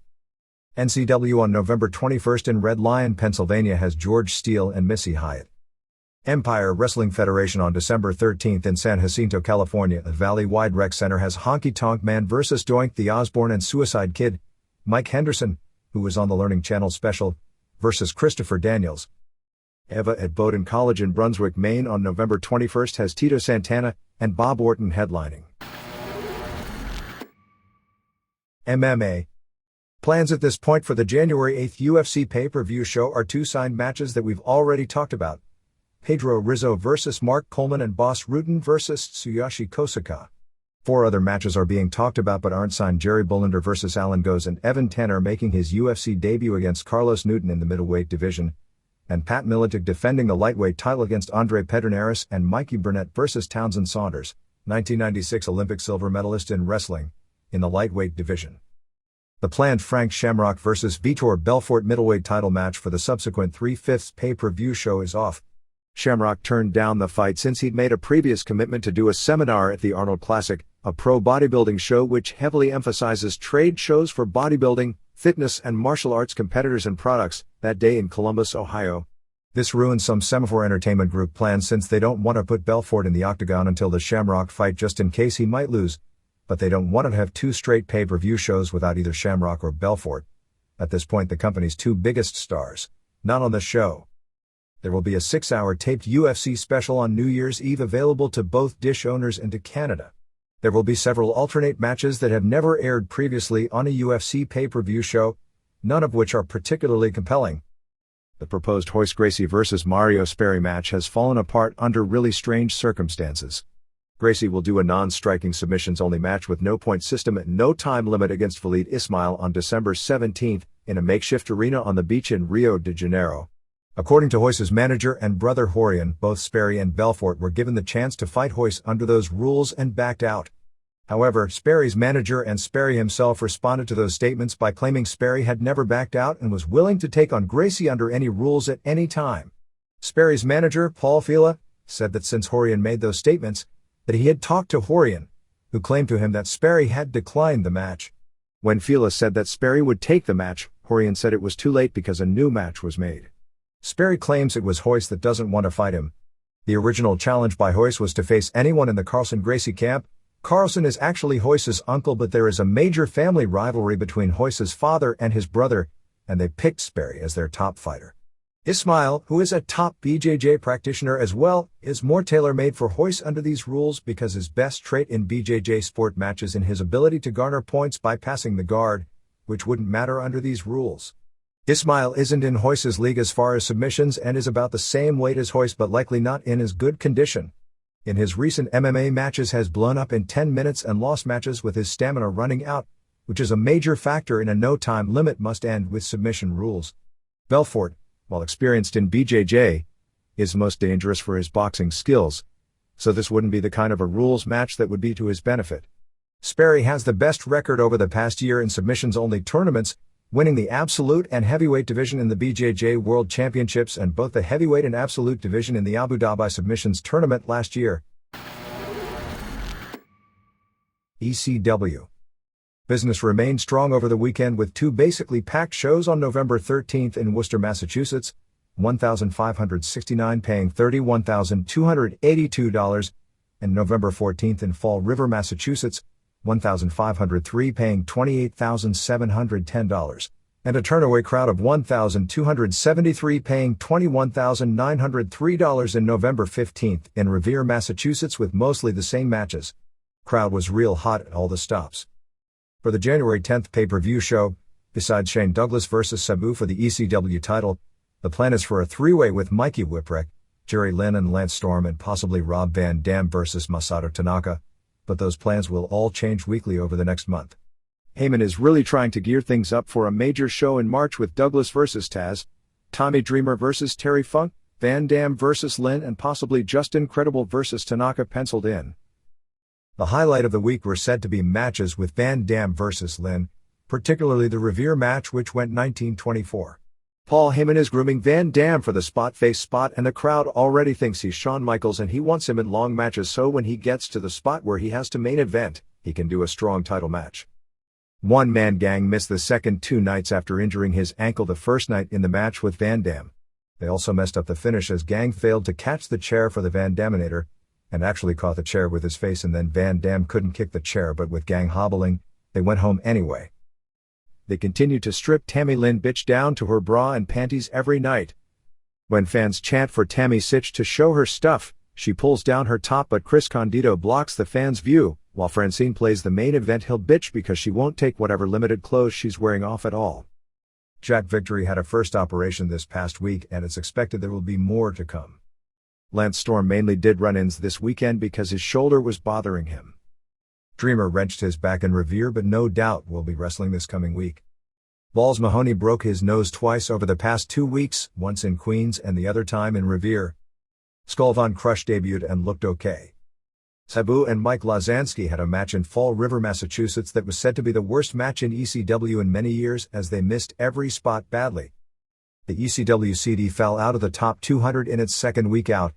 NCW on November 21 in Red Lion, Pennsylvania has George Steele and Missy Hyatt. Empire Wrestling Federation on December 13 in San Jacinto, California at Valley Wide Rec Center has Honky Tonk Man vs. Doink the Osborne and Suicide Kid, Mike Henderson, who was on the Learning Channel special, versus Christopher Daniels. Eva at Bowdoin College in Brunswick, Maine on November 21 has Tito Santana, and Bob Orton headlining. MMA. Plans at this point for the January 8th UFC pay-per-view show are two signed matches that we've already talked about. Pedro Rizzo vs. Mark Coleman and Bas Rutten vs. Tsuyoshi Kosaka. 4 other matches are being talked about but aren't signed. Jerry Bullander vs. Alan Goes and Evan Tanner making his UFC debut against Carlos Newton in the middleweight division, and Pat Miletich defending the lightweight title against Andre Pederneiras and Mikey Burnett vs. Townsend Saunders, 1996 Olympic silver medalist in wrestling, in the lightweight division. The planned Frank Shamrock vs. Vitor Belfort middleweight title match for the subsequent 3/5 pay-per-view show is off. Shamrock turned down the fight since he'd made a previous commitment to do a seminar at the Arnold Classic, a pro bodybuilding show which heavily emphasizes trade shows for bodybuilding, fitness and martial arts competitors and products, that day in Columbus, Ohio. This ruins some Semaphore Entertainment Group plans since they don't want to put Belfort in the octagon until the Shamrock fight just in case he might lose, but they don't want to have 2 straight pay-per-view shows without either Shamrock or Belfort. At this point the company's 2 biggest stars, not on the show. There will be a 6-hour taped UFC special on New Year's Eve available to both Dish owners and to Canada. There will be several alternate matches that have never aired previously on a UFC pay-per-view show, none of which are particularly compelling. The proposed Royce Gracie vs. Mario Sperry match has fallen apart under really strange circumstances. Gracie will do a non-striking submissions-only match with no point system and no time limit against Khalid Ismail on December 17th in a makeshift arena on the beach in Rio de Janeiro. According to Royce's manager and brother Rorion, both Sperry and Belfort were given the chance to fight Royce under those rules and backed out. However, Sperry's manager and Sperry himself responded to those statements by claiming Sperry had never backed out and was willing to take on Gracie under any rules at any time. Sperry's manager, Paul Fila, said that since Rorion made those statements, that he had talked to Rorion, who claimed to him that Sperry had declined the match. When Fila said that Sperry would take the match, Rorion said it was too late because a new match was made. Sperry claims it was Royce that doesn't want to fight him. The original challenge by Royce was to face anyone in the Carlson Gracie camp. Carlson is actually Royce's uncle, but there is a major family rivalry between Royce's father and his brother, and they picked Sperry as their top fighter. Ismail, who is a top BJJ practitioner as well, is more tailor-made for Royce under these rules because his best trait in BJJ sport matches in his ability to garner points by passing the guard, which wouldn't matter under these rules. Ismail isn't in Royce's league as far as submissions and is about the same weight as Royce but likely not in as good condition. In his recent MMA matches has blown up in 10 minutes and lost matches with his stamina running out, which is a major factor in a no-time limit must end with submission rules. Belfort, while experienced in BJJ, is most dangerous for his boxing skills, so this wouldn't be the kind of a rules match that would be to his benefit. Sperry has the best record over the past year in submissions-only tournaments, winning the absolute and heavyweight division in the BJJ World Championships and both the heavyweight and absolute division in the Abu Dhabi Submissions Tournament last year. ECW. Business remained strong over the weekend with 2 basically packed shows on November 13th in Worcester, Massachusetts, 1,569 paying $31,282, and November 14th in Fall River, Massachusetts, 1,503 paying $28,710, and a turnaway crowd of 1,273 paying $21,903 in November 15th in Revere, Massachusetts with mostly the same matches. Crowd was real hot at all the stops. For the January 10th pay-per-view show, besides Shane Douglas vs. Sabu for the ECW title, the plan is for a 3-way with Mikey Whipwreck, Jerry Lynn and Lance Storm and possibly Rob Van Dam vs. Masato Tanaka, but those plans will all change weekly over the next month. Heyman is really trying to gear things up for a major show in March with Douglas vs. Taz, Tommy Dreamer vs. Terry Funk, Van Dam vs. Lynn and possibly Justin Credible vs. Tanaka penciled in. The highlight of the week were said to be matches with Van Dam vs. Lynn, particularly the Revere match which went 19-24. Paul Heyman is grooming Van Dam for the spot-face spot and the crowd already thinks he's Shawn Michaels and he wants him in long matches so when he gets to the spot where he has to main event, he can do a strong title match. One-Man Gang missed the second 2 nights after injuring his ankle the first night in the match with Van Dam. They also messed up the finish as Gang failed to catch the chair for the Van Daminator, and actually caught the chair with his face and then Van Dam couldn't kick the chair but with Gang hobbling, they went home anyway. They continued to strip Tammy Lynn bitch down to her bra and panties every night. When fans chant for Tammy Sitch to show her stuff, She pulls down her top but Chris Condito blocks the fans' view, while Francine plays the main event heel bitch because she won't take whatever limited clothes she's wearing off at all. Jack Victory had a first operation this past week and it's expected there will be more to come. Lance Storm mainly did run-ins this weekend because his shoulder was bothering him. Dreamer wrenched his back in Revere but no doubt will be wrestling this coming week. Balls Mahoney broke his nose twice over the past 2 weeks, once in Queens and the other time in Revere. Skull Von Crush debuted and looked okay. Sabu and Mike Lazansky had a match in Fall River, Massachusetts that was said to be the worst match in ECW in many years as they missed every spot badly. The ECW CD fell out of the top 200 in its second week out.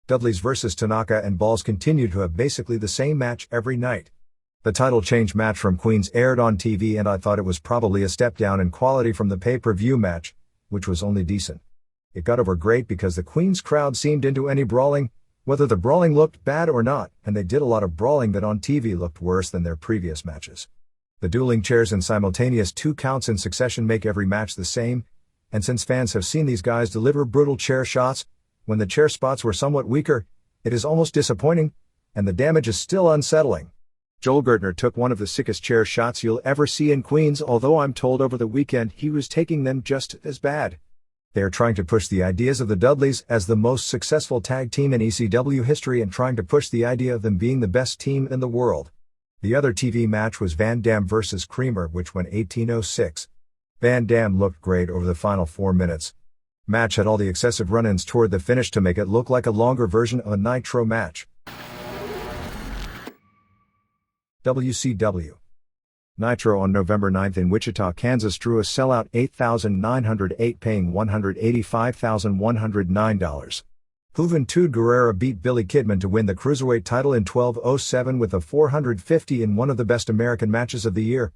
Dudley's vs. Tanaka and Balls continued to have basically the same match every night. The title change match from Queens aired on TV and I thought it was probably a step down in quality from the pay-per-view match, which was only decent. It got over great because the Queens crowd seemed into any brawling, whether the brawling looked bad or not, and they did a lot of brawling that on TV looked worse than their previous matches. The dueling chairs and simultaneous 2 counts in succession make every match the same, and since fans have seen these guys deliver brutal chair shots, when the chair spots were somewhat weaker, it is almost disappointing, and the damage is still unsettling. Joel Gertner took one of the sickest chair shots you'll ever see in Queens, although I'm told over the weekend he was taking them just as bad. They are trying to push the ideas of the Dudleys as the most successful tag team in ECW history and trying to push the idea of them being the best team in the world. The other TV match was Van Dam vs. Creamer, which went 18:06. Van Dam looked great over the final 4 minutes. Match had all the excessive run-ins toward the finish to make it look like a longer version of a Nitro match. WCW. Nitro on November 9th in Wichita, Kansas drew a sellout 8,908 paying $185,109. Juventud Guerrero beat Billy Kidman to win the Cruiserweight title in 12:07 with a 450 in one of the best American matches of the year.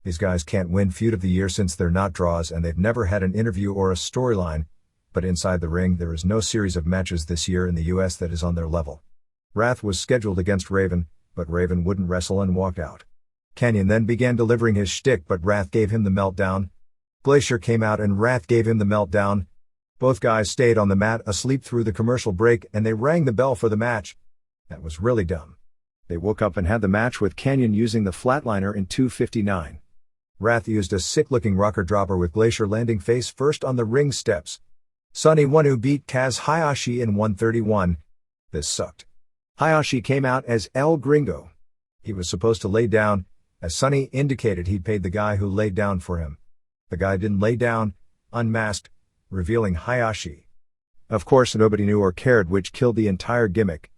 These guys can't win Feud of the Year since they're not draws and they've never had an interview or a storyline, but inside the ring there is no series of matches this year in the US that is on their level. Wrath was scheduled against Raven, but Raven wouldn't wrestle and walked out. Kanyon then began delivering his shtick but Wrath gave him the meltdown. Glacier came out and Wrath gave him the meltdown. Both guys stayed on the mat asleep through the commercial break and they rang the bell for the match. That was really dumb. They woke up and had the match with Kanyon using the flatliner in 2:59. Wrath used a sick-looking rocker dropper with Glacier landing face first on the ring steps. Sonny Wanu beat Kaz Hayashi in 1:31. This sucked. Hayashi came out as El Gringo. He was supposed to lay down, as Sonny indicated he'd paid the guy who laid down for him. The guy didn't lay down, unmasked, revealing Hayashi. Of course nobody knew or cared, which killed the entire gimmick.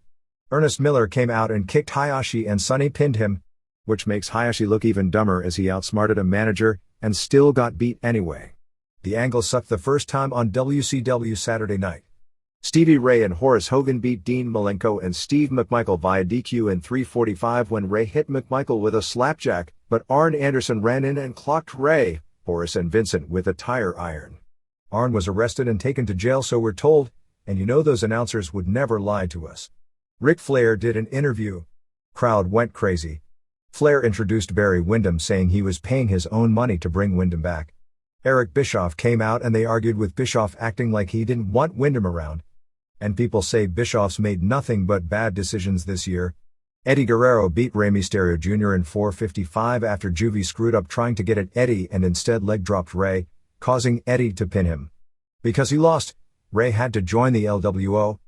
Ernest Miller came out and kicked Hayashi and Sonny pinned him, which makes Hayashi look even dumber as he outsmarted a manager and still got beat anyway. The angle sucked the first time on WCW Saturday night. Stevie Ray and Horace Hogan beat Dean Malenko and Steve McMichael via DQ in 3:45 when Ray hit McMichael with a slapjack, but Arn Anderson ran in and clocked Ray, Horace and Vincent with a tire iron. Arn was arrested and taken to jail, so we're told, and you know those announcers would never lie to us. Ric Flair did an interview. Crowd went crazy. Flair introduced Barry Windham saying he was paying his own money to bring Windham back. Eric Bischoff came out and they argued with Bischoff acting like he didn't want Windham around. And people say Bischoff's made nothing but bad decisions this year. Eddie Guerrero beat Rey Mysterio Jr. in 4:55 after Juvie screwed up trying to get at Eddie and instead leg dropped Rey, causing Eddie to pin him. Because he lost, Rey had to join the LWO.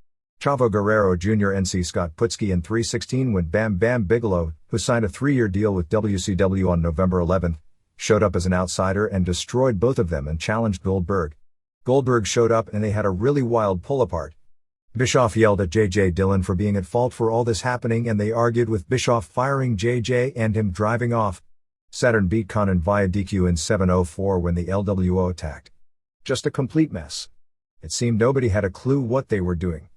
Chavo Guerrero Jr. and C. Scott Putski in 3:16 when Bam Bam Bigelow, who signed a 3-year deal with WCW on November 11th, showed up as an outsider and destroyed both of them and challenged Goldberg. Goldberg showed up and they had a really wild pull-apart. Bischoff yelled at J.J. Dillon for being at fault for all this happening and they argued with Bischoff firing J.J. and him driving off. Saturn beat Conan via DQ in 7:04 when the LWO attacked. Just a complete mess. It seemed nobody had a clue what they were doing.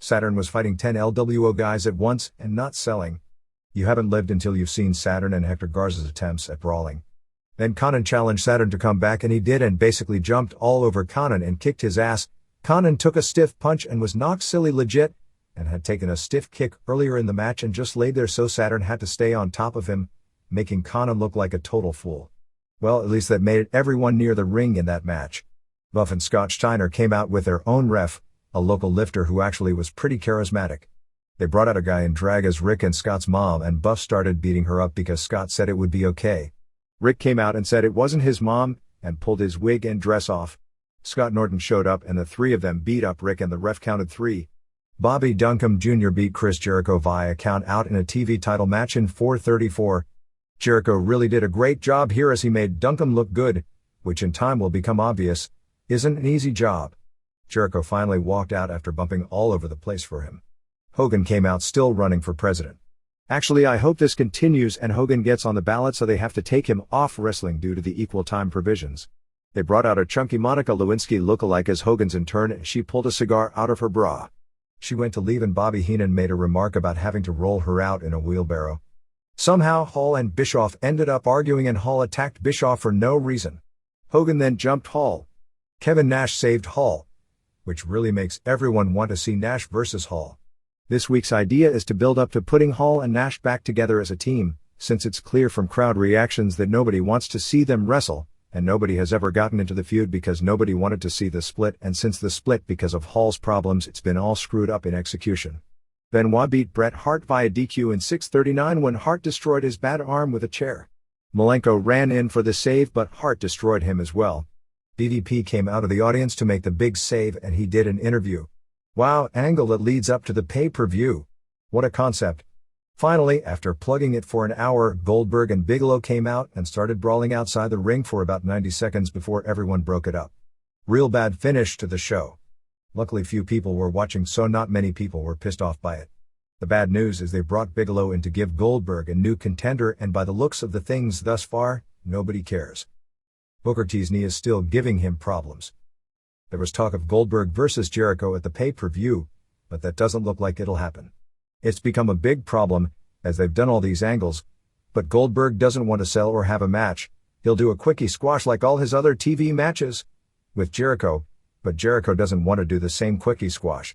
Saturn was fighting 10 LWO guys at once and not selling. You haven't lived until you've seen Saturn and Hector Garza's attempts at brawling. Then Conan challenged Saturn to come back and he did and basically jumped all over Conan and kicked his ass. Conan took a stiff punch and was knocked silly legit, and had taken a stiff kick earlier in the match and just laid there so Saturn had to stay on top of him, making Conan look like a total fool. Well, at least that made it everyone near the ring in that match. Buff and Scott Steiner came out with their own ref, a local lifter who actually was pretty charismatic. They brought out a guy in drag as Rick and Scott's mom, and Buff started beating her up because Scott said it would be okay. Rick came out and said it wasn't his mom, and pulled his wig and dress off. Scott Norton showed up and the three of them beat up Rick and the ref counted 3. Bobby Duncombe Jr. beat Chris Jericho via count out in a TV title match in 4:34. Jericho really did a great job here as he made Duncombe look good, which in time will become obvious, isn't an easy job. Jericho finally walked out after bumping all over the place for him. Hogan came out still running for president. Actually, I hope this continues and Hogan gets on the ballot so they have to take him off wrestling due to the equal time provisions. They brought out a chunky Monica Lewinsky lookalike as Hogan's intern and she pulled a cigar out of her bra. She went to leave and Bobby Heenan made a remark about having to roll her out in a wheelbarrow. Somehow Hall and Bischoff ended up arguing and Hall attacked Bischoff for no reason. Hogan then jumped Hall. Kevin Nash saved Hall, which really makes everyone want to see Nash versus Hall. This week's idea is to build up to putting Hall and Nash back together as a team, since it's clear from crowd reactions that nobody wants to see them wrestle, and nobody has ever gotten into the feud because nobody wanted to see the split, and since the split because of Hall's problems it's been all screwed up in execution. Benoit beat Bret Hart via DQ in 6:39 when Hart destroyed his bad arm with a chair. Malenko ran in for the save but Hart destroyed him as well. DDP came out of the audience to make the big save and he did an interview. Wow, angle that leads up to the pay-per-view. What a concept. Finally, after plugging it for an hour, Goldberg and Bigelow came out and started brawling outside the ring for about 90 seconds before everyone broke it up. Real bad finish to the show. Luckily few people were watching so not many people were pissed off by it. The bad news is they brought Bigelow in to give Goldberg a new contender and by the looks of the things thus far, nobody cares. Booker T's knee is still giving him problems. There was talk of Goldberg versus Jericho at the pay-per-view, but that doesn't look like it'll happen. It's become a big problem, as they've done all these angles, but Goldberg doesn't want to sell or have a match, he'll do a quickie squash like all his other TV matches with Jericho, but Jericho doesn't want to do the same quickie squash.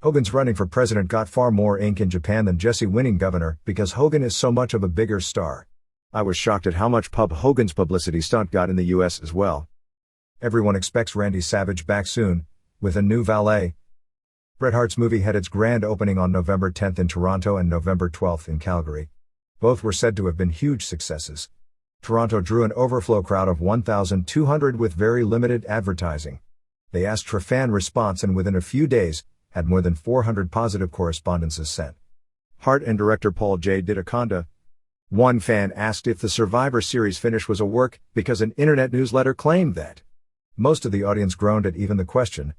Hogan's running for president got far more ink in Japan than Jesse winning governor because Hogan is so much of a bigger star. I was shocked at how much pub Hogan's publicity stunt got in the US as well. Everyone expects Randy Savage back soon, with a new valet. Bret Hart's movie had its grand opening on November 10th in Toronto and November 12th in Calgary. Both were said to have been huge successes. Toronto drew an overflow crowd of 1,200 with very limited advertising. They asked for fan response and within a few days, had more than 400 positive correspondences sent. Hart and director Paul J. did a conda. One fan asked if the Survivor Series finish was a work because an internet newsletter claimed that. Most of the audience groaned at even the question.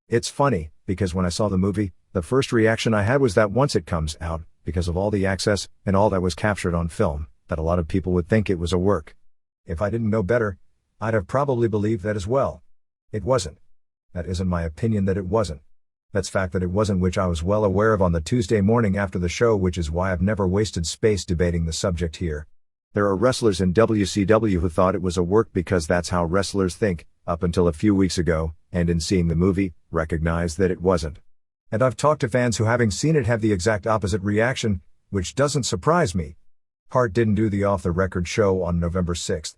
It's funny, because when I saw the movie, the first reaction I had was that once it comes out, because of all the access and all that was captured on film, that a lot of people would think it was a work. If I didn't know better, I'd have probably believed that as well. It wasn't. That isn't my opinion that it wasn't. That's fact that it wasn't, which I was well aware of on the Tuesday morning after the show, which is why I've never wasted space debating the subject here. There are wrestlers in WCW who thought it was a work because that's how wrestlers think, up until a few weeks ago, and in seeing the movie, recognized that it wasn't. And I've talked to fans who, having seen it, have the exact opposite reaction, which doesn't surprise me. Hart didn't do the off-the-record show on November 6th.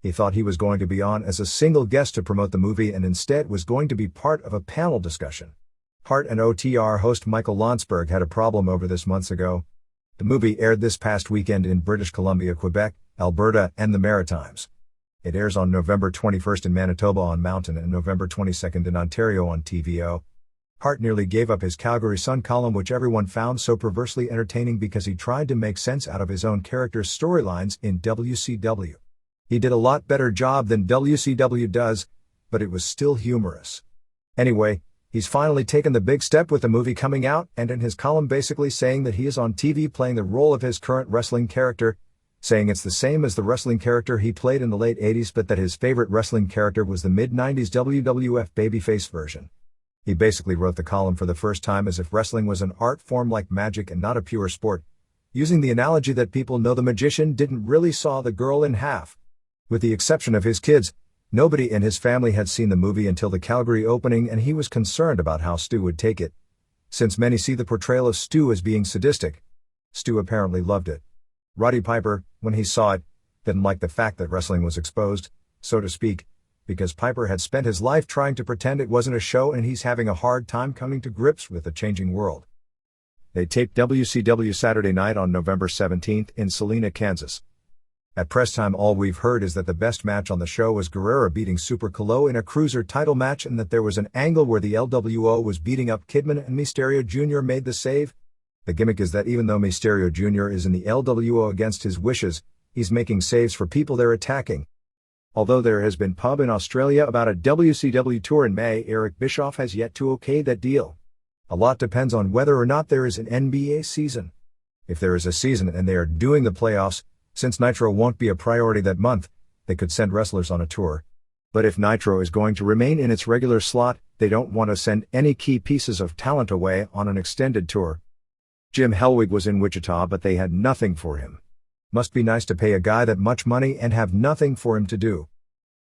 He thought he was going to be on as a single guest to promote the movie and instead was going to be part of a panel discussion. Hart and OTR host Michael Landsberg had a problem over this months ago. The movie aired this past weekend in British Columbia, Quebec, Alberta, and the Maritimes. It airs on November 21st in Manitoba on Mountain and November 22nd in Ontario on TVO. Hart nearly gave up his Calgary Sun column, which everyone found so perversely entertaining because he tried to make sense out of his own character's storylines in WCW. He did a lot better job than WCW does, but it was still humorous. Anyway, he's finally taken the big step with the movie coming out and in his column basically saying that he is on TV playing the role of his current wrestling character, saying it's the same as the wrestling character he played in the late 80s but that his favorite wrestling character was the mid-90s WWF babyface version. He basically wrote the column for the first time as if wrestling was an art form like magic and not a pure sport, using the analogy that people know the magician didn't really saw the girl in half. With the exception of his kids, nobody in his family had seen the movie until the Calgary opening and he was concerned about how Stu would take it. Since many see the portrayal of Stu as being sadistic, Stu apparently loved it. Roddy Piper, when he saw it, didn't like the fact that wrestling was exposed, so to speak, because Piper had spent his life trying to pretend it wasn't a show and he's having a hard time coming to grips with the changing world. They taped WCW Saturday night on November 17th in Salina, Kansas. At press time, all we've heard is that the best match on the show was Guerrero beating Super Calo in a cruiser title match and that there was an angle where the LWO was beating up Kidman and Mysterio Jr. made the save. The gimmick is that even though Mysterio Jr. is in the LWO against his wishes, he's making saves for people they're attacking. Although there has been pub in Australia about a WCW tour in May, Eric Bischoff has yet to okay that deal. A lot depends on whether or not there is an NBA season. If there is a season and they are doing the playoffs, since Nitro won't be a priority that month, they could send wrestlers on a tour. But if Nitro is going to remain in its regular slot, they don't want to send any key pieces of talent away on an extended tour. Jim Hellwig was in Wichita, but they had nothing for him. Must be nice to pay a guy that much money and have nothing for him to do.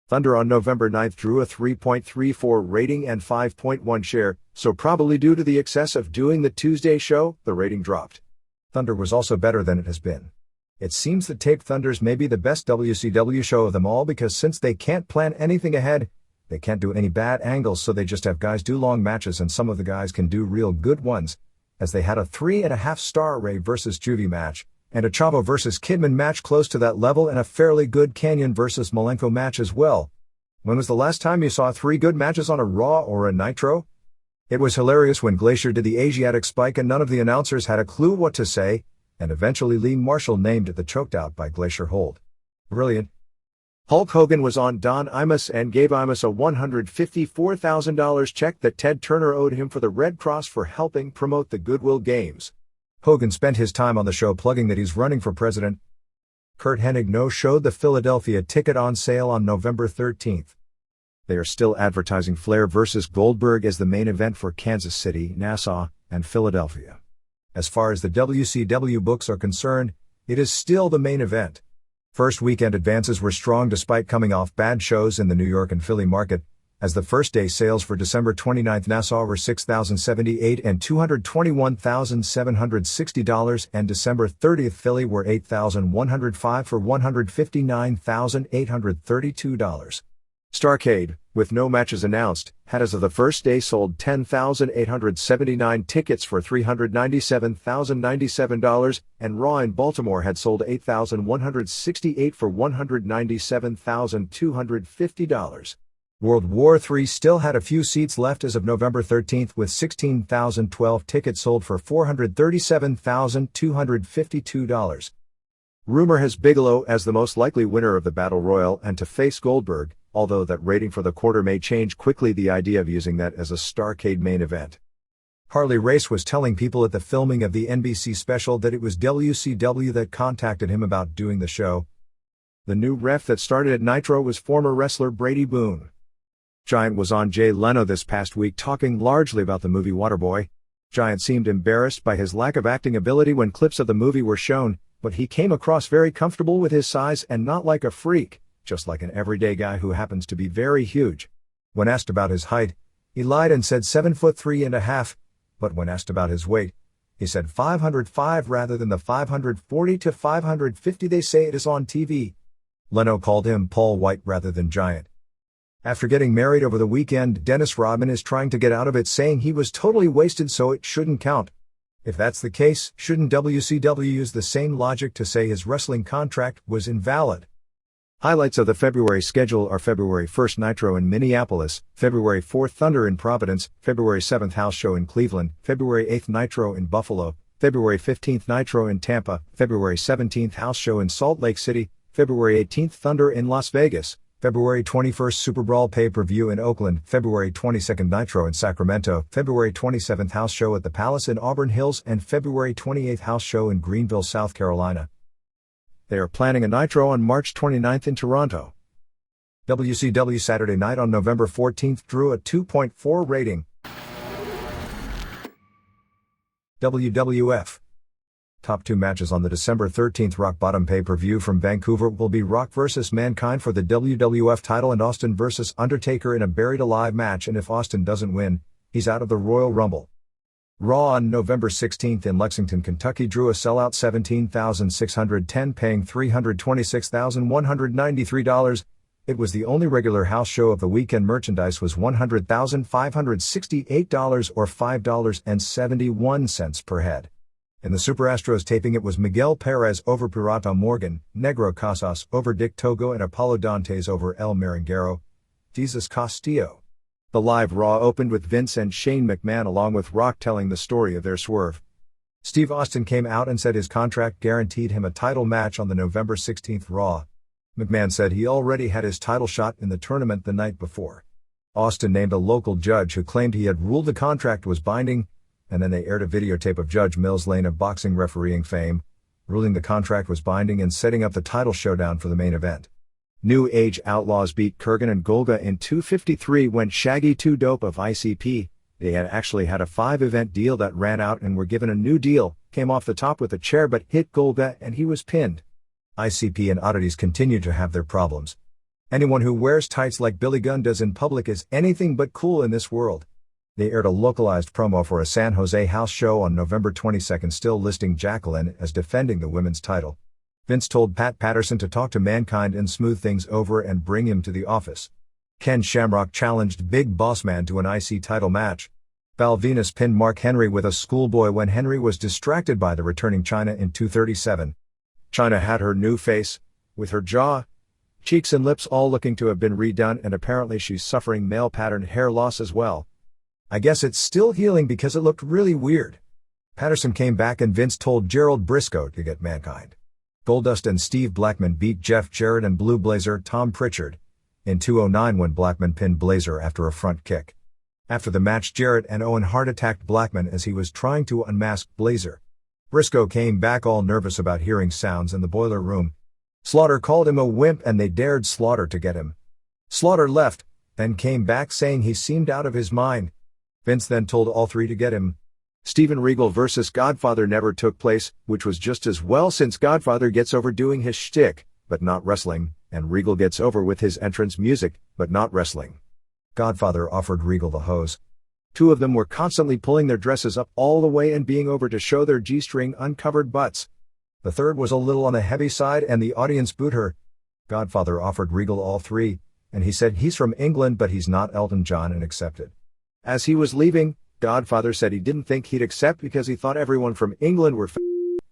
Thunder on November 9th drew a 3.34 rating and 5.1 share, so probably due to the excess of doing the Tuesday show, the rating dropped. Thunder was also better than it has been. It seems that taped Thunders may be the best WCW show of them all because since they can't plan anything ahead, they can't do any bad angles, so they just have guys do long matches and some of the guys can do real good ones, as they had a 3.5-star Ray vs. Juvie match, and a Chavo vs. Kidman match close to that level and a fairly good Canyon vs. Malenko match as well. When was the last time you saw 3 good matches on a Raw or a Nitro? It was hilarious when Glacier did the Asiatic spike and none of the announcers had a clue what to say, and eventually Lee Marshall named it the choked out by Glacier hold. Brilliant. Hulk Hogan was on Don Imus and gave Imus a $154,000 check that Ted Turner owed him for the Red Cross for helping promote the Goodwill Games. Hogan spent his time on the show plugging that he's running for president. Curt Hennig no-showed the Philadelphia ticket on sale on November 13th. They are still advertising Flair vs. Goldberg as the main event for Kansas City, Nassau, and Philadelphia. As far as the WCW books are concerned, it is still the main event. First weekend advances were strong despite coming off bad shows in the New York and Philly market, as the first day sales for December 29th Nassau were $6,078 and $221,760 and December 30th Philly were $8,105 for $159,832. Starrcade, with no matches announced, had as of the first day sold 10,879 tickets for $397,097, and Raw in Baltimore had sold 8,168 for $197,250. World War III still had a few seats left as of November 13th with 16,012 tickets sold for $437,252. Rumor has Bigelow as the most likely winner of the Battle Royal and to face Goldberg, although that rating for the quarter may change quickly. The idea of using that as a Starrcade main event. Harley Race was telling people at the filming of the NBC special that it was WCW that contacted him about doing the show. The new ref that started at Nitro was former wrestler Brady Boone. Giant was on Jay Leno this past week talking largely about the movie Waterboy. Giant seemed embarrassed by his lack of acting ability when clips of the movie were shown, but he came across very comfortable with his size and not like a freak, just like an everyday guy who happens to be very huge. When asked about his height, he lied and said 7'3.5", but when asked about his weight, he said 505 rather than the 540 to 550 they say it is on TV. Leno called him Paul White rather than Giant. After getting married over the weekend, Dennis Rodman is trying to get out of it, saying he was totally wasted so it shouldn't count. If that's the case, shouldn't WCW use the same logic to say his wrestling contract was invalid? Highlights of the February schedule are February 1st Nitro in Minneapolis, February 4th Thunder in Providence, February 7th House Show in Cleveland, February 8th Nitro in Buffalo, February 15th Nitro in Tampa, February 17th House Show in Salt Lake City, February 18th Thunder in Las Vegas, February 21st Super Brawl pay-per-view in Oakland, February 22nd Nitro in Sacramento, February 27th House Show at the Palace in Auburn Hills, and February 28th House Show in Greenville, South Carolina. They are planning a Nitro on March 29th in Toronto. WCW Saturday Night on November 14th drew a 2.4 rating. WWF Top 2 matches on the December 13th Rock Bottom pay-per-view from Vancouver will be Rock vs. Mankind for the WWF title and Austin vs. Undertaker in a Buried Alive match, and if Austin doesn't win, he's out of the Royal Rumble. Raw on November 16th in Lexington, Kentucky drew a sellout 17,610 paying $326,193. It was the only regular house show of the weekend. Merchandise was $100,568 or $5.71 per head. In the Super Astros taping, it was Miguel Perez over Pirata Morgan, Negro Casas over Dick Togo, and Apollo Dantes over El Merenguero, Jesus Castillo. The live Raw opened with Vince and Shane McMahon along with Rock telling the story of their swerve. Steve Austin came out and said his contract guaranteed him a title match on the November 16th Raw. McMahon said he already had his title shot in the tournament the night before. Austin named a local judge who claimed he had ruled the contract was binding, and then they aired a videotape of Judge Mills Lane of boxing refereeing fame, ruling the contract was binding and setting up the title showdown for the main event. New Age Outlaws beat Kurgan and Golga in 2:53 when Shaggy 2 Dope of ICP. They had actually had a 5-event deal that ran out and were given a new deal, came off the top with a chair but hit Golga and he was pinned. ICP and Oddities continue to have their problems. Anyone who wears tights like Billy Gunn does in public is anything but cool in this world. They aired a localized promo for a San Jose house show on November 22nd, still listing Jacqueline as defending the women's title. Vince told Pat Patterson to talk to Mankind and smooth things over and bring him to the office. Ken Shamrock challenged Big Boss Man to an IC title match. Val Venus pinned Mark Henry with a schoolboy when Henry was distracted by the returning Chyna in 2:37. Chyna had her new face, with her jaw, cheeks and lips all looking to have been redone, and apparently she's suffering male pattern hair loss as well. I guess it's still healing because it looked really weird. Patterson came back and Vince told Gerald Briscoe to get Mankind. Goldust and Steve Blackman beat Jeff Jarrett and Blue Blazer Tom Pritchard in 2:09 when Blackman pinned Blazer after a front kick. After the match, Jarrett and Owen Hart attacked Blackman as he was trying to unmask Blazer. Briscoe came back all nervous about hearing sounds in the boiler room. Slaughter called him a wimp and they dared Slaughter to get him. Slaughter left, then came back saying he seemed out of his mind. Vince then told all three to get him. Steven Regal vs. Godfather never took place, which was just as well since Godfather gets over doing his shtick, but not wrestling, and Regal gets over with his entrance music, but not wrestling. Godfather offered Regal the hose. Two of them were constantly pulling their dresses up all the way and being over to show their G-string uncovered butts. The third was a little on the heavy side and the audience booed her. Godfather offered Regal all three, and he said he's from England but he's not Elton John and accepted. As he was leaving, Godfather said he didn't think he'd accept because he thought everyone from England were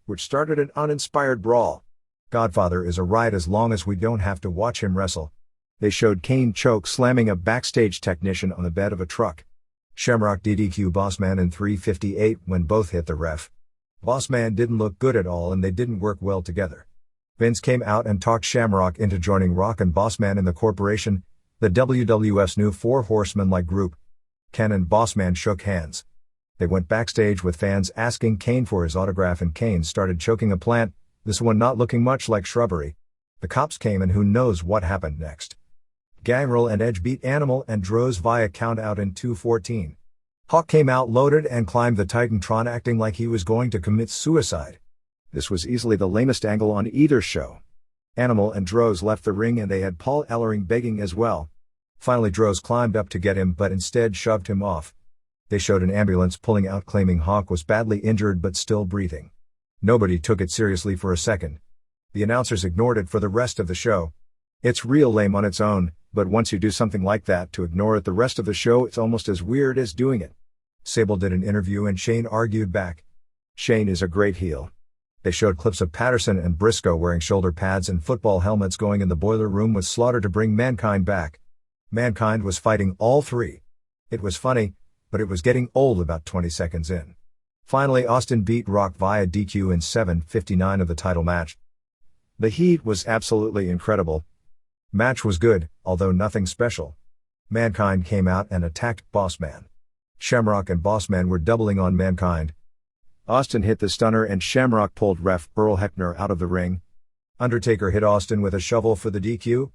which started an uninspired brawl. Godfather is a ride as long as we don't have to watch him wrestle. They showed Kane choke slamming a backstage technician on the bed of a truck. Shamrock DDQ Bossman in 3:58 when both hit the ref. Bossman didn't look good at all and they didn't work well together. Vince came out and talked Shamrock into joining Rock and Bossman in the corporation, the WWF's new Four Horsemen-like group. Ken and Bossman shook hands. They went backstage with fans asking Kane for his autograph and Kane started choking a plant, this one not looking much like shrubbery. The cops came and who knows what happened next. Gangrel and Edge beat Animal and Droz via countout in 2:14. Hawk came out loaded and climbed the Titantron acting like he was going to commit suicide. This was easily the lamest angle on either show. Animal and Droz left the ring and they had Paul Ellering begging as well. Finally Droz climbed up to get him but instead shoved him off. They showed an ambulance pulling out claiming Hawk was badly injured but still breathing. Nobody took it seriously for a second. The announcers ignored it for the rest of the show. It's real lame on its own, but once you do something like that to ignore it the rest of the show, it's almost as weird as doing it. Sable did an interview and Shane argued back. Shane is a great heel. They showed clips of Patterson and Briscoe wearing shoulder pads and football helmets going in the boiler room with Slaughter to bring Mankind back. Mankind was fighting all three. It was funny, but it was getting old about 20 seconds in. Finally Austin beat Rock via DQ in 7:59 of the title match. The heat was absolutely incredible. Match was good, although nothing special. Mankind came out and attacked Bossman. Shamrock and Bossman were doubling on Mankind. Austin hit the stunner and Shamrock pulled ref Earl Hebner out of the ring. Undertaker hit Austin with a shovel for the DQ.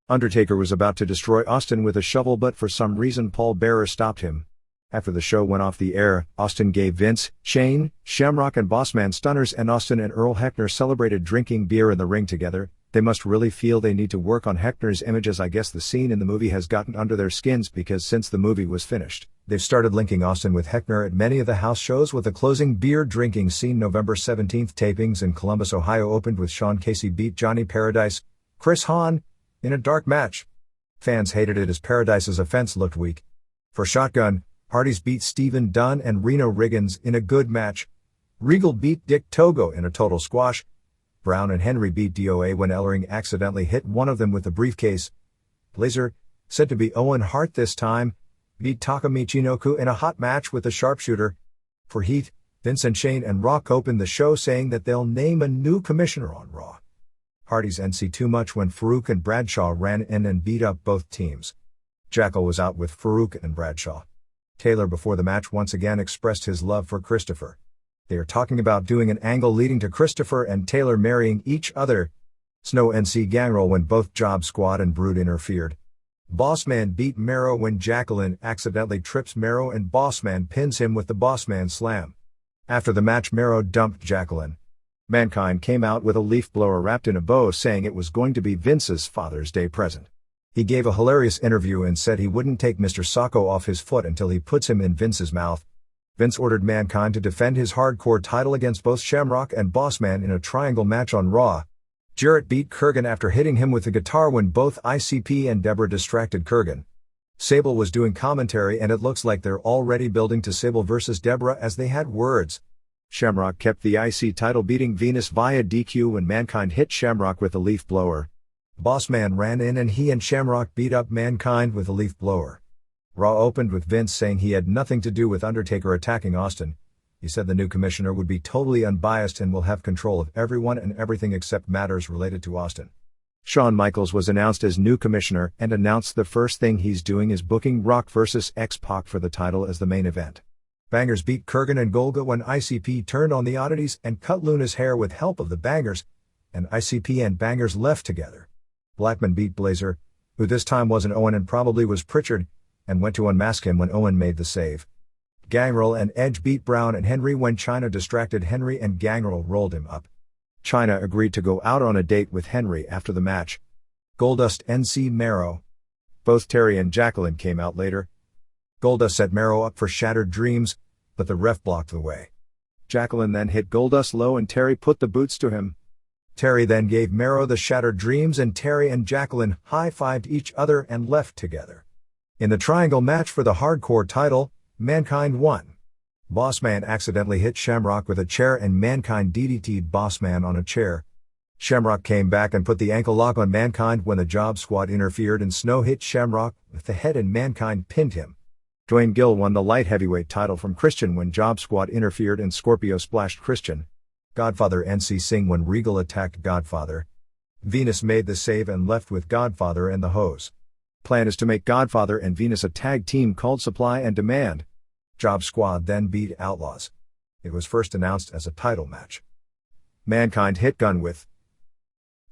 Undertaker was about to destroy Austin with a shovel but for some reason Paul Bearer stopped him. After the show went off the air, Austin gave Vince, Shane, Shamrock and Bossman stunners and Austin and Earl Hebner celebrated drinking beer in the ring together. They must really feel they need to work on Hebner's image as I guess the scene in the movie has gotten under their skins because since the movie was finished, they've started linking Austin with Hebner at many of the house shows with the closing beer drinking scene. November 17th tapings in Columbus, Ohio opened with Sean Casey beat Johnny Paradise, Chris Hahn, in a dark match. Fans hated it as Paradise's offense looked weak. For Shotgun, Hardys beat Stephen Dunn and Reno Riggins in a good match. Regal beat Dick Togo in a total squash. Brown and Henry beat DOA when Ellering accidentally hit one of them with the briefcase. Blazer, said to be Owen Hart this time, beat Taka Michinoku in a hot match with the sharpshooter. For Heat, Vince and Shane and Rock opened the show saying that they'll name a new commissioner on Raw. Hardys didn't see too much when Farouk and Bradshaw ran in and beat up both teams. Jackal was out with Farouk and Bradshaw. Taylor before the match once again expressed his love for Christopher. They are talking about doing an angle leading to Christopher and Taylor marrying each other. Snow NC Gangrel when both Job Squad and Brood interfered. Bossman beat Marrow when Jacqueline accidentally trips Marrow and Bossman pins him with the Bossman slam. After the match, Marrow dumped Jacqueline. Mankind came out with a leaf blower wrapped in a bow saying it was going to be Vince's Father's Day present. He gave a hilarious interview and said he wouldn't take Mr. Sacco off his foot until he puts him in Vince's mouth. Vince ordered Mankind to defend his hardcore title against both Shamrock and Bossman in a triangle match on Raw. Jarrett beat Kurgan after hitting him with the guitar when both ICP and Deborah distracted Kurgan. Sable was doing commentary and it looks like they're already building to Sable versus Deborah as they had words. Shamrock kept the IC title beating Venus via DQ when Mankind hit Shamrock with a leaf blower. Bossman ran in and he and Shamrock beat up Mankind with a leaf blower. Raw opened with Vince saying he had nothing to do with Undertaker attacking Austin. He said the new commissioner would be totally unbiased and will have control of everyone and everything except matters related to Austin. Shawn Michaels was announced as new commissioner and announced the first thing he's doing is booking Rock vs. X-Pac for the title as the main event. Bangers beat Kurgan and Golga when ICP turned on the oddities and cut Luna's hair with help of the Bangers, and ICP and Bangers left together. Blackman beat Blazer, who this time wasn't Owen and probably was Pritchard, and went to unmask him when Owen made the save. Gangrel and Edge beat Brown and Henry when Chyna distracted Henry and Gangrel rolled him up. Chyna agreed to go out on a date with Henry after the match. Goldust NC Marrow. Both Terry and Jacqueline came out later. Goldust set Marrow up for Shattered Dreams, but the ref blocked the way. Jacqueline then hit Goldust low and Terry put the boots to him. Terry then gave Marrow the Shattered Dreams and Terry and Jacqueline high-fived each other and left together. In the triangle match for the hardcore title, Mankind won. Bossman accidentally hit Shamrock with a chair and Mankind DDT'd Bossman on a chair. Shamrock came back and put the ankle lock on Mankind when the Job Squad interfered and Snow hit Shamrock with the head and Mankind pinned him. Dwayne Gill won the light heavyweight title from Christian when Job Squad interfered and Scorpio splashed Christian. Godfather NC Singh when Regal attacked Godfather. Venus made the save and left with Godfather and the hose. Plan is to make Godfather and Venus a tag team called Supply and Demand. Job Squad then beat Outlaws. It was first announced as a title match. Mankind hit Gunn with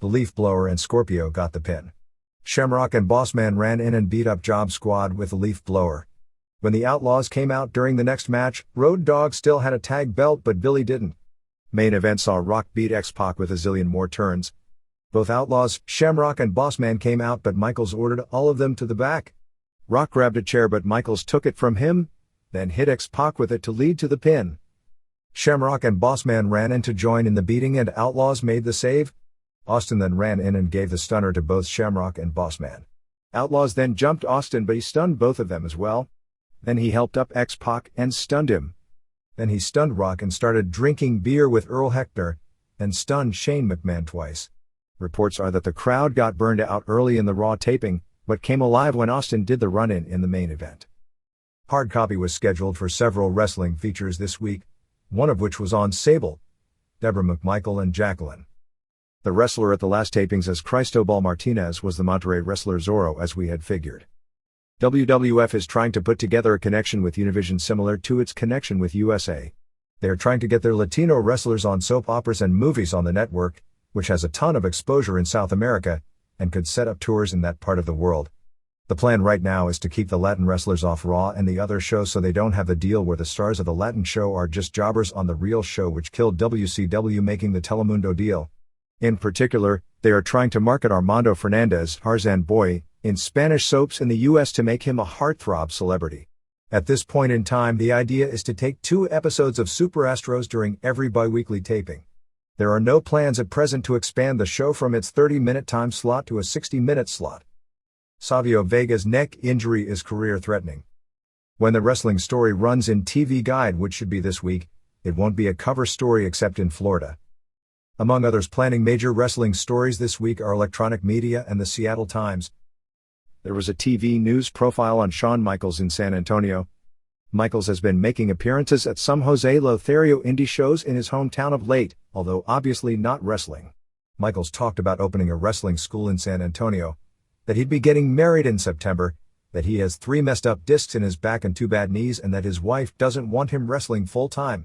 the leaf blower and Scorpio got the pin. Shamrock and Bossman ran in and beat up Job Squad with the leaf blower. When the Outlaws came out during the next match, Road Dogg still had a tag belt but Billy didn't. Main event saw Rock beat X-Pac with a zillion more turns. Both Outlaws, Shamrock and Bossman came out but Michaels ordered all of them to the back. Rock grabbed a chair but Michaels took it from him, then hit X-Pac with it to lead to the pin. Shamrock and Bossman ran in to join in the beating and Outlaws made the save. Austin then ran in and gave the stunner to both Shamrock and Bossman. Outlaws then jumped Austin but he stunned both of them as well. Then he helped up X-Pac and stunned him. Then he stunned Rock and started drinking beer with Earl Hebner, and stunned Shane McMahon twice. Reports are that the crowd got burned out early in the Raw taping, but came alive when Austin did the run-in in the main event. Hard copy was scheduled for several wrestling features this week, one of which was on Sable, Deborah McMichael and Jacqueline. The wrestler at the last tapings as Cristobal Martinez was the Monterrey wrestler Zorro as we had figured. WWF is trying to put together a connection with Univision similar to its connection with USA. They are trying to get their Latino wrestlers on soap operas and movies on the network, which has a ton of exposure in South America, and could set up tours in that part of the world. The plan right now is to keep the Latin wrestlers off Raw and the other shows so they don't have the deal where the stars of the Latin show are just jobbers on the real show, which killed WCW making the Telemundo deal. In particular, they are trying to market Armando Fernandez, Tarzan Boy, in Spanish soaps in the US to make him a heartthrob celebrity. At this point in time, the idea is to take 2 episodes of Super Astros during every bi-weekly taping. There are no plans at present to expand the show from its 30-minute time slot to a 60-minute slot. Savio Vega's neck injury is career-threatening. When the wrestling story runs in TV Guide, which should be this week, it won't be a cover story except in Florida. Among others planning major wrestling stories this week are Electronic Media and the Seattle Times. There was a TV news profile on Shawn Michaels in San Antonio. Michaels has been making appearances at some Jose Lothario indie shows in his hometown of late, although obviously not wrestling. Michaels talked about opening a wrestling school in San Antonio, that he'd be getting married in September, that he has 3 messed up discs in his back and 2 bad knees, and that his wife doesn't want him wrestling full-time.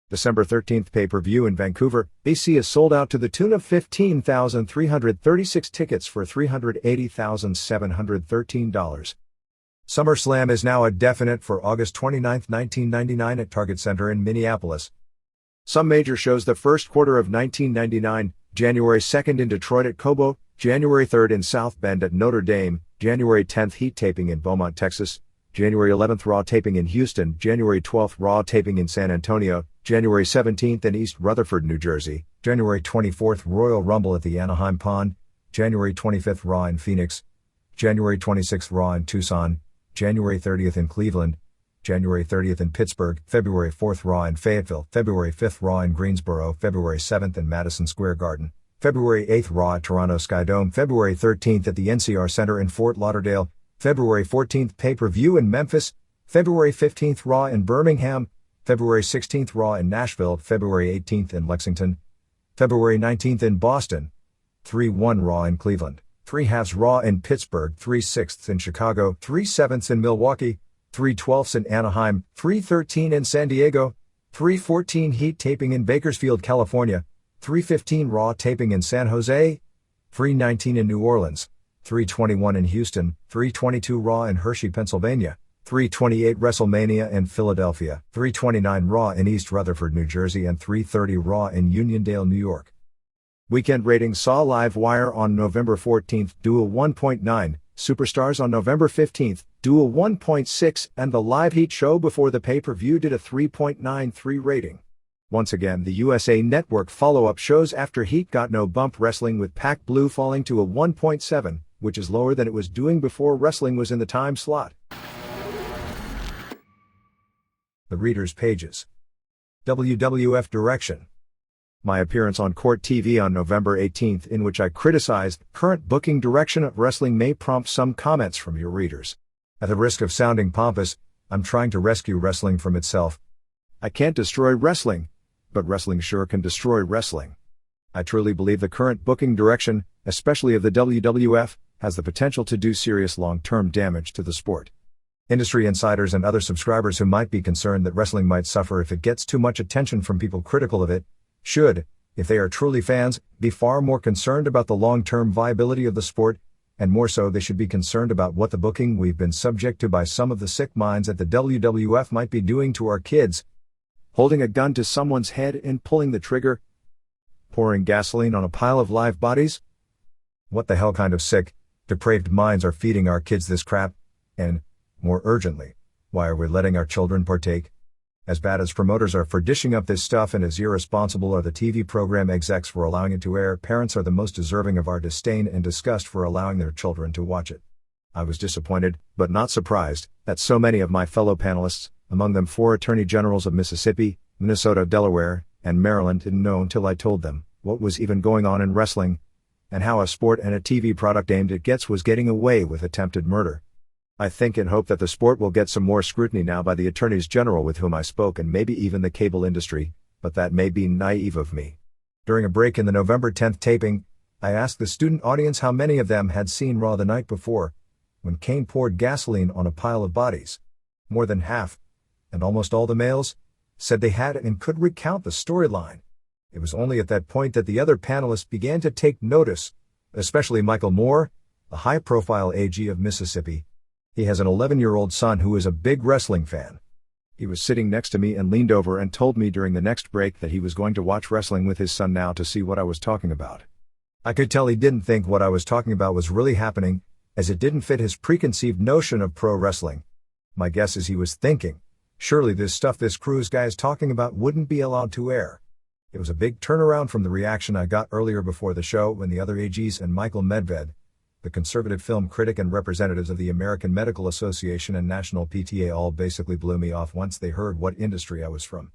December 13th pay-per-view in Vancouver, BC is sold out to the tune of 15,336 tickets for $380,713. SummerSlam is now a definite for August 29, 1999 at Target Center in Minneapolis. Some major shows the first quarter of 1999, January 2nd in Detroit at Cobo, January 3rd in South Bend at Notre Dame, January 10th Heat taping in Beaumont, Texas, January 11th Raw taping in Houston, January 12th Raw taping in San Antonio, January 17th in East Rutherford, New Jersey, January 24th Royal Rumble at the Anaheim Pond, January 25th Raw in Phoenix, January 26th Raw in Tucson, January 30th in Cleveland, January 30th in Pittsburgh, February 4th Raw in Fayetteville, February 5th Raw in Greensboro, February 7th in Madison Square Garden, February 8th Raw at Toronto Skydome, February 13th at the NCR Center in Fort Lauderdale, February 14th pay-per-view in Memphis, February 15th Raw in Birmingham, February 16th Raw in Nashville, February 18th in Lexington, February 19th in Boston, 3/1 Raw in Cleveland, 3/2 Raw in Pittsburgh, 3/6 in Chicago, 3/7 in Milwaukee, 3/12 in Anaheim, 3/13 in San Diego, 3/14 Heat taping in Bakersfield, California, 3/15 Raw taping in San Jose, 3/19 in New Orleans, 3/21 in Houston, 3/22 Raw in Hershey, Pennsylvania, 3/28 WrestleMania in Philadelphia, 3/29 Raw in East Rutherford, New Jersey, and 3/30 Raw in Uniondale, New York. Weekend ratings saw Live Wire on November 14th do a 1.9, Superstars on November 15th do a 1.6, and the Live Heat show before the pay-per-view did a 3.93 rating. Once again, the USA Network follow-up shows After Heat got no bump, Wrestling with Pac Blue falling to a 1.7, which is lower than it was doing before Wrestling was in the time slot. The Reader's Pages. WWF Direction. My appearance on Court TV on November 18th, in which I criticized current booking direction of wrestling, may prompt some comments from your readers. At the risk of sounding pompous, I'm trying to rescue wrestling from itself. I can't destroy wrestling, but wrestling sure can destroy wrestling. I truly believe the current booking direction, especially of the WWF, has the potential to do serious long-term damage to the sport. Industry insiders and other subscribers who might be concerned that wrestling might suffer if it gets too much attention from people critical of it, should, if they are truly fans, be far more concerned about the long-term viability of the sport, and more so they should be concerned about what the booking we've been subject to by some of the sick minds at the WWF might be doing to our kids. Holding a gun to someone's head and pulling the trigger? Pouring gasoline on a pile of live bodies? What the hell kind of sick, depraved minds are feeding our kids this crap? And, more urgently, why are we letting our children partake? As bad as promoters are for dishing up this stuff and as irresponsible are the TV program execs for allowing it to air, parents are the most deserving of our disdain and disgust for allowing their children to watch it. I was disappointed, but not surprised, that so many of my fellow panelists, among them 4 attorney generals of Mississippi, Minnesota, Delaware, and Maryland, didn't know until I told them what was even going on in wrestling, and how a sport and a TV product aimed at gets was getting away with attempted murder. I think and hope that the sport will get some more scrutiny now by the attorneys general with whom I spoke, and maybe even the cable industry, but that may be naive of me. During a break in the November 10th taping, I asked the student audience how many of them had seen Raw the night before, when Kane poured gasoline on a pile of bodies. More than half, and almost all the males, said they had and could recount the storyline. It was only at that point that the other panelists began to take notice, especially Michael Moore, the high-profile AG of Mississippi. He has an 11-year-old son who is a big wrestling fan. He was sitting next to me and leaned over and told me during the next break that he was going to watch wrestling with his son now to see what I was talking about. I could tell he didn't think what I was talking about was really happening, as it didn't fit his preconceived notion of pro wrestling. My guess is he was thinking, surely this stuff this Cruz guy is talking about wouldn't be allowed to air. It was a big turnaround from the reaction I got earlier before the show when the other AGs and Michael Medved, The conservative film critic and representatives of the American Medical Association and National PTA all basically blew me off once they heard what industry I was from.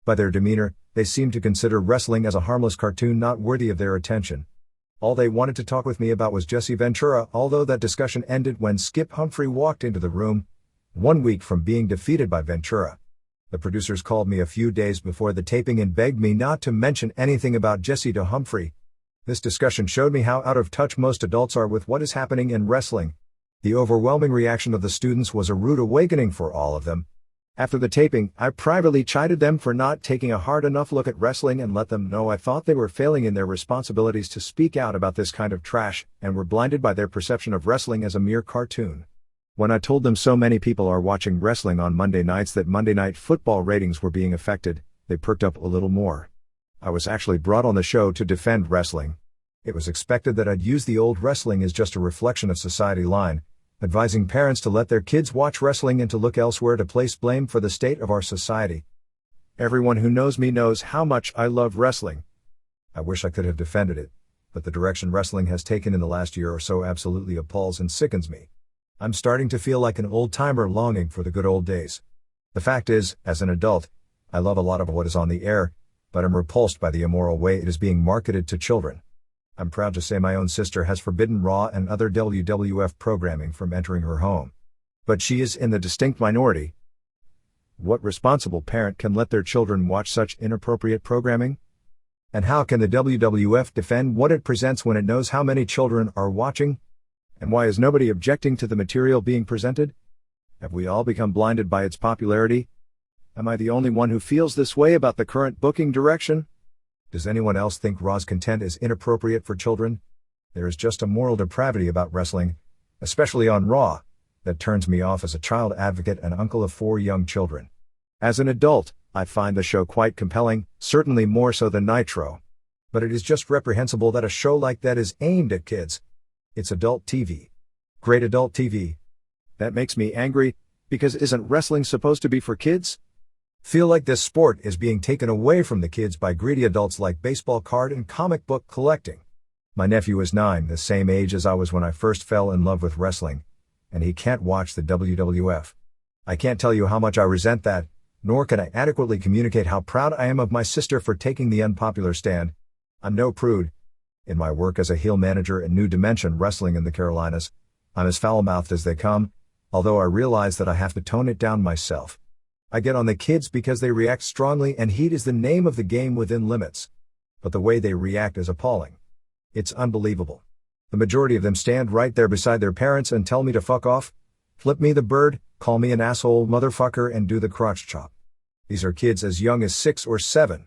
By their demeanor, they seemed to consider wrestling as a harmless cartoon not worthy of their attention. All they wanted to talk with me about was Jesse Ventura, although that discussion ended when Skip Humphrey walked into the room, 1 week from being defeated by Ventura. The producers called me a few days before the taping and begged me not to mention anything about Jesse to Humphrey. This discussion showed me how out of touch most adults are with what is happening in wrestling. The overwhelming reaction of the students was a rude awakening for all of them. After the taping, I privately chided them for not taking a hard enough look at wrestling and let them know I thought they were failing in their responsibilities to speak out about this kind of trash and were blinded by their perception of wrestling as a mere cartoon. When I told them so many people are watching wrestling on Monday nights that Monday Night Football ratings were being affected, they perked up a little more. I was actually brought on the show to defend wrestling. It was expected that I'd use the old wrestling is just a reflection of society line, advising parents to let their kids watch wrestling and to look elsewhere to place blame for the state of our society. Everyone who knows me knows how much I love wrestling. I wish I could have defended it, but the direction wrestling has taken in the last year or so absolutely appalls and sickens me. I'm starting to feel like an old-timer longing for the good old days. The fact is, as an adult, I love a lot of what is on the air, but I'm repulsed by the immoral way it is being marketed to children. I'm proud to say my own sister has forbidden Raw and other WWF programming from entering her home. But she is in the distinct minority. What responsible parent can let their children watch such inappropriate programming? And how can the WWF defend what it presents when it knows how many children are watching? And why is nobody objecting to the material being presented? Have we all become blinded by its popularity? Am I the only one who feels this way about the current booking direction? Does anyone else think Raw's content is inappropriate for children? There is just a moral depravity about wrestling, especially on Raw, that turns me off as a child advocate and uncle of 4 young children. As an adult, I find the show quite compelling, certainly more so than Nitro. But it is just reprehensible that a show like that is aimed at kids. It's adult TV. Great adult TV. That makes me angry, because isn't wrestling supposed to be for kids? Feel like this sport is being taken away from the kids by greedy adults like baseball card and comic book collecting. My nephew is 9, the same age as I was when I first fell in love with wrestling, and he can't watch the WWF. I can't tell you how much I resent that, nor can I adequately communicate how proud I am of my sister for taking the unpopular stand. I'm no prude. In my work as a heel manager at New Dimension Wrestling in the Carolinas, I'm as foul-mouthed as they come, although I realize that I have to tone it down myself. I get on the kids because they react strongly and heat is the name of the game within limits. But the way they react is appalling. It's unbelievable. The majority of them stand right there beside their parents and tell me to fuck off, flip me the bird, call me an asshole motherfucker and do the crotch chop. These are kids as young as 6 or 7.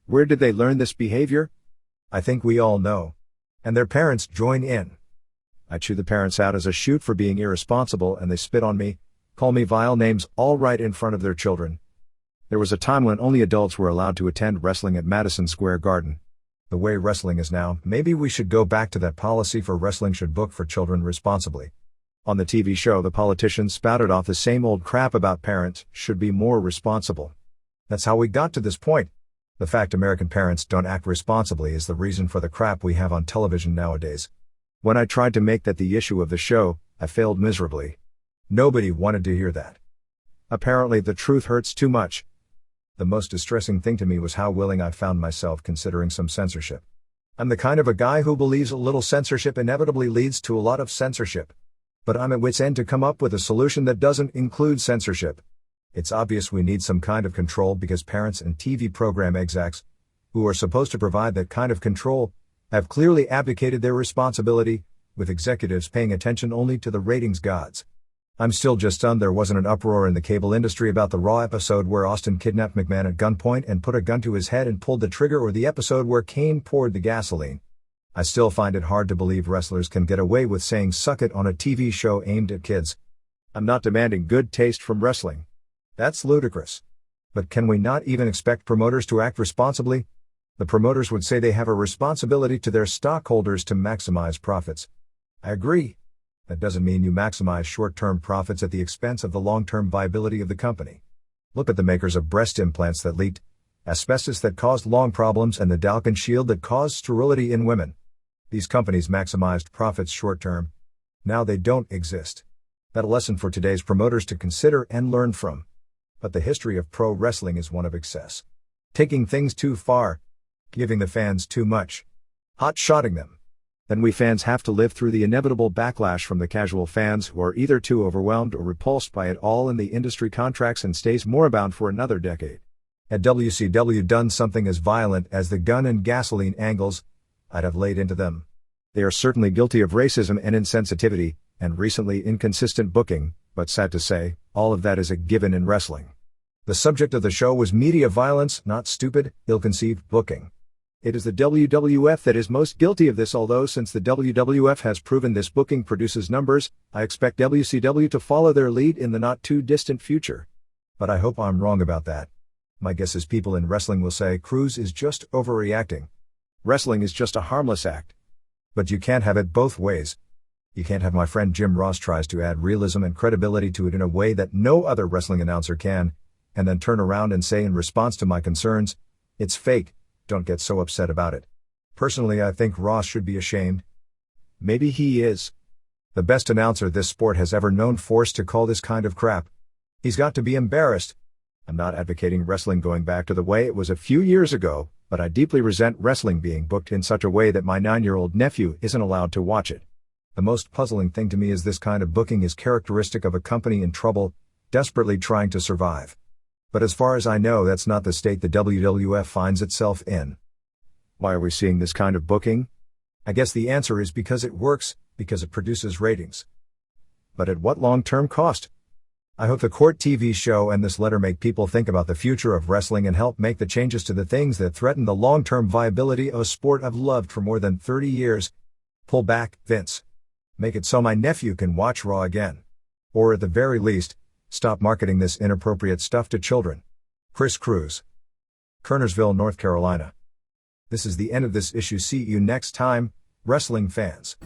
Where did they learn this behavior? I think we all know. And their parents join in. I chew the parents out as a shoot for being irresponsible and they spit on me, call me vile names, all right in front of their children. There was a time when only adults were allowed to attend wrestling at Madison Square Garden. The way wrestling is now, maybe we should go back to that policy for wrestling should book for children responsibly. On the TV show, the politicians spouted off the same old crap about parents should be more responsible. That's how we got to this point. The fact American parents don't act responsibly is the reason for the crap we have on television nowadays. When I tried to make that the issue of the show, I failed miserably. Nobody wanted to hear that. Apparently the truth hurts too much. The most distressing thing to me was how willing I found myself considering some censorship. I'm the kind of a guy who believes a little censorship inevitably leads to a lot of censorship. But I'm at wit's end to come up with a solution that doesn't include censorship. It's obvious we need some kind of control because parents and TV program execs, who are supposed to provide that kind of control, have clearly abdicated their responsibility, with executives paying attention only to the ratings gods. I'm still just stunned there wasn't an uproar in the cable industry about the Raw episode where Austin kidnapped McMahon at gunpoint and put a gun to his head and pulled the trigger, or the episode where Kane poured the gasoline. I still find it hard to believe wrestlers can get away with saying suck it on a TV show aimed at kids. I'm not demanding good taste from wrestling. That's ludicrous. But can we not even expect promoters to act responsibly? The promoters would say they have a responsibility to their stockholders to maximize profits. I agree. That doesn't mean you maximize short-term profits at the expense of the long-term viability of the company. Look at the makers of breast implants that leaked, asbestos that caused lung problems, and the Dalkin shield that caused sterility in women. These companies maximized profits short term. Now they don't exist. That a lesson for today's promoters to consider and learn from. But the history of pro wrestling is one of excess. Taking things too far. Giving the fans too much. Hot-shotting them. Then we fans have to live through the inevitable backlash from the casual fans who are either too overwhelmed or repulsed by it all, and the industry contracts and stays moribund for another decade. Had WCW done something as violent as the gun and gasoline angles, I'd have laid into them. They are certainly guilty of racism and insensitivity, and recently inconsistent booking, but sad to say, all of that is a given in wrestling. The subject of the show was media violence, not stupid, ill-conceived booking. It is the WWF that is most guilty of this, although since the WWF has proven this booking produces numbers, I expect WCW to follow their lead in the not-too-distant future. But I hope I'm wrong about that. My guess is people in wrestling will say Cruz is just overreacting. Wrestling is just a harmless act. But you can't have it both ways. You can't have my friend Jim Ross tries to add realism and credibility to it in a way that no other wrestling announcer can, and then turn around and say in response to my concerns, it's fake. Don't get so upset about it. Personally, I think Ross should be ashamed. Maybe he is. The best announcer this sport has ever known forced to call this kind of crap. He's got to be embarrassed. I'm not advocating wrestling going back to the way it was a few years ago, but I deeply resent wrestling being booked in such a way that my 9-year-old nephew isn't allowed to watch it. The most puzzling thing to me is this kind of booking is characteristic of a company in trouble, desperately trying to survive. But as far as I know, that's not the state the WWF finds itself in. Why are we seeing this kind of booking? I guess the answer is because it works, because it produces ratings. But at what long-term cost? I hope the Court TV show and this letter make people think about the future of wrestling and help make the changes to the things that threaten the long-term viability of a sport I've loved for more than 30 years. Pull back, Vince. Make it so my nephew can watch Raw again. Or at the very least, stop marketing this inappropriate stuff to children. Chris Cruz. Kernersville, North Carolina. This is the end of this issue. See you next time, wrestling fans.